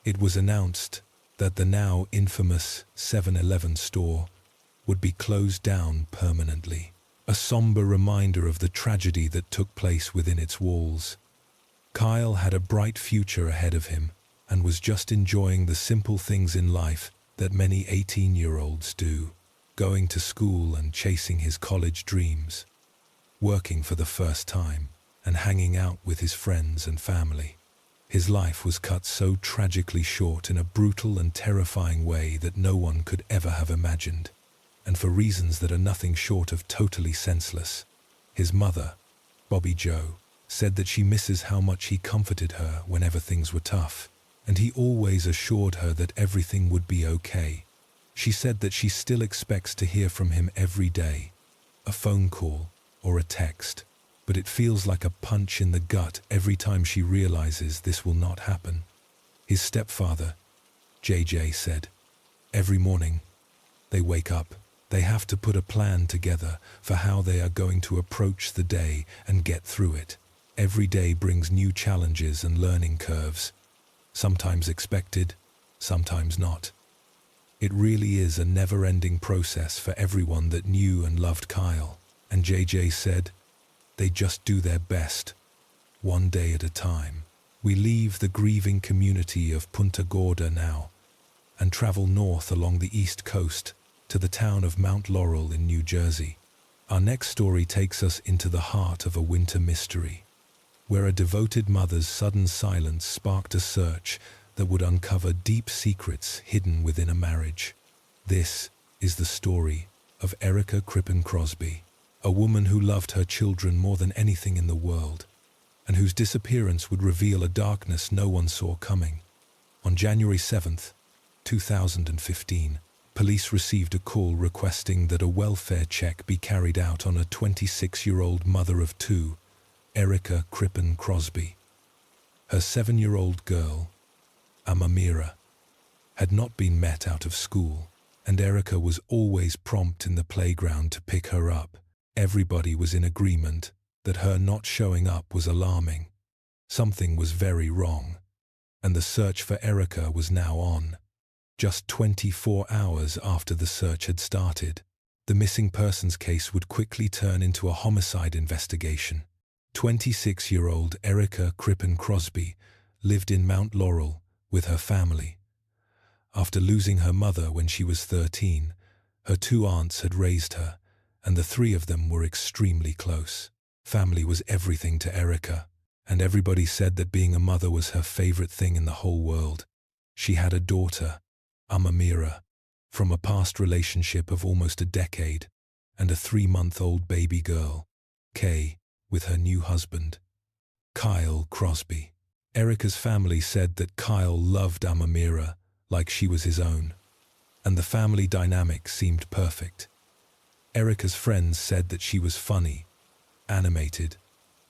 it was announced that the now infamous 7-Eleven store would be closed down permanently, a somber reminder of the tragedy that took place within its walls. Kyle had a bright future ahead of him and was just enjoying the simple things in life that many 18-year-olds do, going to school and chasing his college dreams, working for the first time, and hanging out with his friends and family. His life was cut so tragically short in a brutal and terrifying way that no one could ever have imagined, and for reasons that are nothing short of totally senseless. His mother, Bobby Jo, said that she misses how much he comforted her whenever things were tough, and he always assured her that everything would be okay. She said that she still expects to hear from him every day, a phone call or a text, but it feels like a punch in the gut every time she realizes this will not happen. His stepfather, JJ, said, "Every morning, they wake up. They have to put a plan together for how they are going to approach the day and get through it. Every day brings new challenges and learning curves, sometimes expected, sometimes not. It really is a never-ending process for everyone that knew and loved Kyle." And JJ said, "They just do their best, one day at a time." We leave the grieving community of Punta Gorda now and travel north along the east coast to the town of Mount Laurel in New Jersey. Our next story takes us into the heart of a winter mystery, where a devoted mother's sudden silence sparked a search that would uncover deep secrets hidden within a marriage. This is the story of Erica Crippen Crosby, a woman who loved her children more than anything in the world, and whose disappearance would reveal a darkness no one saw coming. On January 7th, 2015, police received a call requesting that a welfare check be carried out on a 26-year-old mother of 2, Erica Crippen Crosby. Her 7-year-old girl, Amamira, had not been met out of school, and Erica was always prompt in the playground to pick her up. Everybody was in agreement that her not showing up was alarming. Something was very wrong, and the search for Erica was now on. Just 24 hours after the search had started, the missing persons case would quickly turn into a homicide investigation. 26-year-old Erica Crippen Crosby lived in Mount Laurel with her family. After losing her mother when she was 13, her 2 aunts had raised her, and the 3 of them were extremely close. Family was everything to Erica, and everybody said that being a mother was her favorite thing in the whole world. She had a daughter, Amamira, from a past relationship of almost a decade. and a 3-month-old baby girl, Kay, with her new husband, Kyle Crosby. Erica's family said that Kyle loved Amamira like she was his own, and the family dynamic seemed perfect. Erica's friends said that she was funny, animated,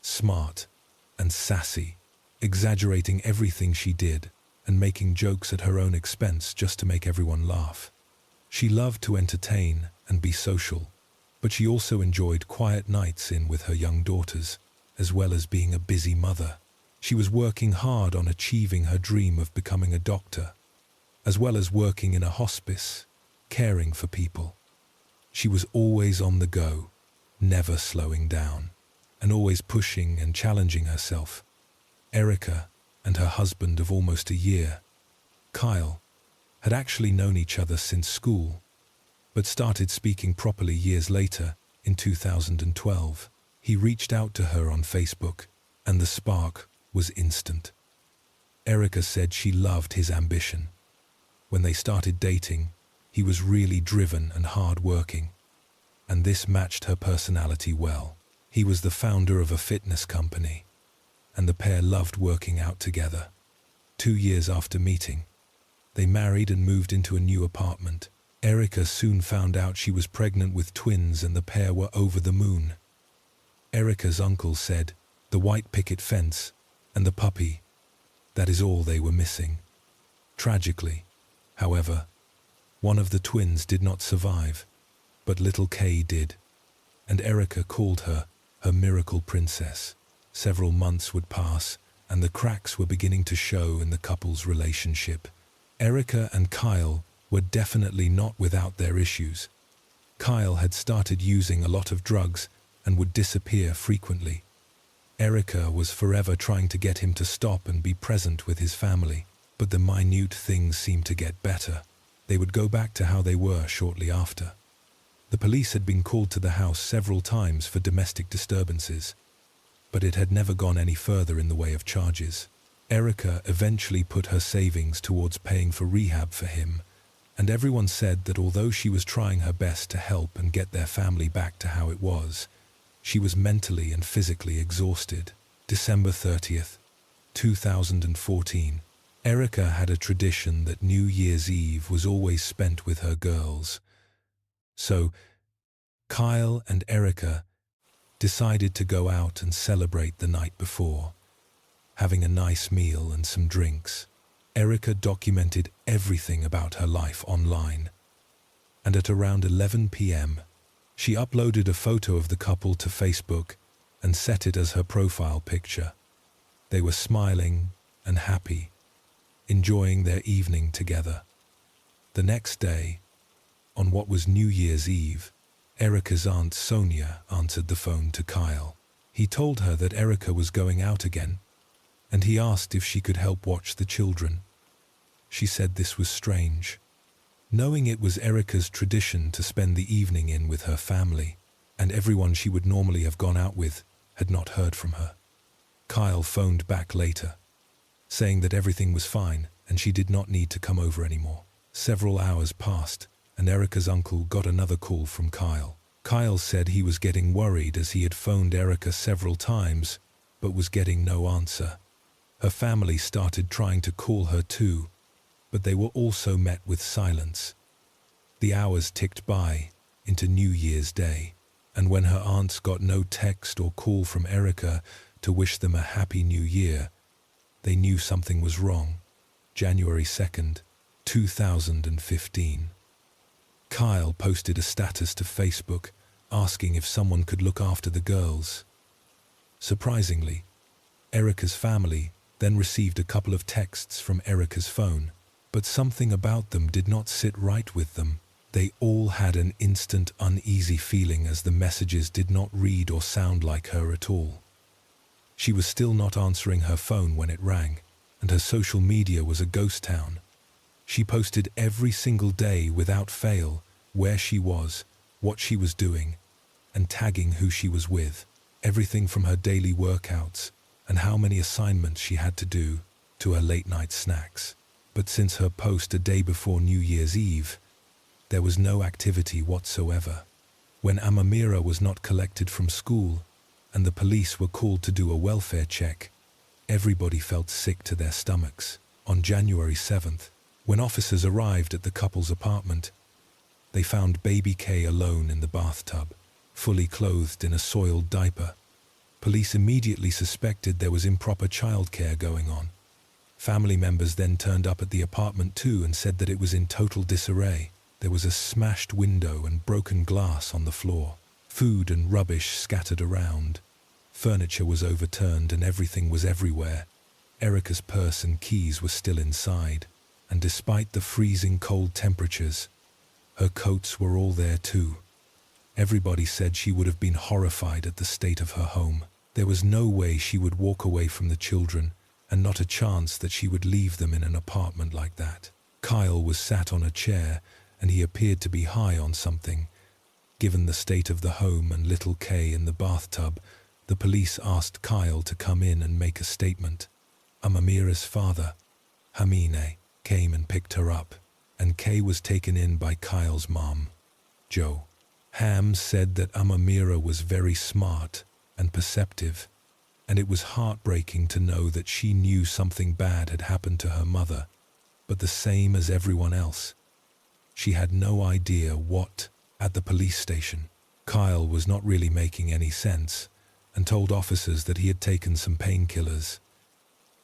smart, and sassy, exaggerating everything she did and making jokes at her own expense just to make everyone laugh. She loved to entertain and be social, but she also enjoyed quiet nights in with her young daughters, as well as being a busy mother. She was working hard on achieving her dream of becoming a doctor, as well as working in a hospice, caring for people. She was always on the go, never slowing down, and always pushing and challenging herself. Erica and her husband of almost a year, Kyle, had actually known each other since school, but started speaking properly years later, in 2012. He reached out to her on Facebook, and the spark was instant. Erica said she loved his ambition. When they started dating, he was really driven and hard-working, and this matched her personality well. He was the founder of a fitness company, and the pair loved working out together. 2 years after meeting, they married and moved into a new apartment. Erica soon found out she was pregnant with twins, and the pair were over the moon. Erica's uncle said, the white picket fence and the puppy, that is all they were missing. Tragically, however, one of the twins did not survive, but little Kay did, and Erica called her miracle princess. Several months would pass, and the cracks were beginning to show in the couple's relationship. Erica and Kyle were definitely not without their issues. Kyle had started using a lot of drugs and would disappear frequently. Erica was forever trying to get him to stop and be present with his family, but the minute things seemed to get better. They would go back to how they were shortly after. The police had been called to the house several times for domestic disturbances, but it had never gone any further in the way of charges. Erica eventually put her savings towards paying for rehab for him, and everyone said that although she was trying her best to help and get their family back to how it was, she was mentally and physically exhausted. December 30th, 2014. Erica had a tradition that New Year's Eve was always spent with her girls. So, Kyle and Erica decided to go out and celebrate the night before, having a nice meal and some drinks. Erica documented everything about her life online, and at around 11 p.m., she uploaded a photo of the couple to Facebook and set it as her profile picture. They were smiling and happy, enjoying their evening together. The next day, on what was New Year's Eve, Erica's aunt Sonia answered the phone to Kyle. He told her that Erica was going out again, and he asked if she could help watch the children. She said this was strange, knowing it was Erica's tradition to spend the evening in with her family, and everyone she would normally have gone out with had not heard from her. Kyle phoned back later, saying that everything was fine and she did not need to come over anymore. Several hours passed, and Erica's uncle got another call from Kyle. Kyle said he was getting worried as he had phoned Erica several times, but was getting no answer. Her family started trying to call her too, but they were also met with silence. The hours ticked by into New Year's Day, and when her aunts got no text or call from Erica to wish them a happy new year, they knew something was wrong. January 2nd, 2015. Kyle posted a status to Facebook asking if someone could look after the girls. Surprisingly, Erica's family then received a couple of texts from Erica's phone, but something about them did not sit right with them. They all had an instant uneasy feeling as the messages did not read or sound like her at all. She was still not answering her phone when it rang, and her social media was a ghost town. She posted every single day without fail where she was, what she was doing, and tagging who she was with. Everything from her daily workouts and how many assignments she had to do to her late-night snacks. But since her post a day before New Year's Eve, there was no activity whatsoever. When Amamira was not collected from school and the police were called to do a welfare check, everybody felt sick to their stomachs. On January 7th, when officers arrived at the couple's apartment, they found baby Kay alone in the bathtub, fully clothed in a soiled diaper. Police immediately suspected there was improper childcare going on. Family members then turned up at the apartment too and said that it was in total disarray. There was a smashed window and broken glass on the floor, food and rubbish scattered around. Furniture was overturned and everything was everywhere. Erica's purse and keys were still inside, and despite the freezing cold temperatures, her coats were all there too. Everybody said she would have been horrified at the state of her home. There was no way she would walk away from the children, and not a chance that she would leave them in an apartment like that. Kyle was sat on a chair, and he appeared to be high on something. Given the state of the home and little Kay in the bathtub, the police asked Kyle to come in and make a statement. Amamira's father, Hamine, came and picked her up, and Kay was taken in by Kyle's mom, Jo. Ham said that Amamira was very smart and perceptive, and it was heartbreaking to know that she knew something bad had happened to her mother, but the same as everyone else. She had no idea what. At the police station, Kyle was not really making any sense and told officers that he had taken some painkillers.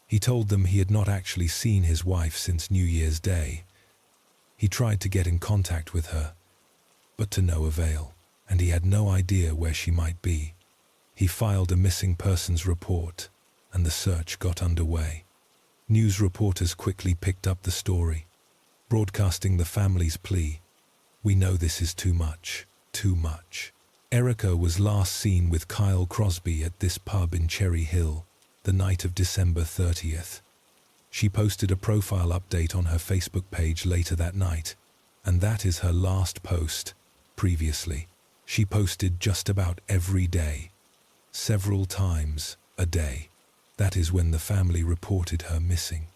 He told them he had not actually seen his wife since New Year's Day. He tried to get in contact with her, but to no avail, and he had no idea where she might be. He filed a missing persons report, and the search got underway. News reporters quickly picked up the story, broadcasting the family's plea. "We know this is too much, too much." Erica was last seen with Kyle Crosby at this pub in Cherry Hill, the night of December 30th. She posted a profile update on her Facebook page later that night, and that is her last post. Previously, she posted just about every day, several times a day. That is when the family reported her missing.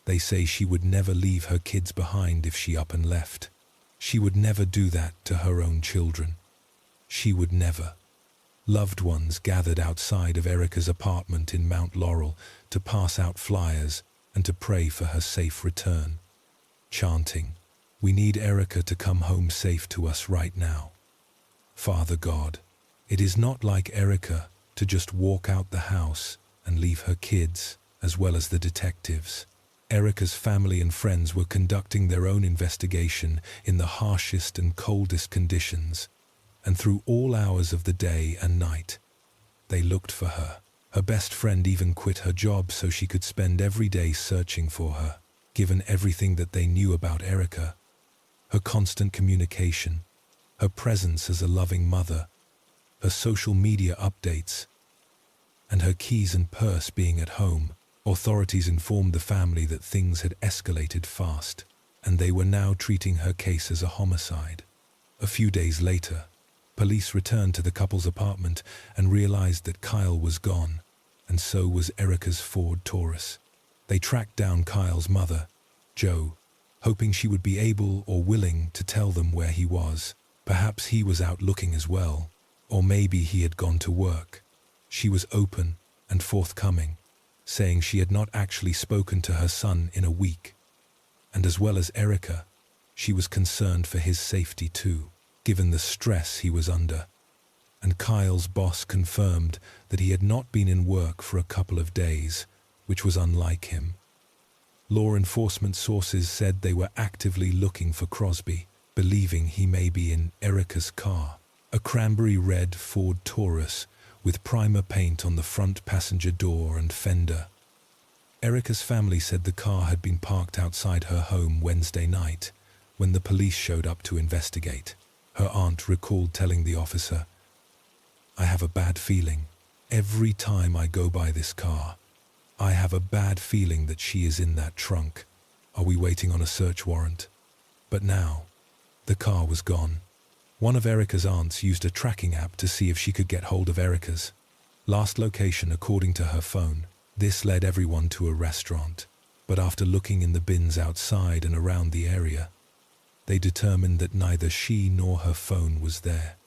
They say she would never leave her kids behind if she up and left. She would never do that to her own children. She would never. Loved ones gathered outside of Erica's apartment in Mount Laurel to pass out flyers and to pray for her safe return, chanting, "We need Erica to come home safe to us right now. Father God, it is not like Erica to just walk out the house and leave her kids, as well as the detectives." Erica's family and friends were conducting their own investigation in the harshest and coldest conditions, and through all hours of the day and night, they looked for her. Her best friend even quit her job so she could spend every day searching for her. Given everything that they knew about Erica, her constant communication, her presence as a loving mother, her social media updates, and her keys and purse being at home, authorities informed the family that things had escalated fast, and they were now treating her case as a homicide. A few days later, police returned to the couple's apartment and realized that Kyle was gone, and so was Erica's Ford Taurus. They tracked down Kyle's mother, Jo, hoping she would be able or willing to tell them where he was. Perhaps he was out looking as well, or maybe he had gone to work. She was open and forthcoming, saying she had not actually spoken to her son in a week. And as well as Erica, she was concerned for his safety too, given the stress he was under. And Kyle's boss confirmed that he had not been in work for a couple of days, which was unlike him. Law enforcement sources said they were actively looking for Crosby, believing he may be in Erica's car, a cranberry red Ford Taurus with primer paint on the front passenger door and fender. Erica's family said the car had been parked outside her home Wednesday night when the police showed up to investigate. Her aunt recalled telling the officer, "I have a bad feeling. Every time I go by this car, I have a bad feeling that she is in that trunk. Are we waiting on a search warrant?" But now, the car was gone. One of Erica's aunts used a tracking app to see if she could get hold of Erica's last location according to her phone. This led everyone to a restaurant, but after looking in the bins outside and around the area, they determined that neither she nor her phone was there.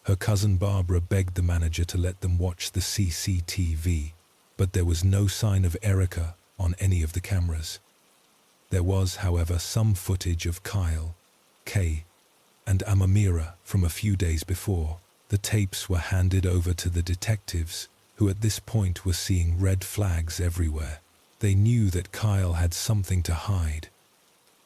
Her cousin Barbara begged the manager to let them watch the CCTV, but there was no sign of Erica on any of the cameras. There was, however, some footage of Kyle, Kay, and Amamira from a few days before. The tapes were handed over to the detectives, who at this point were seeing red flags everywhere. They knew that Kyle had something to hide.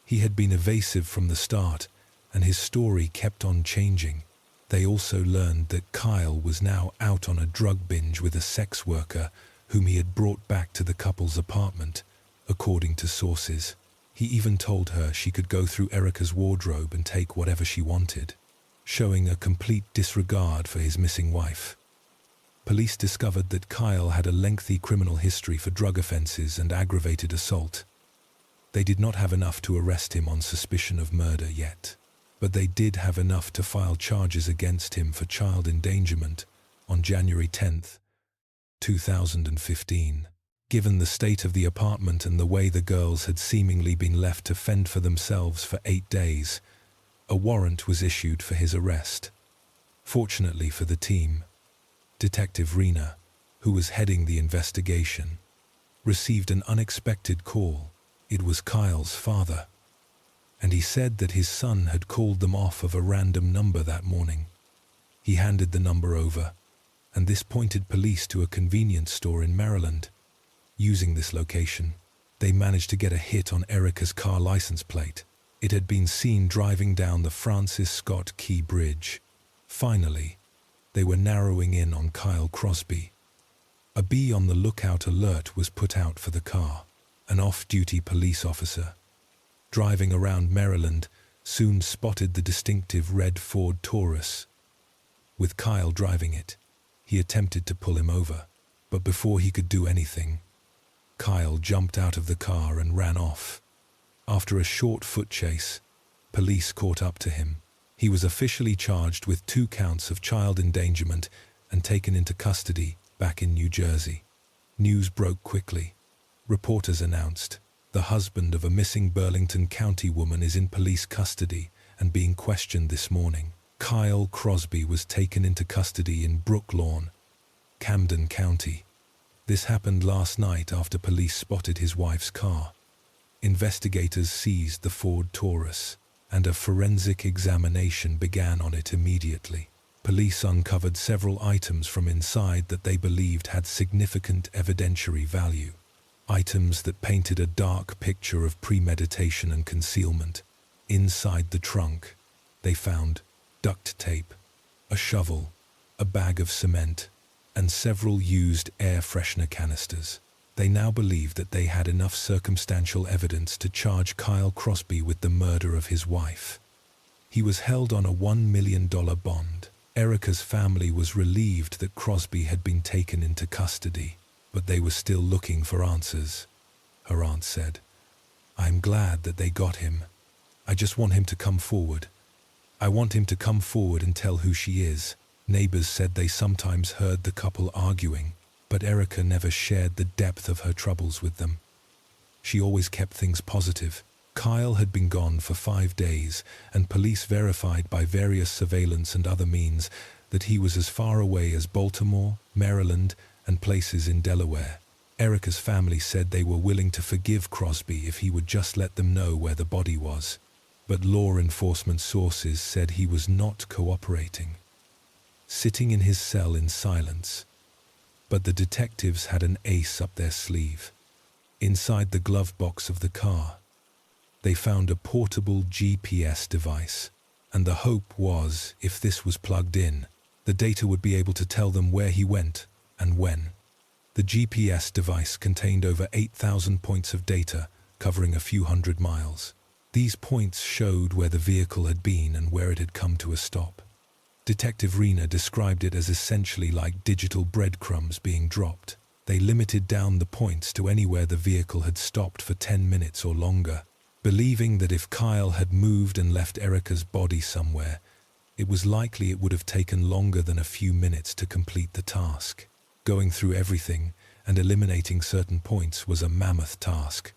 He had been evasive from the start, and his story kept on changing. They also learned that Kyle was now out on a drug binge with a sex worker whom he had brought back to the couple's apartment, according to sources. He even told her she could go through Erica's wardrobe and take whatever she wanted, showing a complete disregard for his missing wife. Police discovered that Kyle had a lengthy criminal history for drug offenses and aggravated assault. They did not have enough to arrest him on suspicion of murder yet, but they did have enough to file charges against him for child endangerment on January 10th, 2015. Given the state of the apartment and the way the girls had seemingly been left to fend for themselves for 8 days, a warrant was issued for his arrest. Fortunately for the team, Detective Rena, who was heading the investigation, received an unexpected call. It was Kyle's father, and he said that his son had called them off of a random number that morning. He handed the number over, and this pointed police to a convenience store in Maryland. Using this location, they managed to get a hit on Erica's car license plate. It had been seen driving down the Francis Scott Key Bridge. Finally, they were narrowing in on Kyle Crosby. A be on the lookout alert was put out for the car. An off-duty police officer, driving around Maryland, soon spotted the distinctive red Ford Taurus. With Kyle driving it, he attempted to pull him over, but before he could do anything, Kyle jumped out of the car and ran off. After a short foot chase, police caught up to him. He was officially charged with 2 counts of child endangerment and taken into custody back in New Jersey. News broke quickly. Reporters announced, the husband of a missing Burlington County woman is in police custody and being questioned this morning. Kyle Crosby was taken into custody in Brooklawn, Camden County. This happened last night after police spotted his wife's car. Investigators seized the Ford Taurus, and a forensic examination began on it immediately. Police uncovered several items from inside that they believed had significant evidentiary value. Items that painted a dark picture of premeditation and concealment. Inside the trunk, they found duct tape, a shovel, a bag of cement, and several used air freshener canisters. They now believed that they had enough circumstantial evidence to charge Kyle Crosby with the murder of his wife. He was held on a $1 million bond. Erica's family was relieved that Crosby had been taken into custody, but they were still looking for answers. Her aunt said, "I'm glad that they got him. I just want him to come forward. I want him to come forward and tell who she is." Neighbors said they sometimes heard the couple arguing, but Erica never shared the depth of her troubles with them. She always kept things positive. Kyle had been gone for 5 days, and police verified by various surveillance and other means that he was as far away as Baltimore, Maryland, and places in Delaware. Erica's family said they were willing to forgive Crosby if he would just let them know where the body was. But law enforcement sources said he was not cooperating, sitting in his cell in silence. But the detectives had an ace up their sleeve. Inside the glove box of the car, they found a portable GPS device, and the hope was, if this was plugged in, the data would be able to tell them where he went and when. The GPS device contained over 8,000 points of data, covering a few hundred miles. These points showed where the vehicle had been and where it had come to a stop. Detective Rena described it as essentially like digital breadcrumbs being dropped. They limited down the points to anywhere the vehicle had stopped for 10 minutes or longer, believing that if Kyle had moved and left Erica's body somewhere, it was likely it would have taken longer than a few minutes to complete the task. Going through everything and eliminating certain points was a mammoth task,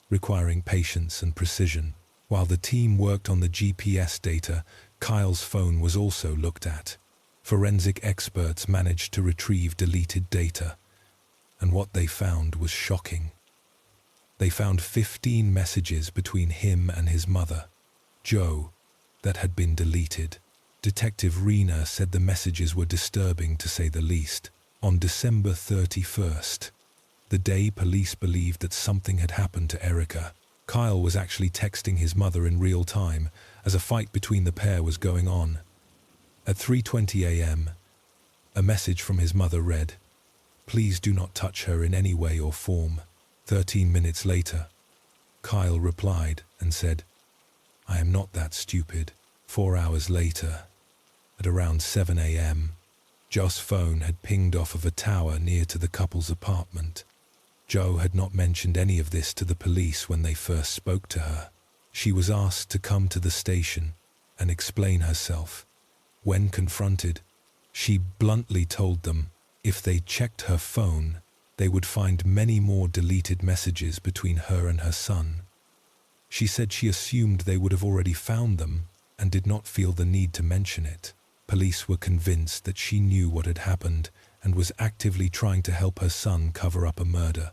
requiring patience and precision. While the team worked on the GPS data, Kyle's phone was also looked at. Forensic experts managed to retrieve deleted data, and what they found was shocking. They found 15 messages between him and his mother, Jo, that had been deleted. Detective Rena said the messages were disturbing to say the least. On December 31st, the day police believed that something had happened to Erica, Kyle was actually texting his mother in real time as a fight between the pair was going on. At 3:20 a.m., a message from his mother read, "Please do not touch her in any way or form." 13 minutes later, Kyle replied and said, "I am not that stupid." 4 hours later, at around 7 a.m., Jo's phone had pinged off of a tower near to the couple's apartment. Jo had not mentioned any of this to the police when they first spoke to her. She was asked to come to the station and explain herself. When confronted, she bluntly told them if they checked her phone, they would find many more deleted messages between her and her son. She said she assumed they would have already found them and did not feel the need to mention it. Police were convinced that she knew what had happened and was actively trying to help her son cover up a murder.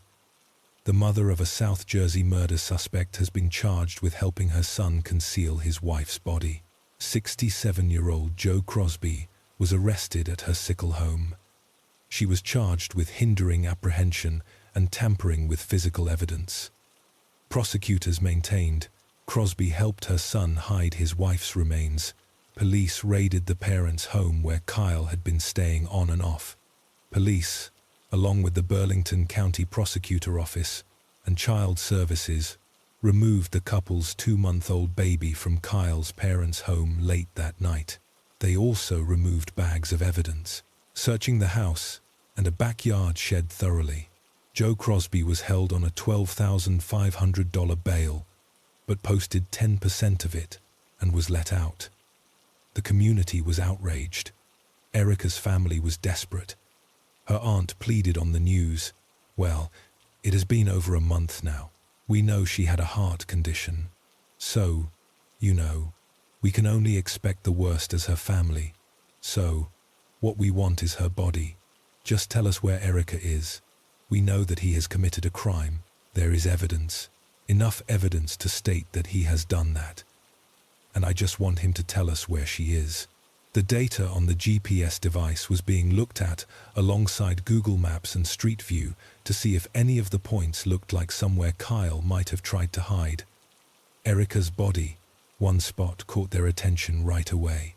The mother of a South Jersey murder suspect has been charged with helping her son conceal his wife's body. 67-year-old Jo Crosby was arrested at her Sickle home. She was charged with hindering apprehension and tampering with physical evidence. Prosecutors maintained Crosby helped her son hide his wife's remains. Police raided the parents' home where Kyle had been staying on and off. Police, along with the Burlington County Prosecutor Office and Child Services, removed the couple's 2-month-old baby from Kyle's parents' home late that night. They also removed bags of evidence, searching the house and a backyard shed thoroughly. Jo Crosby was held on a $12,500 bail, but posted 10% of it and was let out. The community was outraged. Erica's family was desperate. Her aunt pleaded on the news, "Well, it has been over a month now. We know she had a heart condition. So, we can only expect the worst as her family. So, what we want is her body. Just tell us where Erica is. We know that he has committed a crime. There is evidence. Enough evidence to state that he has done that. And I just want him to tell us where she is." The data on the GPS device was being looked at alongside Google Maps and Street View to see if any of the points looked like somewhere Kyle might have tried to hide. Erica's body, one spot caught their attention right away.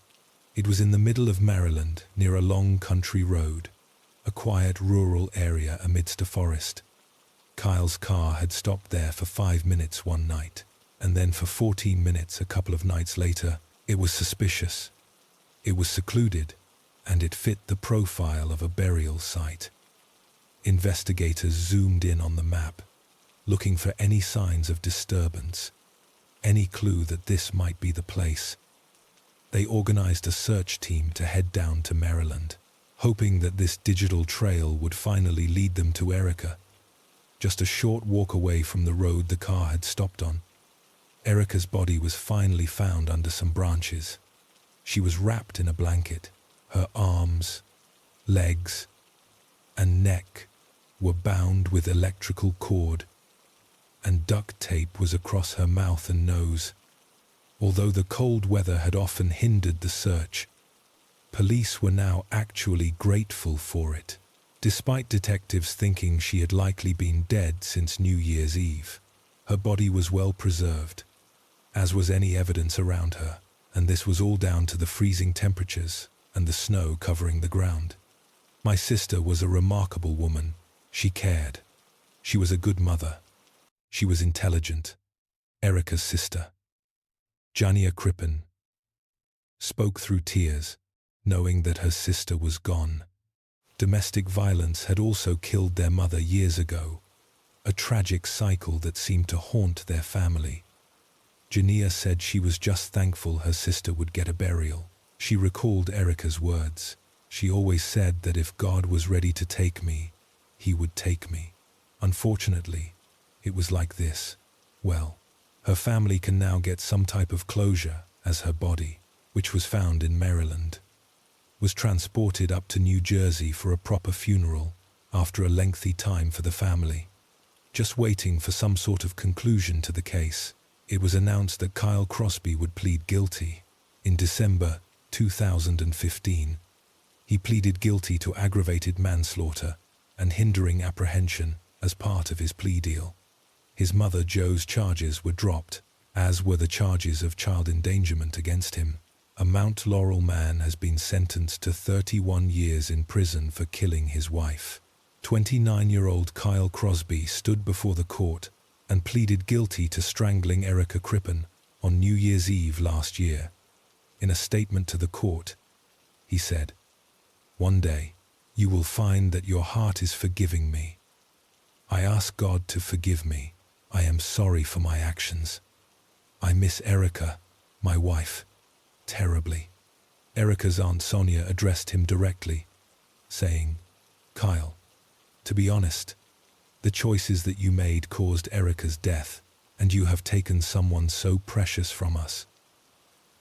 It was in the middle of Maryland, near a long country road, a quiet rural area amidst a forest. Kyle's car had stopped there for 5 minutes one night, and then for 14 minutes a couple of nights later. It was suspicious. It was secluded, and it fit the profile of a burial site. Investigators zoomed in on the map, looking for any signs of disturbance, any clue that this might be the place. They organized a search team to head down to Maryland, hoping that this digital trail would finally lead them to Erica, just a short walk away from the road the car had stopped on. Erica's body was finally found under some branches. She was wrapped in a blanket. Her arms, legs, and neck were bound with electrical cord, and duct tape was across her mouth and nose. Although the cold weather had often hindered the search, police were now actually grateful for it, despite detectives thinking she had likely been dead since New Year's Eve. Her body was well preserved, as was any evidence around her, and this was all down to the freezing temperatures and the snow covering the ground. My sister was a remarkable woman. She cared. She was a good mother. She was intelligent. Erica's sister, Jania Crippen, spoke through tears, knowing that her sister was gone. Domestic violence had also killed their mother years ago, a tragic cycle that seemed to haunt their family. Jania said she was just thankful her sister would get a burial. She recalled Erica's words. She always said that if God was ready to take me, he would take me. Unfortunately, it was like this. Well, her family can now get some type of closure as her body, which was found in Maryland, was transported up to New Jersey for a proper funeral after a lengthy time for the family. Just waiting for some sort of conclusion to the case, it was announced that Kyle Crosby would plead guilty. In December 2015, he pleaded guilty to aggravated manslaughter and hindering apprehension as part of his plea deal. His mother Joe's charges were dropped, as were the charges of child endangerment against him. A Mount Laurel man has been sentenced to 31 years in prison for killing his wife. 29-year-old Kyle Crosby stood before the court and pleaded guilty to strangling Erica Crippen on New Year's Eve last year. In a statement to the court, he said, "One day, you will find that your heart is forgiving me. I ask God to forgive me. I am sorry for my actions. I miss Erica, my wife, terribly." Erica's Aunt Sonia addressed him directly, saying, "Kyle, to be honest, the choices that you made caused Erica's death, and you have taken someone so precious from us.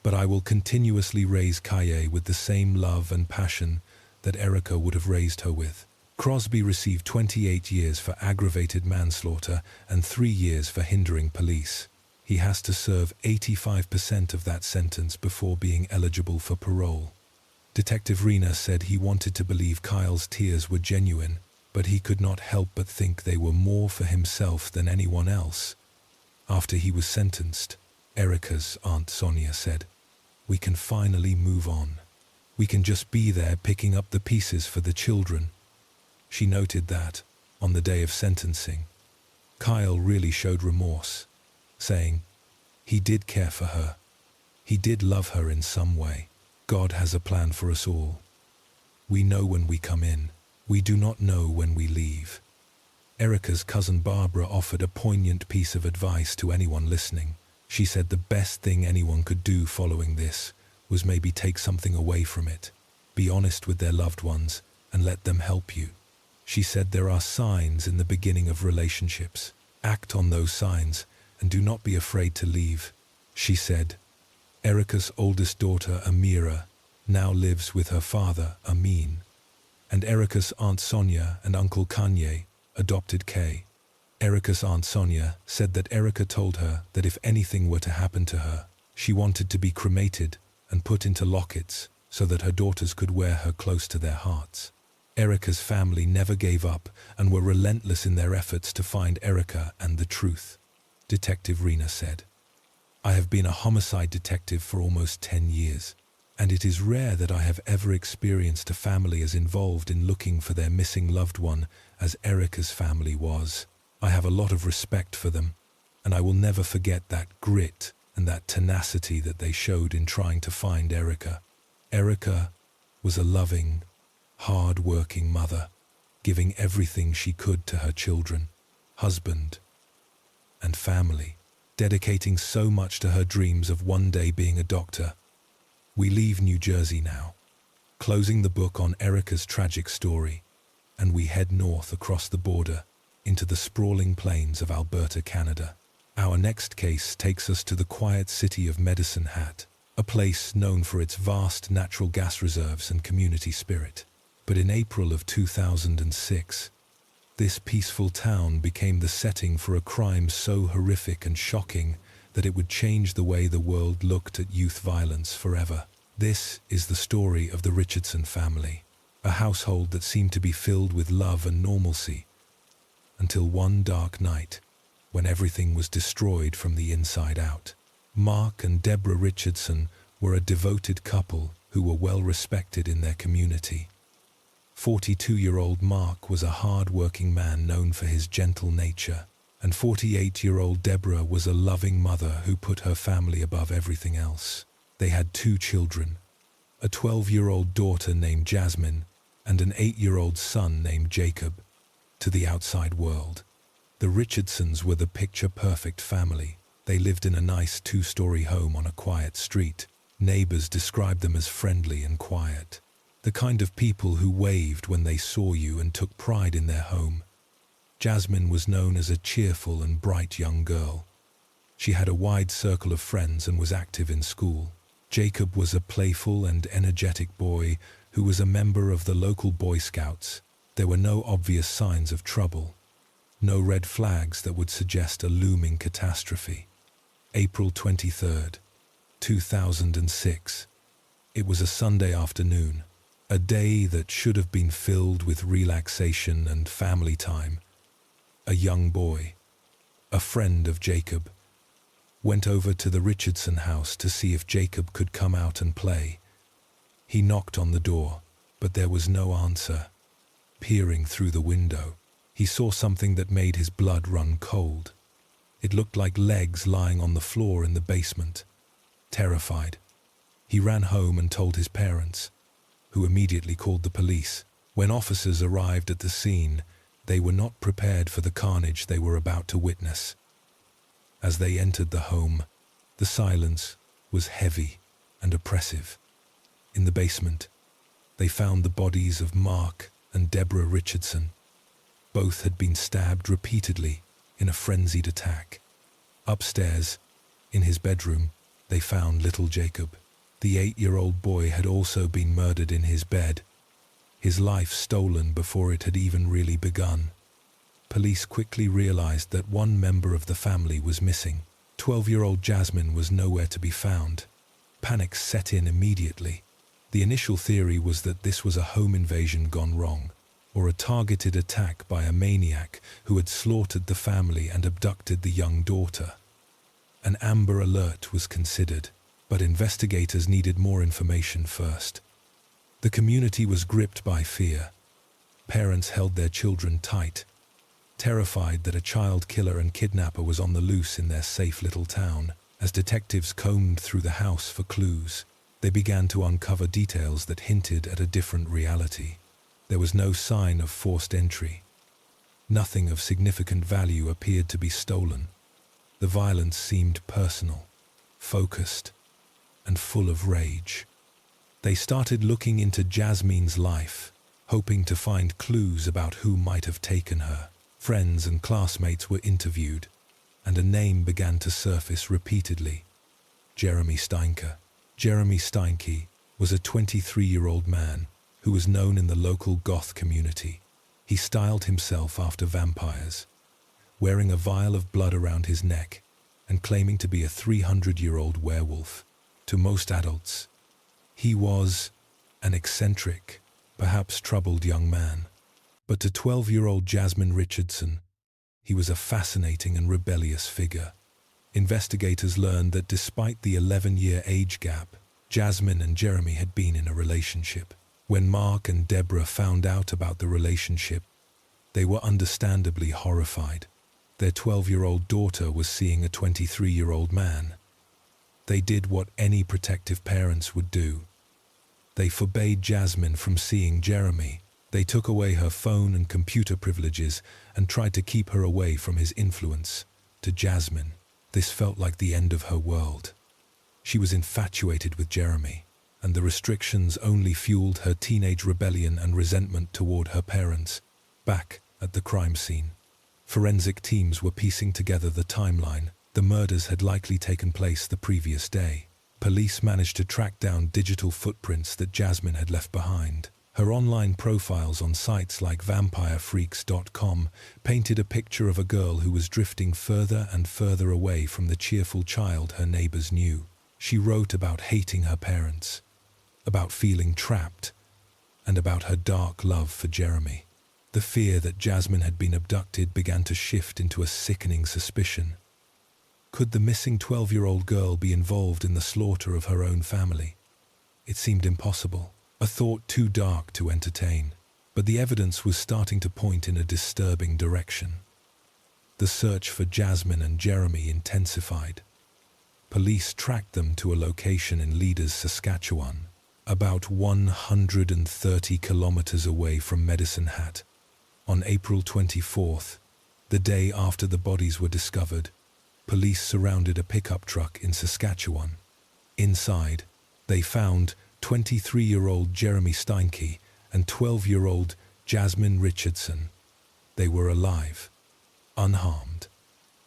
But I will continuously raise Kaye with the same love and passion that Erica would have raised her with." Crosby received 28 years for aggravated manslaughter and 3 years for hindering police. He has to serve 85% of that sentence before being eligible for parole. Detective Rena said he wanted to believe Kyle's tears were genuine, but he could not help but think they were more for himself than anyone else. After he was sentenced, Erica's Aunt Sonia said, "We can finally move on. We can just be there picking up the pieces for the children." She noted that, on the day of sentencing, Kyle really showed remorse, saying, "He did care for her. He did love her in some way. God has a plan for us all. We know when we come in. We do not know when we leave." Erica's cousin Barbara offered a poignant piece of advice to anyone listening. She said the best thing anyone could do following this was maybe take something away from it. Be honest with their loved ones and let them help you. She said there are signs in the beginning of relationships. Act on those signs and do not be afraid to leave. She said, Erica's oldest daughter, Amira, now lives with her father, Amin, and Erica's Aunt Sonia and Uncle Kanye adopted Kay. Erica's Aunt Sonia said that Erica told her that if anything were to happen to her, she wanted to be cremated and put into lockets so that her daughters could wear her close to their hearts. Erica's family never gave up and were relentless in their efforts to find Erica and the truth. Detective Rena said, "I have been a homicide detective for almost 10 years, and it is rare that I have ever experienced a family as involved in looking for their missing loved one as Erica's family was. I have a lot of respect for them, and I will never forget that grit and that tenacity that they showed in trying to find Erica. Erica was a loving, hard-working mother, giving everything she could to her children, husband, and family, dedicating so much to her dreams of one day being a doctor. We leave New Jersey now, closing the book on Erica's tragic story, and we head north across the border into the sprawling plains of Alberta, Canada. Our next case takes us to the quiet city of Medicine Hat, a place known for its vast natural gas reserves and community spirit. But in April of 2006, this peaceful town became the setting for a crime so horrific and shocking that it would change the way the world looked at youth violence forever. This is the story of the Richardson family, a household that seemed to be filled with love and normalcy, until one dark night, when everything was destroyed from the inside out. Mark and Deborah Richardson were a devoted couple who were well respected in their community. 42-year-old Mark was a hard-working man known for his gentle nature, and 48-year-old Deborah was a loving mother who put her family above everything else. They had 2 children, a 12-year-old daughter named Jasmine and an 8-year-old son named Jacob. To the outside world, the Richardsons were the picture-perfect family. They lived in a nice 2-story home on a quiet street. Neighbors described them as friendly and quiet, the kind of people who waved when they saw you and took pride in their home. Jasmine was known as a cheerful and bright young girl. She had a wide circle of friends and was active in school. Jacob was a playful and energetic boy who was a member of the local Boy Scouts. There were no obvious signs of trouble, no red flags that would suggest a looming catastrophe. April 23rd, 2006. It was a Sunday afternoon, a day that should have been filled with relaxation and family time. A young boy, a friend of Jacob, went over to the Richardson house to see if Jacob could come out and play. He knocked on the door, but there was no answer. Peering through the window, he saw something that made his blood run cold. It looked like legs lying on the floor in the basement. Terrified, he ran home and told his parents, who immediately called the police. When officers arrived at the scene, they were not prepared for the carnage they were about to witness. As they entered the home, the silence was heavy and oppressive. In the basement, they found the bodies of Mark and Deborah Richardson. Both had been stabbed repeatedly in a frenzied attack. Upstairs, in his bedroom, they found little Jacob. The 8-year-old boy had also been murdered in his bed, his life stolen before it had even really begun. Police quickly realized that one member of the family was missing. 12-year-old Jasmine was nowhere to be found. Panic set in immediately. The initial theory was that this was a home invasion gone wrong, or a targeted attack by a maniac who had slaughtered the family and abducted the young daughter. An Amber Alert was considered, but investigators needed more information first. The community was gripped by fear. Parents held their children tight, terrified that a child killer and kidnapper was on the loose in their safe little town. As detectives combed through the house for clues, they began to uncover details that hinted at a different reality. There was no sign of forced entry. Nothing of significant value appeared to be stolen. The violence seemed personal, focused, and full of rage. They started looking into Jasmine's life, hoping to find clues about who might have taken her. Friends and classmates were interviewed, and a name began to surface repeatedly: Jeremy Steinke. Jeremy Steinke was a 23-year-old man who was known in the local goth community. He styled himself after vampires, wearing a vial of blood around his neck and claiming to be a 300-year-old werewolf. To most adults, he was an eccentric, perhaps troubled young man. But to 12-year-old Jasmine Richardson, he was a fascinating and rebellious figure. Investigators learned that despite the 11-year age gap, Jasmine and Jeremy had been in a relationship. When Mark and Deborah found out about the relationship, they were understandably horrified. Their 12-year-old daughter was seeing a 23-year-old man. They did what any protective parents would do. They forbade Jasmine from seeing Jeremy. They took away her phone and computer privileges and tried to keep her away from his influence. To Jasmine, this felt like the end of her world. She was infatuated with Jeremy, and the restrictions only fueled her teenage rebellion and resentment toward her parents. Back at the crime scene, forensic teams were piecing together the timeline. The murders had likely taken place the previous day. Police managed to track down digital footprints that Jasmine had left behind. Her online profiles on sites like vampirefreaks.com painted a picture of a girl who was drifting further and further away from the cheerful child her neighbors knew. She wrote about hating her parents, about feeling trapped, and about her dark love for Jeremy. The fear that Jasmine had been abducted began to shift into a sickening suspicion. Could the missing 12-year-old girl be involved in the slaughter of her own family? It seemed impossible. A thought too dark to entertain, but the evidence was starting to point in a disturbing direction. The search for Jasmine and Jeremy intensified. Police tracked them to a location in Leaders, Saskatchewan, about 130 kilometers away from Medicine Hat. On April 24th, the day after the bodies were discovered, police surrounded a pickup truck in Saskatchewan. Inside, they found 23-year-old Jeremy Steinke and 12-year-old Jasmine Richardson. They were alive, unharmed,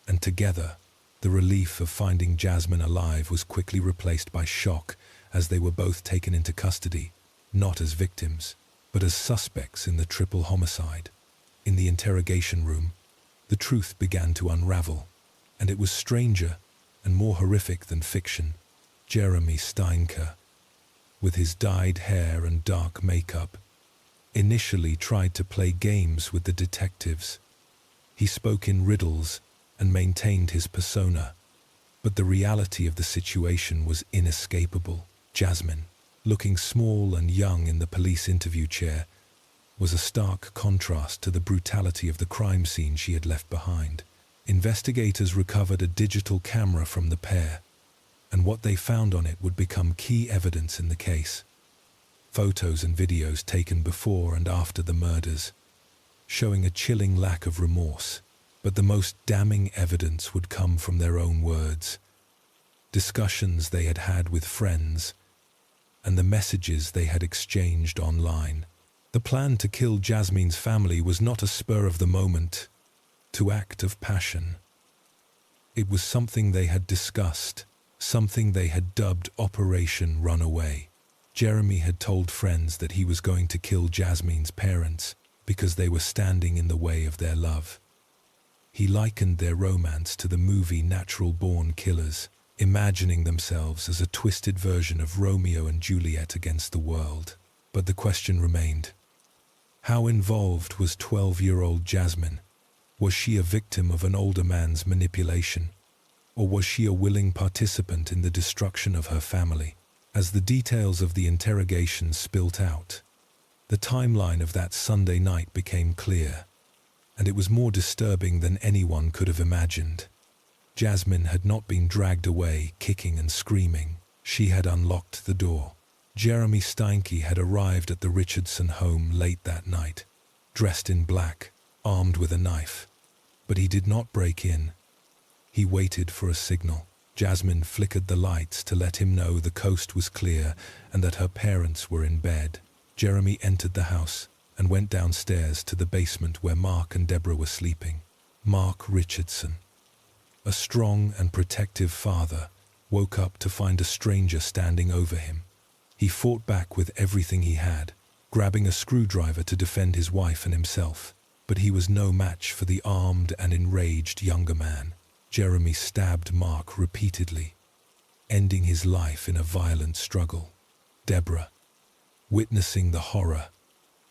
and together, the relief of finding Jasmine alive was quickly replaced by shock as they were both taken into custody. not as victims, but as suspects in the triple homicide. In the interrogation room, the truth began to unravel, and it was stranger and more horrific than fiction. Jeremy Steinker, with his dyed hair and dark makeup, initially tried to play games with the detectives. He spoke in riddles and maintained his persona, but the reality of the situation was inescapable. Jasmine, looking small and young in the police interview chair, was a stark contrast to the brutality of the crime scene she had left behind. Investigators recovered a digital camera from the pair, and what they found on it would become key evidence in the case. Photos and videos taken before and after the murders, showing a chilling lack of remorse, but the most damning evidence would come from their own words, discussions they had had with friends, and the messages they had exchanged online. The plan to kill Jasmine's family was not a spur-of-the-moment act of passion. It was something they had discussed, something they had dubbed Operation Runaway. Jeremy had told friends that he was going to kill Jasmine's parents because they were standing in the way of their love. He likened their romance to the movie Natural Born Killers, imagining themselves as a twisted version of Romeo and Juliet against the world. But the question remained: how involved was 12-year-old Jasmine? Was she a victim of an older man's manipulation? Or was she a willing participant in the destruction of her family? As the details of the interrogation spilt out, the timeline of that Sunday night became clear, and it was more disturbing than anyone could have imagined. Jasmine had not been dragged away kicking and screaming. She had unlocked the door. Jeremy Steinke had arrived at the Richardson home late that night, dressed in black, armed with a knife. But he did not break in. He waited for a signal. Jasmine flickered the lights to let him know the coast was clear and that her parents were in bed. Jeremy entered the house and went downstairs to the basement where Mark and Deborah were sleeping. Mark Richardson, a strong and protective father, woke up to find a stranger standing over him. He fought back with everything he had, grabbing a screwdriver to defend his wife and himself. But he was no match for the armed and enraged younger man. Jeremy stabbed Mark repeatedly, ending his life in a violent struggle. Deborah, witnessing the horror,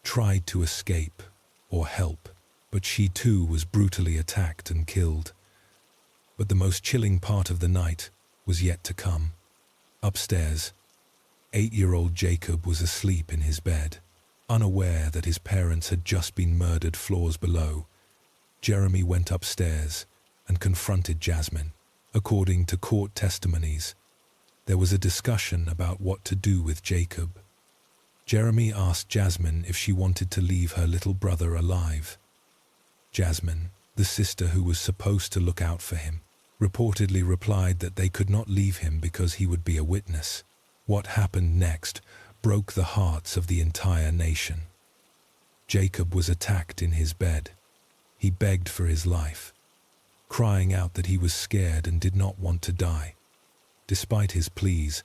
tried to escape or help, but she too was brutally attacked and killed. But the most chilling part of the night was yet to come. Upstairs, 8-year-old Jacob was asleep in his bed, unaware that his parents had just been murdered floors below. Jeremy went upstairs and confronted Jasmine. According to court testimonies, there was a discussion about what to do with Jacob. Jeremy asked Jasmine if she wanted to leave her little brother alive. Jasmine, the sister who was supposed to look out for him, reportedly replied that they could not leave him because he would be a witness. What happened next broke the hearts of the entire nation. Jacob was attacked in his bed. He begged for his life, crying out that he was scared and did not want to die. Despite his pleas,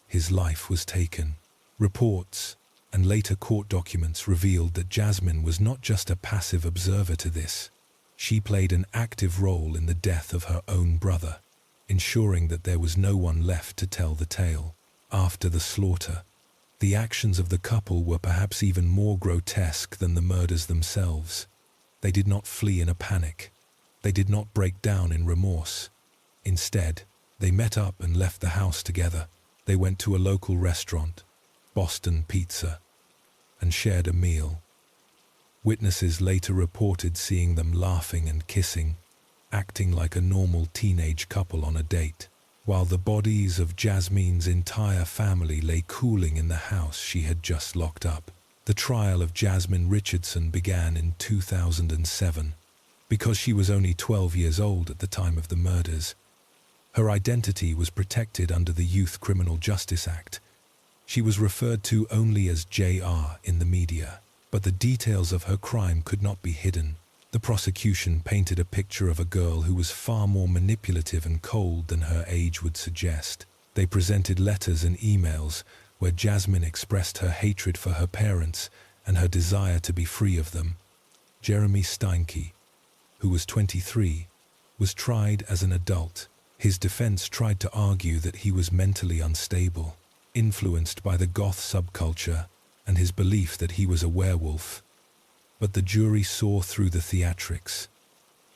his life was taken. Reports and later court documents revealed that Jasmine was not just a passive observer to this. She played an active role in the death of her own brother, ensuring that there was no one left to tell the tale. After the slaughter, the actions of the couple were perhaps even more grotesque than the murders themselves. They did not flee in a panic. They did not break down in remorse. Instead, they met up and left the house together. They went to a local restaurant, Boston Pizza, and shared a meal. Witnesses later reported seeing them laughing and kissing, acting like a normal teenage couple on a date. While the bodies of Jasmine's entire family lay cooling in the house she had just locked up. The trial of Jasmine Richardson began in 2007. Because she was only 12 years old at the time of the murders, her identity was protected under the Youth Criminal Justice Act. She was referred to only as JR in the media, but the details of her crime could not be hidden. The prosecution painted a picture of a girl who was far more manipulative and cold than her age would suggest. They presented letters and emails where Jasmine expressed her hatred for her parents and her desire to be free of them. Jeremy Steinke, who was 23, was tried as an adult. His defense tried to argue that he was mentally unstable, influenced by the goth subculture and his belief that he was a werewolf. But the jury saw through the theatrics.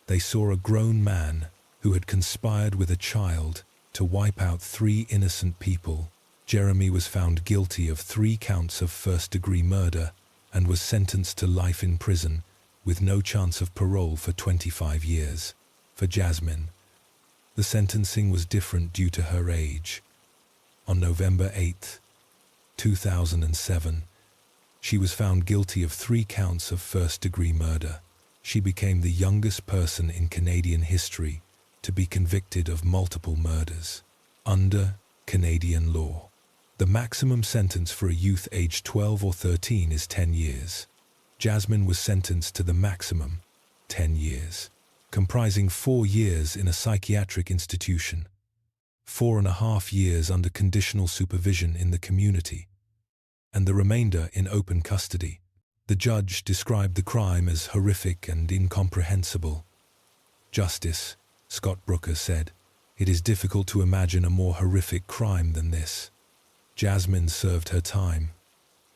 They saw a grown man who had conspired with a child to wipe out 3 innocent people. Jeremy was found guilty of 3 counts of first-degree murder and was sentenced to life in prison with no chance of parole for 25 years. For Jasmine, the sentencing was different due to her age. On November 8, 2007, she was found guilty of 3 counts of first-degree murder. She became the youngest person in Canadian history to be convicted of multiple murders. Under Canadian law, the maximum sentence for a youth aged 12 or 13 is 10 years. Jasmine was sentenced to the maximum, 10 years, comprising 4 years in a psychiatric institution, 4.5 years under conditional supervision in the community, and the remainder in open custody. The judge described the crime as horrific and incomprehensible. Justice Scott Brooker said, "It is difficult to imagine a more horrific crime than this." Jasmine served her time,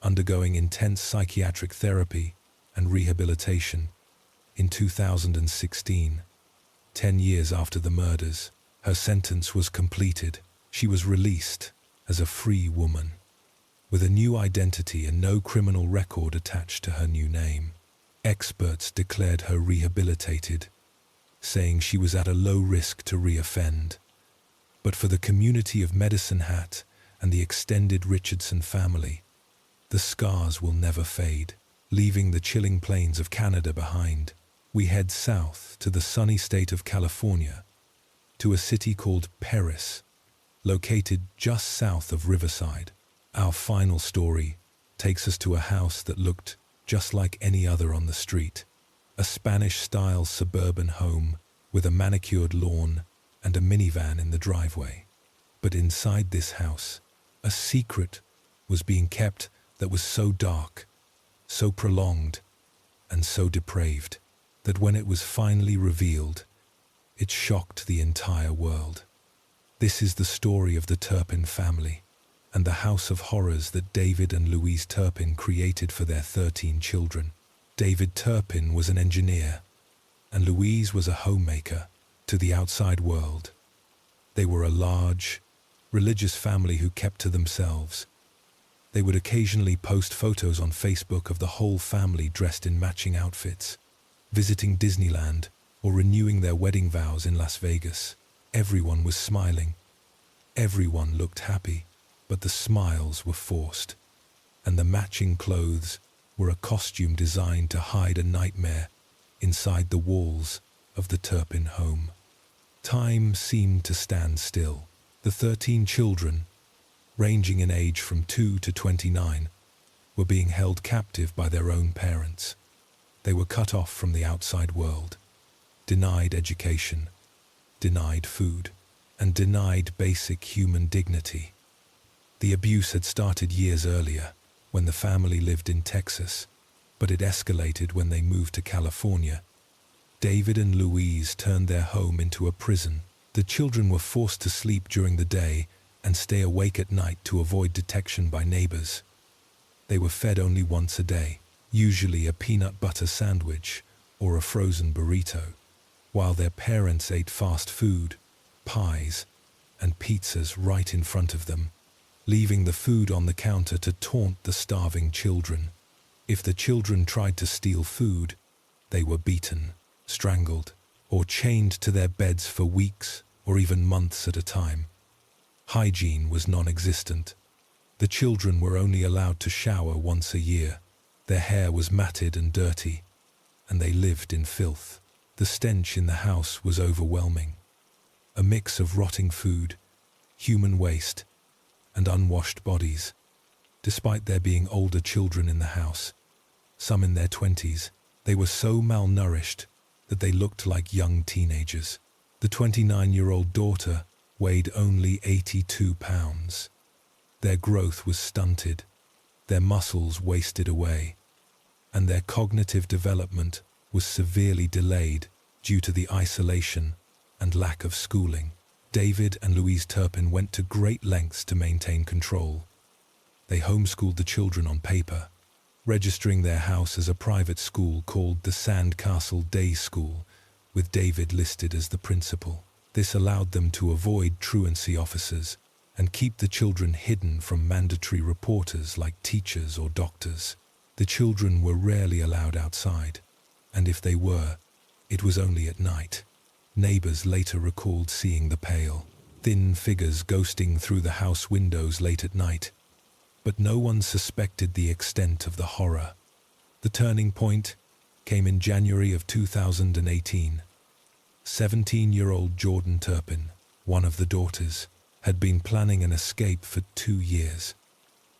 undergoing intense psychiatric therapy and rehabilitation. In 2016, 10 years after the murders, her sentence was completed. She was released as a free woman, with a new identity and no criminal record attached to her new name. Experts declared her rehabilitated, saying she was at a low risk to re-offend. But for the community of Medicine Hat and the extended Richardson family, the scars will never fade. Leaving the chilling plains of Canada behind, we head south to the sunny state of California, to a city called Paris, located just south of Riverside. Our final story takes us to a house that looked just like any other on the street. A Spanish-style suburban home with a manicured lawn and a minivan in the driveway. But inside this house, a secret was being kept that was so dark, so prolonged, and so depraved that when it was finally revealed, it shocked the entire world. This is the story of the Turpin family and the house of horrors that David and Louise Turpin created for their 13 children. David Turpin was an engineer, and Louise was a homemaker to the outside world. They were a large, religious family who kept to themselves. They would occasionally post photos on Facebook of the whole family dressed in matching outfits, visiting Disneyland or renewing their wedding vows in Las Vegas. Everyone was smiling. Everyone looked happy, but the smiles were forced, and the matching clothes were a costume designed to hide a nightmare inside the walls of the Turpin home. Time seemed to stand still. The 13 children, ranging in age from 2 to 29, were being held captive by their own parents. They were cut off from the outside world, denied education, denied food, and denied basic human dignity. The abuse had started years earlier, when the family lived in Texas, but it escalated when they moved to California. David and Louise turned their home into a prison. The children were forced to sleep during the day and stay awake at night to avoid detection by neighbors. They were fed only once a day, usually a peanut butter sandwich or a frozen burrito, while their parents ate fast food, pies, and pizzas right in front of them, leaving the food on the counter to taunt the starving children. If the children tried to steal food, they were beaten, strangled, or chained to their beds for weeks or even months at a time. Hygiene was non-existent. The children were only allowed to shower once a year. Their hair was matted and dirty, and they lived in filth. The stench in the house was overwhelming. A mix of rotting food, human waste, and unwashed bodies. Despite there being older children in the house, some in their 20s, they were so malnourished that they looked like young teenagers. The 29-year-old daughter weighed only 82 pounds. Their growth was stunted, their muscles wasted away, and their cognitive development was severely delayed due to the isolation and lack of schooling. David and Louise Turpin went to great lengths to maintain control. They homeschooled the children on paper, registering their house as a private school called the Sandcastle Day School, with David listed as the principal. This allowed them to avoid truancy officers and keep the children hidden from mandatory reporters like teachers or doctors. The children were rarely allowed outside, and if they were, it was only at night. Neighbors later recalled seeing the pale, thin figures ghosting through the house windows late at night, but no one suspected the extent of the horror. The turning point came in January of 2018. 17-year-old Jordan Turpin, one of the daughters, had been planning an escape for 2 years.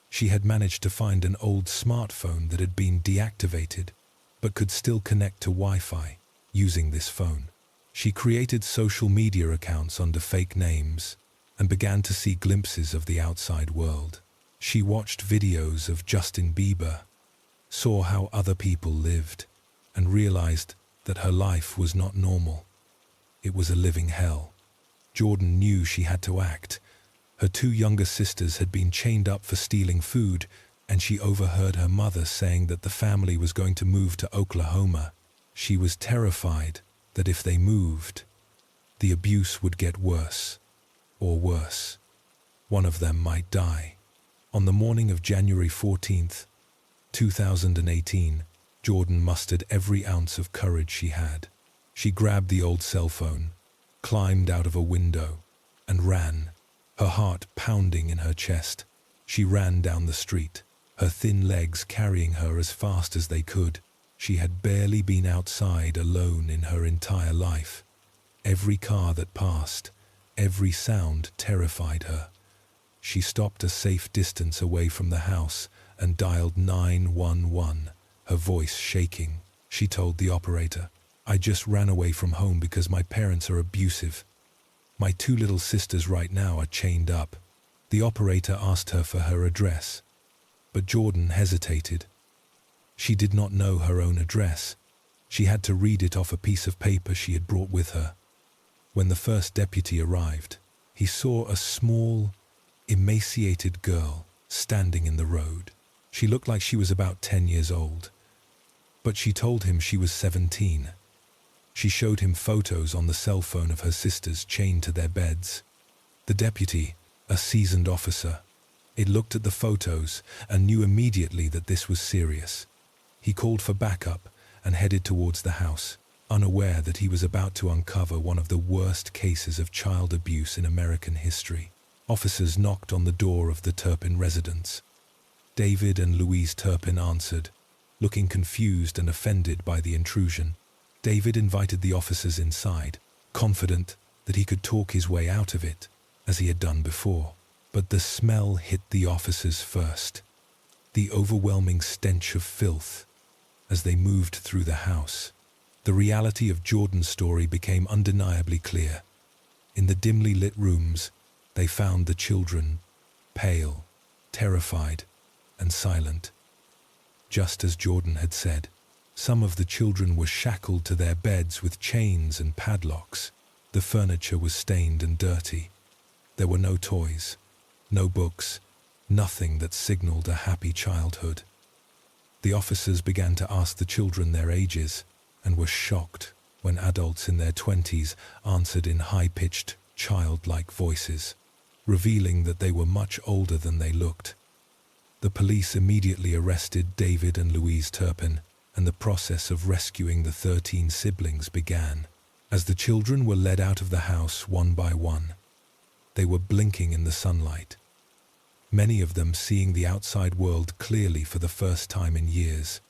She had managed to find an old smartphone that had been deactivated, but could still connect to Wi-Fi using this phone. She created social media accounts under fake names and began to see glimpses of the outside world. She watched videos of Justin Bieber, saw how other people lived, and realized that her life was not normal. It was a living hell. Jordan knew she had to act. Her 2 younger sisters had been chained up for stealing food, and she overheard her mother saying that the family was going to move to Oklahoma. She was terrified that if they moved, the abuse would get worse, or worse. One of them might die. On the morning of January 14th, 2018, Jordan mustered every ounce of courage she had. She grabbed the old cell phone, climbed out of a window, and ran, her heart pounding in her chest. She ran down the street, her thin legs carrying her as fast as they could. She had barely been outside alone in her entire life. Every car that passed, every sound terrified her. She stopped a safe distance away from the house and dialed 911, her voice shaking. She told the operator, "I just ran away from home because my parents are abusive. My 2 little sisters right now are chained up." The operator asked her for her address, but Jordan hesitated. She did not know her own address. She had to read it off a piece of paper she had brought with her. When the first deputy arrived, he saw a small, emaciated girl standing in the road. She looked like she was about 10 years old, but she told him she was 17. She showed him photos on the cell phone of her sisters chained to their beds. The deputy, a seasoned officer, looked at the photos and knew immediately that this was serious. He called for backup and headed towards the house, unaware that he was about to uncover one of the worst cases of child abuse in American history. Officers knocked on the door of the Turpin residence. David and Louise Turpin answered, looking confused and offended by the intrusion. David invited the officers inside, confident that he could talk his way out of it, as he had done before. But the smell hit the officers first. The overwhelming stench of filth as they moved through the house. The reality of Jordan's story became undeniably clear. In the dimly lit rooms, they found the children, pale, terrified, and silent. Just as Jordan had said, some of the children were shackled to their beds with chains and padlocks. The furniture was stained and dirty. There were no toys, no books, nothing that signaled a happy childhood. The officers began to ask the children their ages and were shocked when adults in their 20s answered in high-pitched, childlike voices, revealing that they were much older than they looked. The police immediately arrested David and Louise Turpin, and the process of rescuing the 13 siblings began. As the children were led out of the house one by one, they were blinking in the sunlight, many of them seeing the outside world clearly for the first time in years.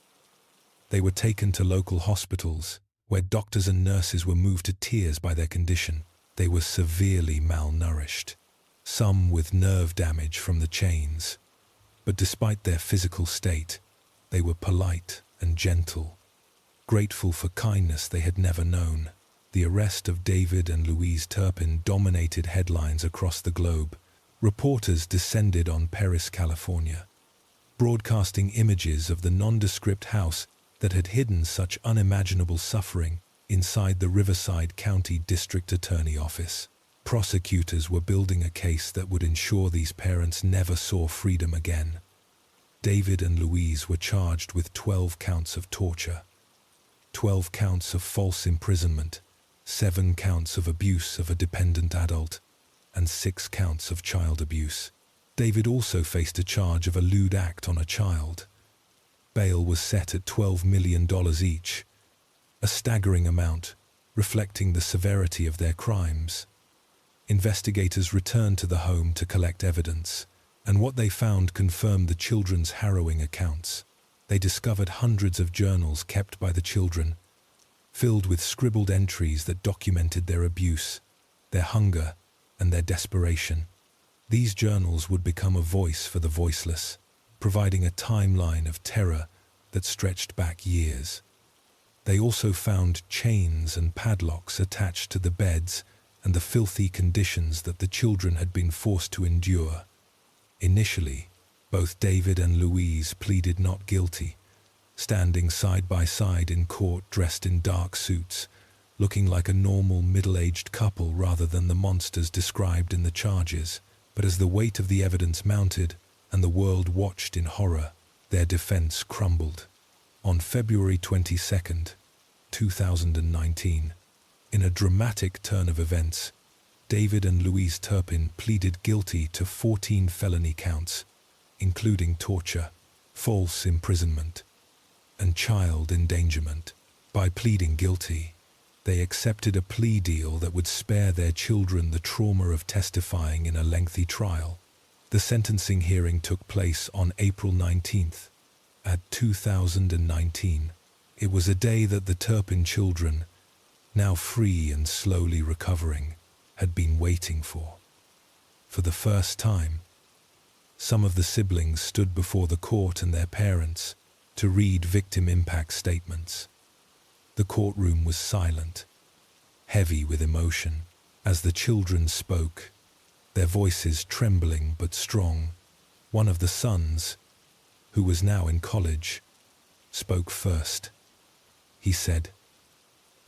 They were taken to local hospitals, where doctors and nurses were moved to tears by their condition. They were severely malnourished, some with nerve damage from the chains. But despite their physical state, they were polite and gentle, grateful for kindness they had never known. The arrest of David and Louise Turpin dominated headlines across the globe. reporters descended on Paris, California, broadcasting images of the nondescript house that had hidden such unimaginable suffering inside the Riverside County District Attorney Office. Prosecutors were building a case that would ensure these parents never saw freedom again. David and Louise were charged with 12 counts of torture, 12 counts of false imprisonment, 7 counts of abuse of a dependent adult, and 6 counts of child abuse. David also faced a charge of a lewd act on a child. Bail was set at $12 million each, a staggering amount, reflecting the severity of their crimes. Investigators returned to the home to collect evidence, and what they found confirmed the children's harrowing accounts. They discovered hundreds of journals kept by the children, filled with scribbled entries that documented their abuse, their hunger, and their desperation. These journals would become a voice for the voiceless, providing a timeline of terror that stretched back years. They also found chains and padlocks attached to the beds and the filthy conditions that the children had been forced to endure. Initially, both David and Louise pleaded not guilty, standing side by side in court dressed in dark suits, looking like a normal middle-aged couple rather than the monsters described in the charges. But as the weight of the evidence mounted and the world watched in horror, their defense crumbled. On February 22, 2019, in a dramatic turn of events, David and Louise Turpin pleaded guilty to 14 felony counts, including torture, false imprisonment, and child endangerment. By pleading guilty, they accepted a plea deal that would spare their children the trauma of testifying in a lengthy trial. The sentencing hearing took place on April 19th, at 2019. It was a day that the Turpin children, now free and slowly recovering, had been waiting for. For the first time, some of the siblings stood before the court and their parents to read victim impact statements. The courtroom was silent, heavy with emotion, as the children spoke, their voices trembling but strong. One of the sons, who was now in college, spoke first. He said,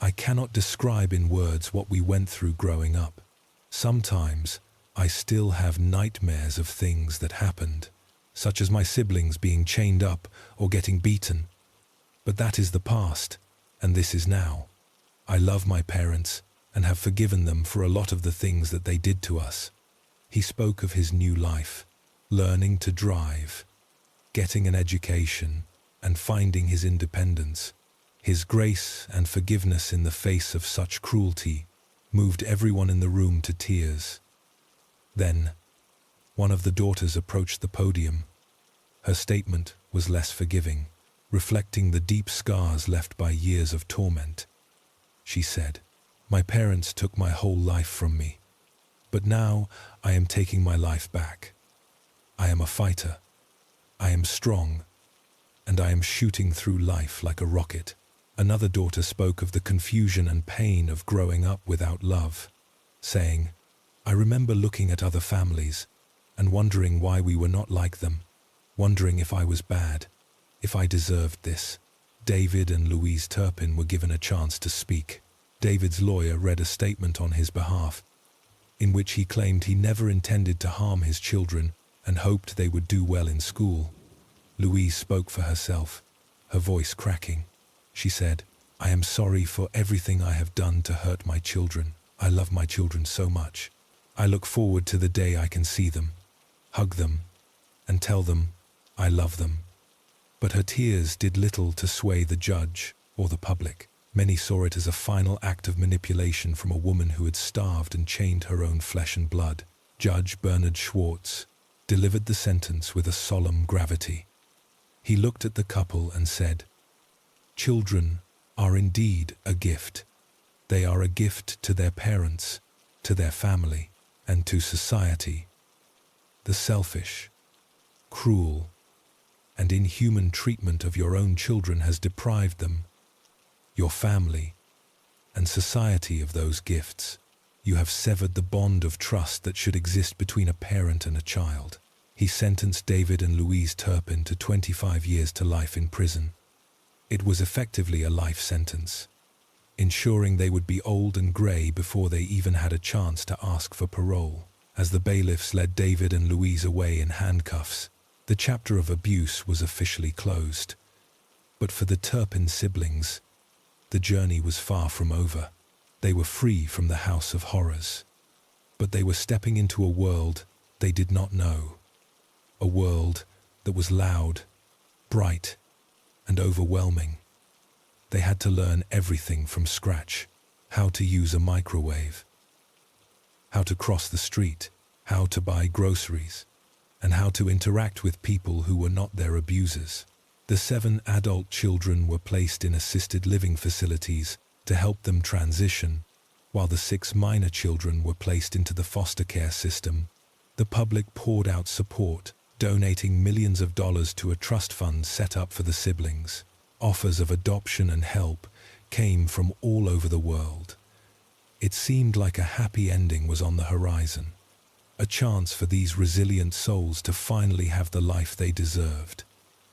"I cannot describe in words what we went through growing up. Sometimes I still have nightmares of things that happened, such as my siblings being chained up or getting beaten. But that is the past, and this is now. I love my parents and have forgiven them for a lot of the things that they did to us." He spoke of his new life, learning to drive, getting an education, and finding his independence. His grace and forgiveness in the face of such cruelty moved everyone in the room to tears. Then, one of the daughters approached the podium. Her statement was less forgiving, reflecting the deep scars left by years of torment. She said, "My parents took my whole life from me, but now I am taking my life back. I am a fighter. I am strong, and I am shooting through life like a rocket." Another daughter spoke of the confusion and pain of growing up without love, saying, "I remember looking at other families and wondering why we were not like them, wondering if I was bad, if I deserved this." David and Louise Turpin were given a chance to speak. David's lawyer read a statement on his behalf, in which he claimed he never intended to harm his children and hoped they would do well in school. Louise spoke for herself, her voice cracking. She said, "I am sorry for everything I have done to hurt my children. I love my children so much. I look forward to the day I can see them, hug them, and tell them I love them." But her tears did little to sway the judge or the public. Many saw it as a final act of manipulation from a woman who had starved and chained her own flesh and blood. Judge Bernard Schwartz delivered the sentence with a solemn gravity. He looked at the couple and said, "Children are indeed a gift. They are a gift to their parents, to their family, and to society. The selfish, cruel, and inhuman treatment of your own children has deprived them, your family, and society of those gifts. You have severed the bond of trust that should exist between a parent and a child." He sentenced David and Louise Turpin to 25 years to life in prison. It was effectively a life sentence, ensuring they would be old and grey before they even had a chance to ask for parole. As the bailiffs led David and Louise away in handcuffs, the chapter of abuse was officially closed. But for the Turpin siblings, the journey was far from over. They were free from the house of horrors, but they were stepping into a world they did not know. A world that was loud, bright, and overwhelming. They had to learn everything from scratch: how to use a microwave, how to cross the street, how to buy groceries, and how to interact with people who were not their abusers. The 7 adult children were placed in assisted living facilities to help them transition, while the 6 minor children were placed into the foster care system. The public poured out support, donating millions of dollars to a trust fund set up for the siblings. Offers of adoption and help came from all over the world. It seemed like a happy ending was on the horizon, a chance for these resilient souls to finally have the life they deserved.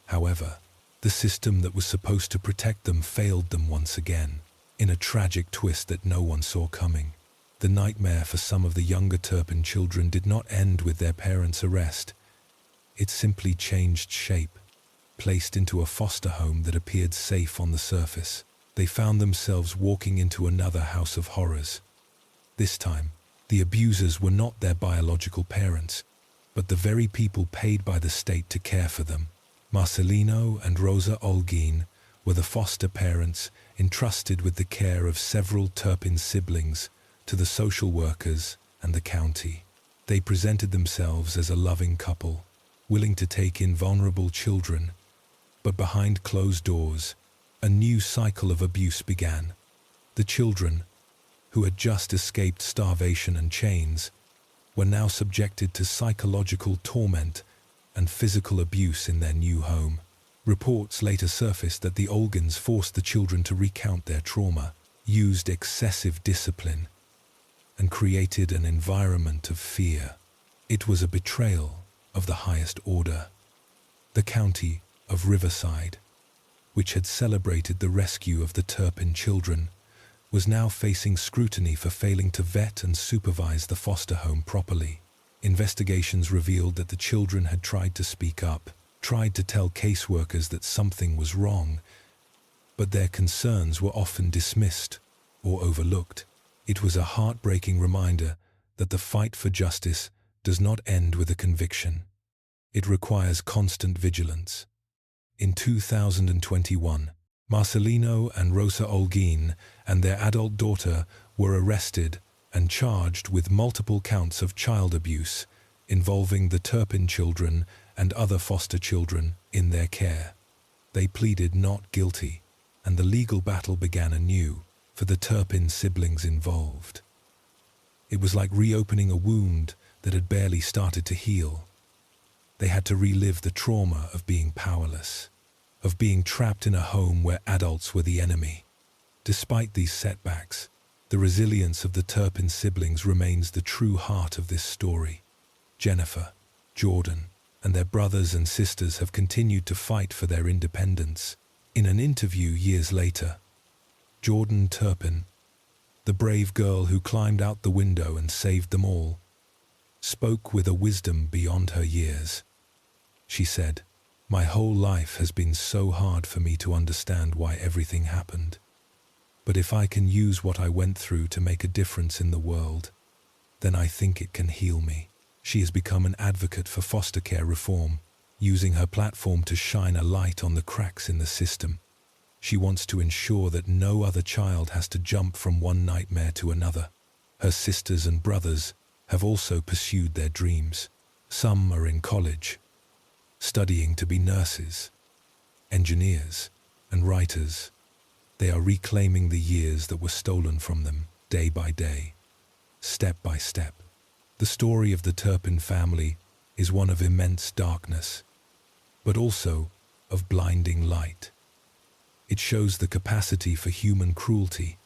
However, the system that was supposed to protect them failed them once again, in a tragic twist that no one saw coming. The nightmare for some of the younger Turpin children did not end with their parents' arrest. It simply changed shape. Placed into a foster home that appeared safe on the surface, they found themselves walking into another house of horrors. This time, the abusers were not their biological parents, but the very people paid by the state to care for them. Marcelino and Rosa Olguin were the foster parents entrusted with the care of several Turpin siblings to the social workers and the county. They presented themselves as a loving couple, willing to take in vulnerable children, but behind closed doors, a new cycle of abuse began. The children, who had just escaped starvation and chains, were now subjected to psychological torment and physical abuse in their new home. Reports later surfaced that the Olguins forced the children to recount their trauma, used excessive discipline, and created an environment of fear. It was a betrayal of the highest order. The county of Riverside, which had celebrated the rescue of the Turpin children, was now facing scrutiny for failing to vet and supervise the foster home properly. Investigations revealed that the children had tried to speak up, tried to tell caseworkers that something was wrong, but their concerns were often dismissed or overlooked. It was a heartbreaking reminder that the fight for justice does not end with a conviction. It requires constant vigilance. In 2021, Marcelino and Rosa Olguin and their adult daughter were arrested and charged with multiple counts of child abuse involving the Turpin children and other foster children in their care. They pleaded not guilty, and the legal battle began anew for the Turpin siblings involved. It was like reopening a wound that had barely started to heal. They had to relive the trauma of being powerless, of being trapped in a home where adults were the enemy. Despite these setbacks, the resilience of the Turpin siblings remains the true heart of this story. Jennifer, Jordan, and their brothers and sisters have continued to fight for their independence. In an interview years later, Jordan Turpin, the brave girl who climbed out the window and saved them all, spoke with a wisdom beyond her years. She said, "My whole life has been so hard for me to understand why everything happened. But if I can use what I went through to make a difference in the world, then I think it can heal me." She has become an advocate for foster care reform, using her platform to shine a light on the cracks in the system. She wants to ensure that no other child has to jump from one nightmare to another. Her sisters and brothers have also pursued their dreams. Some are in college, studying to be nurses, engineers, and writers. They are reclaiming the years that were stolen from them, day by day, step by step. The story of the Turpin family is one of immense darkness, but also of blinding light. It shows the capacity for human cruelty,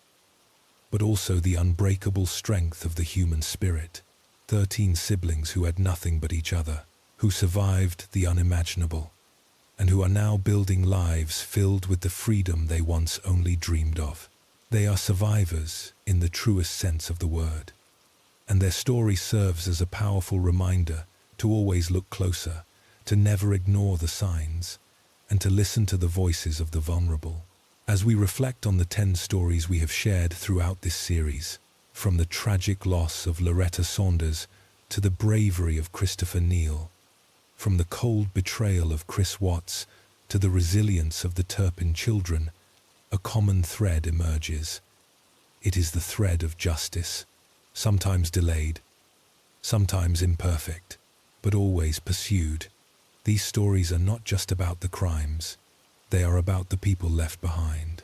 but also the unbreakable strength of the human spirit. 13 siblings who had nothing but each other, who survived the unimaginable, and who are now building lives filled with the freedom they once only dreamed of. They are survivors in the truest sense of the word, and their story serves as a powerful reminder to always look closer, to never ignore the signs, and to listen to the voices of the vulnerable. As we reflect on the 10 stories we have shared throughout this series, from the tragic loss of Loretta Saunders to the bravery of Christopher Neal, from the cold betrayal of Chris Watts to the resilience of the Turpin children, a common thread emerges. It is the thread of justice, sometimes delayed, sometimes imperfect, but always pursued. These stories are not just about the crimes. They are about the people left behind,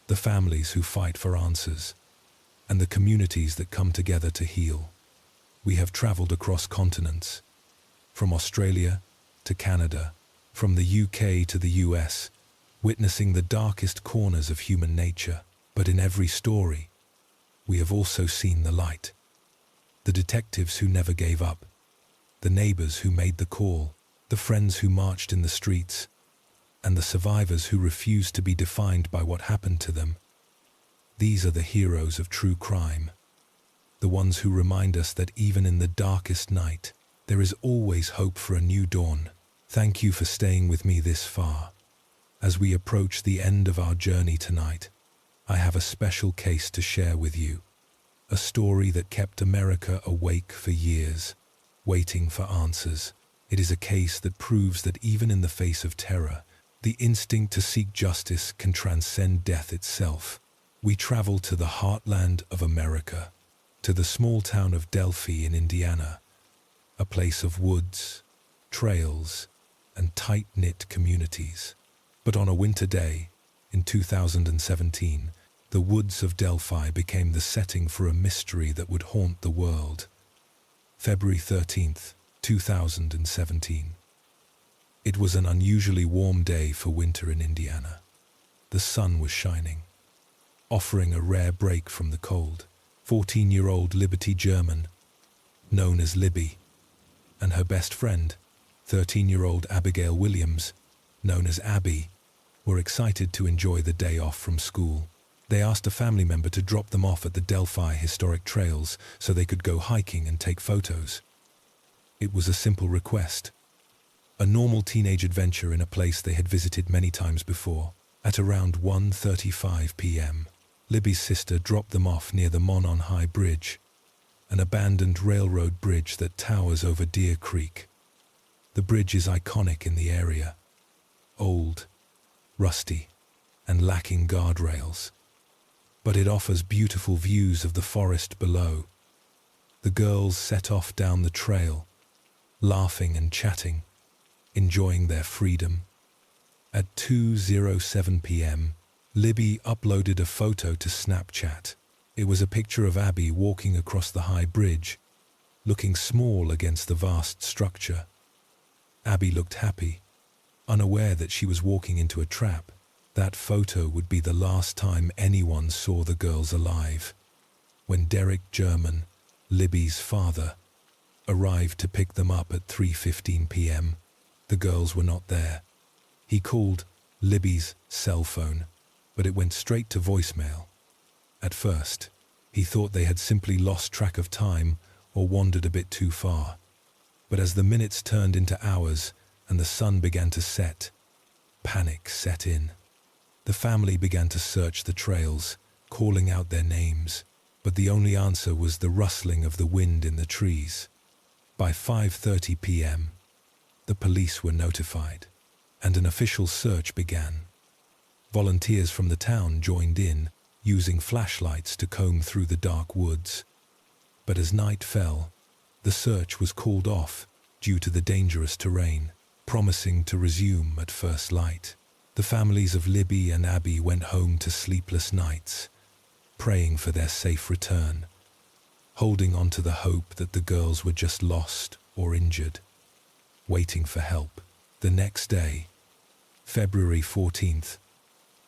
the families who fight for answers, and the communities that come together to heal. We have traveled across continents, from Australia to Canada, from the UK to the US, witnessing the darkest corners of human nature. But in every story, we have also seen the light. The detectives who never gave up, the neighbors who made the call, the friends who marched in the streets, and the survivors who refused to be defined by what happened to them. These are the heroes of true crime, the ones who remind us that even in the darkest night, there is always hope for a new dawn. Thank you for staying with me this far. As we approach the end of our journey tonight, I have a special case to share with you, a story that kept America awake for years, waiting for answers. It is a case that proves that even in the face of terror, the instinct to seek justice can transcend death itself. We travel to the heartland of America, to the small town of Delphi in Indiana, a place of woods, trails, and tight-knit communities. But on a winter day, in 2017, the woods of Delphi became the setting for a mystery that would haunt the world. February 13th, 2017. It was an unusually warm day for winter in Indiana. The sun was shining, offering a rare break from the cold. 14-year-old Liberty German, known as Libby, and her best friend, 13-year-old Abigail Williams, known as Abby, were excited to enjoy the day off from school. They asked a family member to drop them off at the Delphi historic trails so they could go hiking and take photos. It was a simple request, a normal teenage adventure in a place they had visited many times before. At around 1:35 p.m., Libby's sister dropped them off near the Monon High Bridge, an abandoned railroad bridge that towers over Deer Creek. The bridge is iconic in the area, old, rusty, and lacking guardrails, but it offers beautiful views of the forest below. The girls set off down the trail, laughing and chatting, enjoying their freedom. At 2:07 p.m., Libby uploaded a photo to Snapchat. It was a picture of Abby walking across the high bridge, looking small against the vast structure. Abby looked happy, unaware that she was walking into a trap. That photo would be the last time anyone saw the girls alive. When Derek German, Libby's father, arrived to pick them up at 3:15 p.m., the girls were not there. He called Libby's cell phone, but it went straight to voicemail. At first, he thought they had simply lost track of time or wandered a bit too far. But as the minutes turned into hours and the sun began to set, panic set in. The family began to search the trails, calling out their names, but the only answer was the rustling of the wind in the trees. By 5:30 p.m., the police were notified, and an official search began. Volunteers from the town joined in, using flashlights to comb through the dark woods. But as night fell, the search was called off due to the dangerous terrain, promising to resume at first light. The families of Libby and Abby went home to sleepless nights, praying for their safe return, holding on to the hope that the girls were just lost or injured, waiting for help. The next day, February 14th,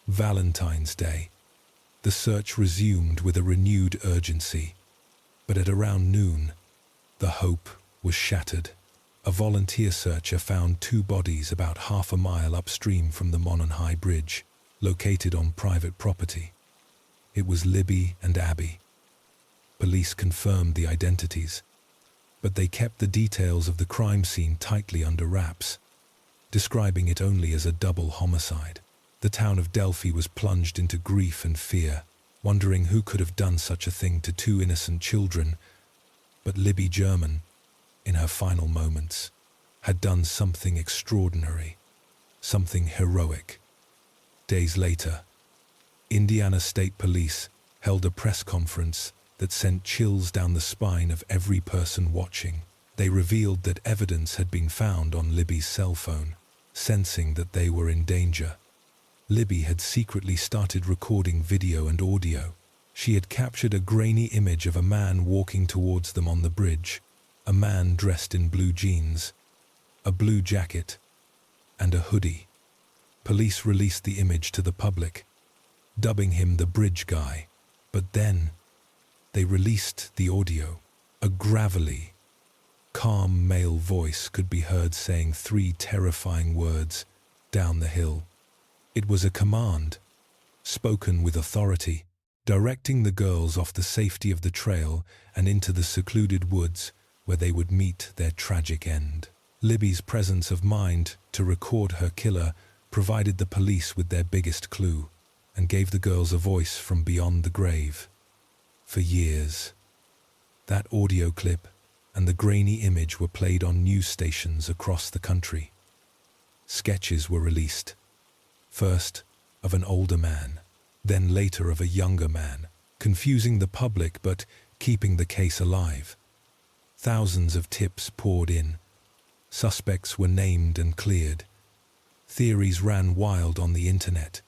Valentine's Day, The search resumed with a renewed urgency. But at around noon, the hope was shattered. A volunteer searcher found 2 bodies about half a mile upstream from the Mononhai Bridge, located on private property. It was Libby and Abby. Police confirmed the identities, but they kept the details of the crime scene tightly under wraps, describing it only as a double homicide. The town of Delphi was plunged into grief and fear, wondering who could have done such a thing to 2 innocent children. But Libby German, in her final moments, had done something extraordinary, something heroic. Days later, Indiana State Police held a press conference that sent chills down the spine of every person watching. They revealed that evidence had been found on Libby's cell phone, sensing that they were in danger. Libby had secretly started recording video and audio. She had captured a grainy image of a man walking towards them on the bridge, a man dressed in blue jeans, a blue jacket, and a hoodie. Police released the image to the public, dubbing him the bridge guy. But then, they released the audio. A gravelly, calm male voice could be heard saying 3 terrifying words, "Down the hill." It was a command, spoken with authority, directing the girls off the safety of the trail and into the secluded woods where they would meet their tragic end. Libby's presence of mind to record her killer provided the police with their biggest clue and gave the girls a voice from beyond the grave. For years, that audio clip and the grainy image were played on news stations across the country. Sketches were released, first of an older man, then later of a younger man, confusing the public but keeping the case alive. Thousands of tips poured in. Suspects were named and cleared. Theories ran wild on the internet,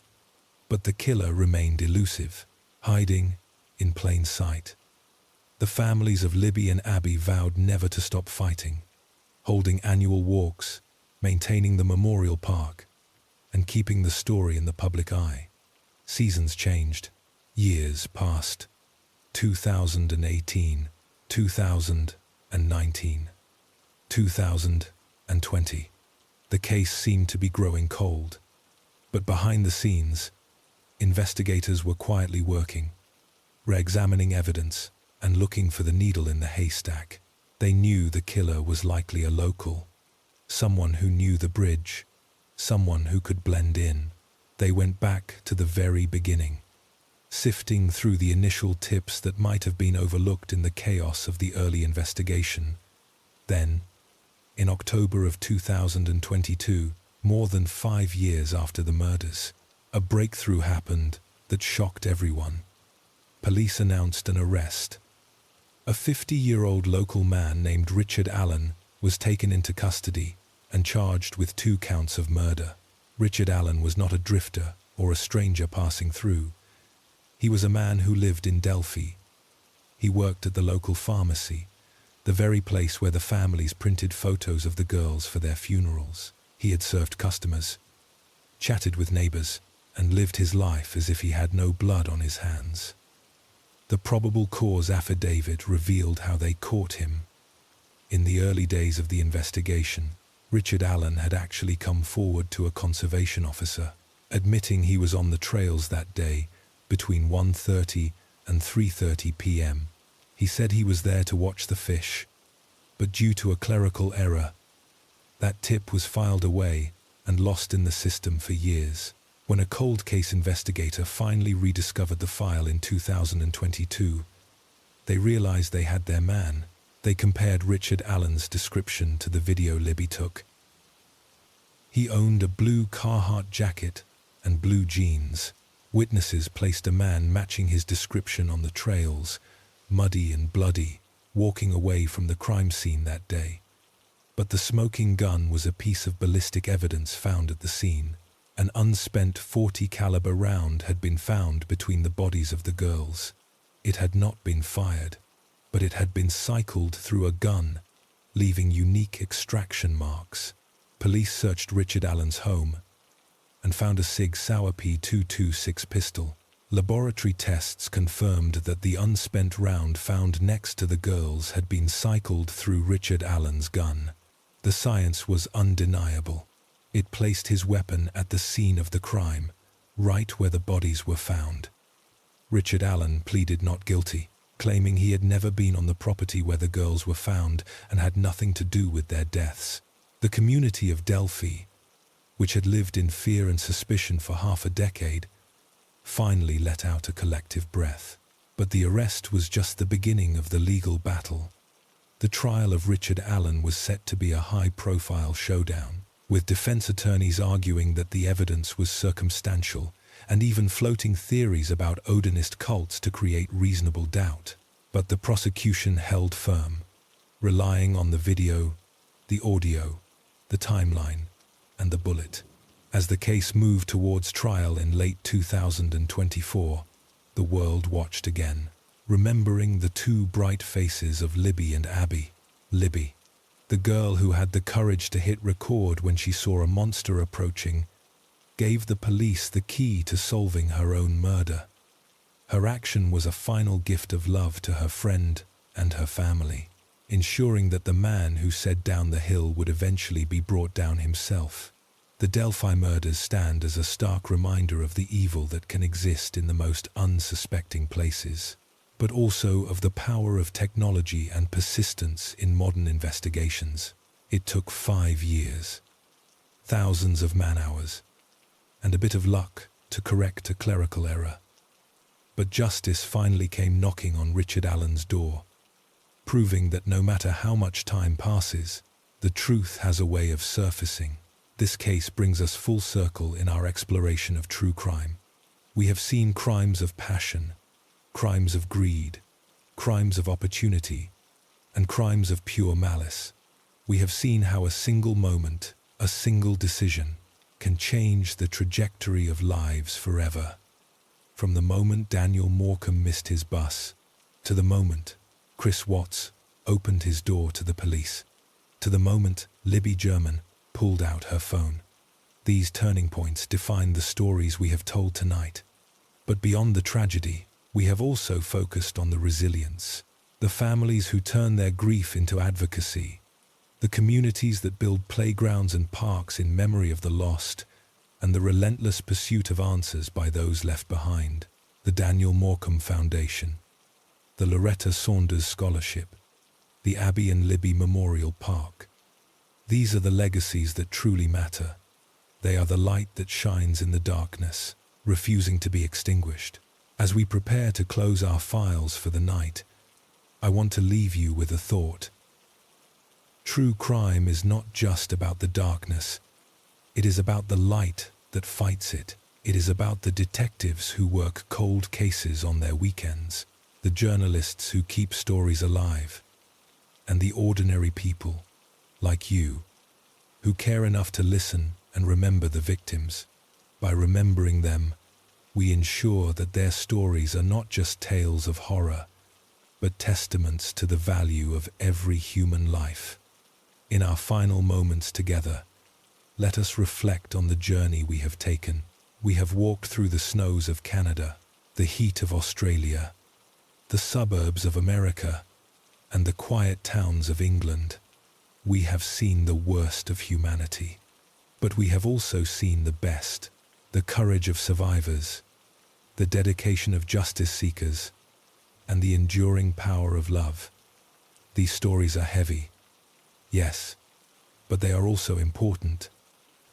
but the killer remained elusive, hiding in plain sight. The families of Libby and Abby vowed never to stop fighting, holding annual walks, maintaining the memorial park, and keeping the story in the public eye. Seasons changed. Years passed. 2018, 2019, 2020. The case seemed to be growing cold. But behind the scenes, investigators were quietly working, re-examining evidence and looking for the needle in the haystack. They knew the killer was likely a local, someone who knew the bridge, someone who could blend in. They went back to the very beginning, sifting through the initial tips that might have been overlooked in the chaos of the early investigation. Then, in October of 2022, more than 5 years after the murders, a breakthrough happened that shocked everyone. Police announced an arrest. A 50-year-old local man named Richard Allen was taken into custody and charged with 2 counts of murder. Richard Allen was not a drifter or a stranger passing through. He was a man who lived in Delphi. He worked at the local pharmacy, the very place where the families printed photos of the girls for their funerals. He had served customers, chatted with neighbors, and lived his life as if he had no blood on his hands. The probable cause affidavit revealed how they caught him. In the early days of the investigation, Richard Allen had actually come forward to a conservation officer, admitting he was on the trails that day between 1:30 and 3:30 p.m. He said he was there to watch the fish, but due to a clerical error, that tip was filed away and lost in the system for years. When a cold case investigator finally rediscovered the file in 2022, they realized they had their man. They compared Richard Allen's description to the video Libby took. He owned a blue Carhartt jacket and blue jeans. Witnesses placed a man matching his description on the trails, muddy and bloody, walking away from the crime scene that day. But the smoking gun was a piece of ballistic evidence found at the scene. An unspent .40 caliber round had been found between the bodies of the girls. It had not been fired, but it had been cycled through a gun, leaving unique extraction marks. Police searched Richard Allen's home and found a Sig Sauer P226 pistol, Laboratory tests confirmed that the unspent round found next to the girls had been cycled through Richard Allen's gun. The science was undeniable. It placed his weapon at the scene of the crime, right where the bodies were found. Richard Allen pleaded not guilty, claiming he had never been on the property where the girls were found and had nothing to do with their deaths. The community of Delphi, which had lived in fear and suspicion for half a decade, finally let out a collective breath. But the arrest was just the beginning of the legal battle. The trial of Richard Allen was set to be a high-profile showdown, with defense attorneys arguing that the evidence was circumstantial and even floating theories about Odinist cults to create reasonable doubt. But the prosecution held firm, relying on the video, the audio, the timeline, and the bullet. As the case moved towards trial in late 2024, the world watched again, remembering the two bright faces of Libby and Abby. Libby, the girl who had the courage to hit record when she saw a monster approaching, gave the police the key to solving her own murder. Her action was a final gift of love to her friend and her family, ensuring that the man who said down the hill would eventually be brought down himself. The Delphi murders stand as a stark reminder of the evil that can exist in the most unsuspecting places, but also of the power of technology and persistence in modern investigations. It took 5 years, thousands of man-hours, and a bit of luck to correct a clerical error. But justice finally came knocking on Richard Allen's door, proving that no matter how much time passes, the truth has a way of surfacing. This case brings us full circle in our exploration of true crime. We have seen crimes of passion, crimes of greed, crimes of opportunity, and crimes of pure malice. We have seen how a single moment, a single decision, can change the trajectory of lives forever. From the moment Daniel Morecambe missed his bus, to the moment Chris Watts opened his door to the police, to the moment Libby German pulled out her phone. These turning points define the stories we have told tonight. But beyond the tragedy, we have also focused on the resilience, the families who turn their grief into advocacy, the communities that build playgrounds and parks in memory of the lost, and the relentless pursuit of answers by those left behind. The Daniel Morecambe Foundation, the Loretta Saunders Scholarship, the Abby and Libby Memorial Park. These are the legacies that truly matter. They are the light that shines in the darkness, refusing to be extinguished. As we prepare to close our files for the night, I want to leave you with a thought. True crime is not just about the darkness. It is about the light that fights it. It is about the detectives who work cold cases on their weekends, the journalists who keep stories alive, and the ordinary people, like you, who care enough to listen and remember the victims. By remembering them, we ensure that their stories are not just tales of horror, but testaments to the value of every human life. In our final moments together, let us reflect on the journey we have taken. We have walked through the snows of Canada, the heat of Australia, the suburbs of America, and the quiet towns of England. We have seen the worst of humanity, but we have also seen the best, the courage of survivors, the dedication of justice seekers, and the enduring power of love. These stories are heavy, yes, but they are also important.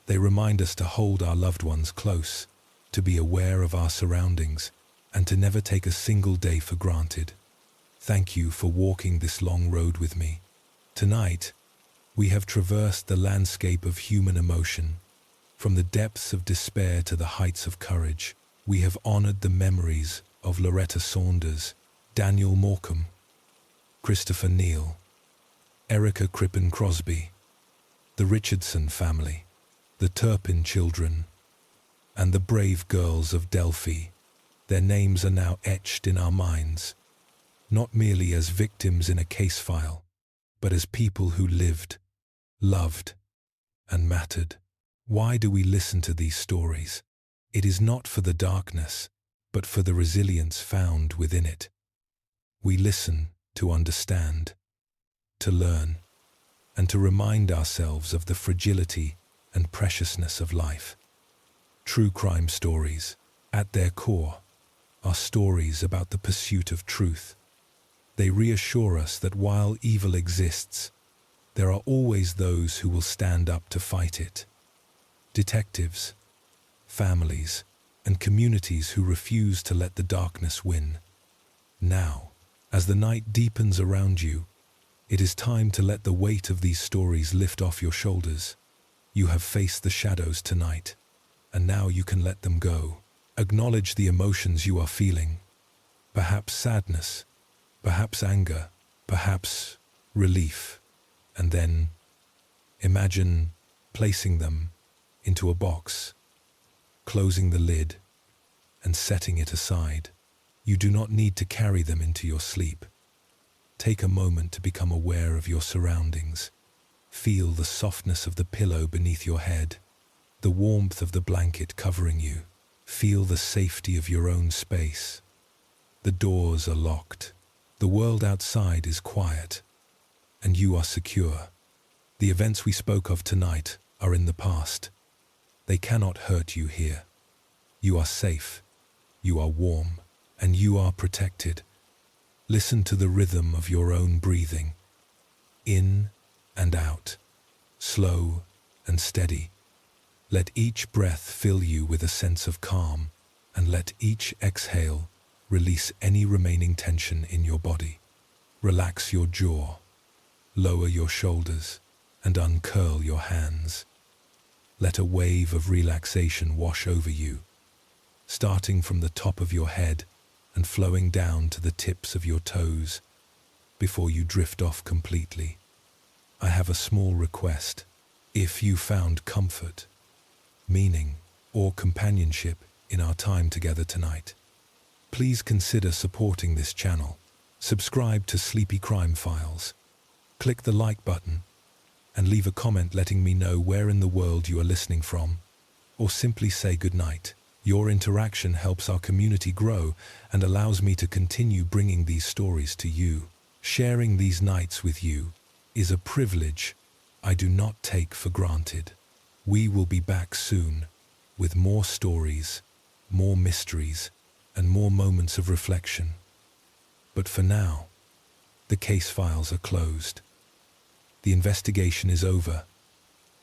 They remind us to hold our loved ones close, to be aware of our surroundings, and to never take a single day for granted. Thank you for walking this long road with me. Tonight, we have traversed the landscape of human emotion. From the depths of despair to the heights of courage, we have honored the memories of Loretta Saunders, Daniel Morecambe, Christopher Neal, Erica Crippen Crosby, the Richardson family, the Turpin children, and the brave girls of Delphi. Their names are now etched in our minds, not merely as victims in a case file, but as people who lived, loved, and mattered. Why do we listen to these stories? It is not for the darkness, but for the resilience found within it. We listen to understand, to learn, and to remind ourselves of the fragility and preciousness of life. True crime stories, at their core, are stories about the pursuit of truth. They reassure us that while evil exists, there are always those who will stand up to fight it. Detectives, families, and communities who refuse to let the darkness win. Now, as the night deepens around you, it is time to let the weight of these stories lift off your shoulders. You have faced the shadows tonight, and now you can let them go. Acknowledge the emotions you are feeling. Perhaps sadness, perhaps anger, perhaps relief. And then imagine placing them into a box, closing the lid, and setting it aside. You do not need to carry them into your sleep. Take a moment to become aware of your surroundings. Feel the softness of the pillow beneath your head, the warmth of the blanket covering you. Feel the safety of your own space. The doors are locked. The world outside is quiet, and you are secure. The events we spoke of tonight are in the past. They cannot hurt you here. You are safe, you are warm, and you are protected. Listen to the rhythm of your own breathing, in and out, slow and steady. Let each breath fill you with a sense of calm, and let each exhale release any remaining tension in your body. Relax your jaw, lower your shoulders, and uncurl your hands. Let a wave of relaxation wash over you, starting from the top of your head and flowing down to the tips of your toes before you drift off completely. I have a small request. If you found comfort, meaning, or companionship in our time together tonight, please consider supporting this channel. Subscribe to Sleepy Crime Files. Click the like button and leave a comment letting me know where in the world you are listening from, or simply say goodnight. Your interaction helps our community grow and allows me to continue bringing these stories to you. Sharing these nights with you is a privilege I do not take for granted. We will be back soon with more stories, more mysteries, and more moments of reflection. But for now, the case files are closed. The investigation is over,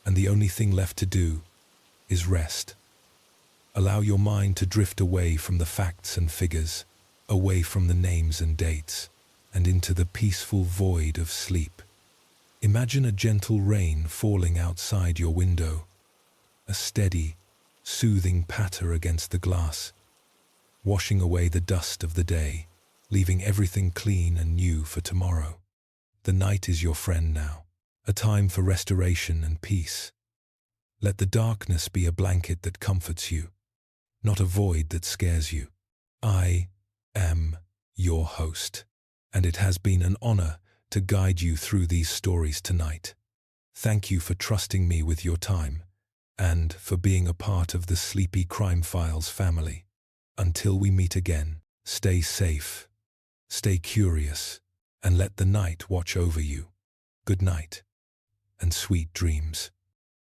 and the only thing left to do is rest. Allow your mind to drift away from the facts and figures, away from the names and dates, and into the peaceful void of sleep. Imagine a gentle rain falling outside your window, a steady, soothing patter against the glass, washing away the dust of the day, leaving everything clean and new for tomorrow. The night is your friend now, a time for restoration and peace. Let the darkness be a blanket that comforts you, not a void that scares you. I am your host, and it has been an honor to guide you through these stories tonight. Thank you for trusting me with your time, and for being a part of the Sleepy Crime Files family. Until we meet again, stay safe, stay curious, and let the night watch over you. Good night, and sweet dreams.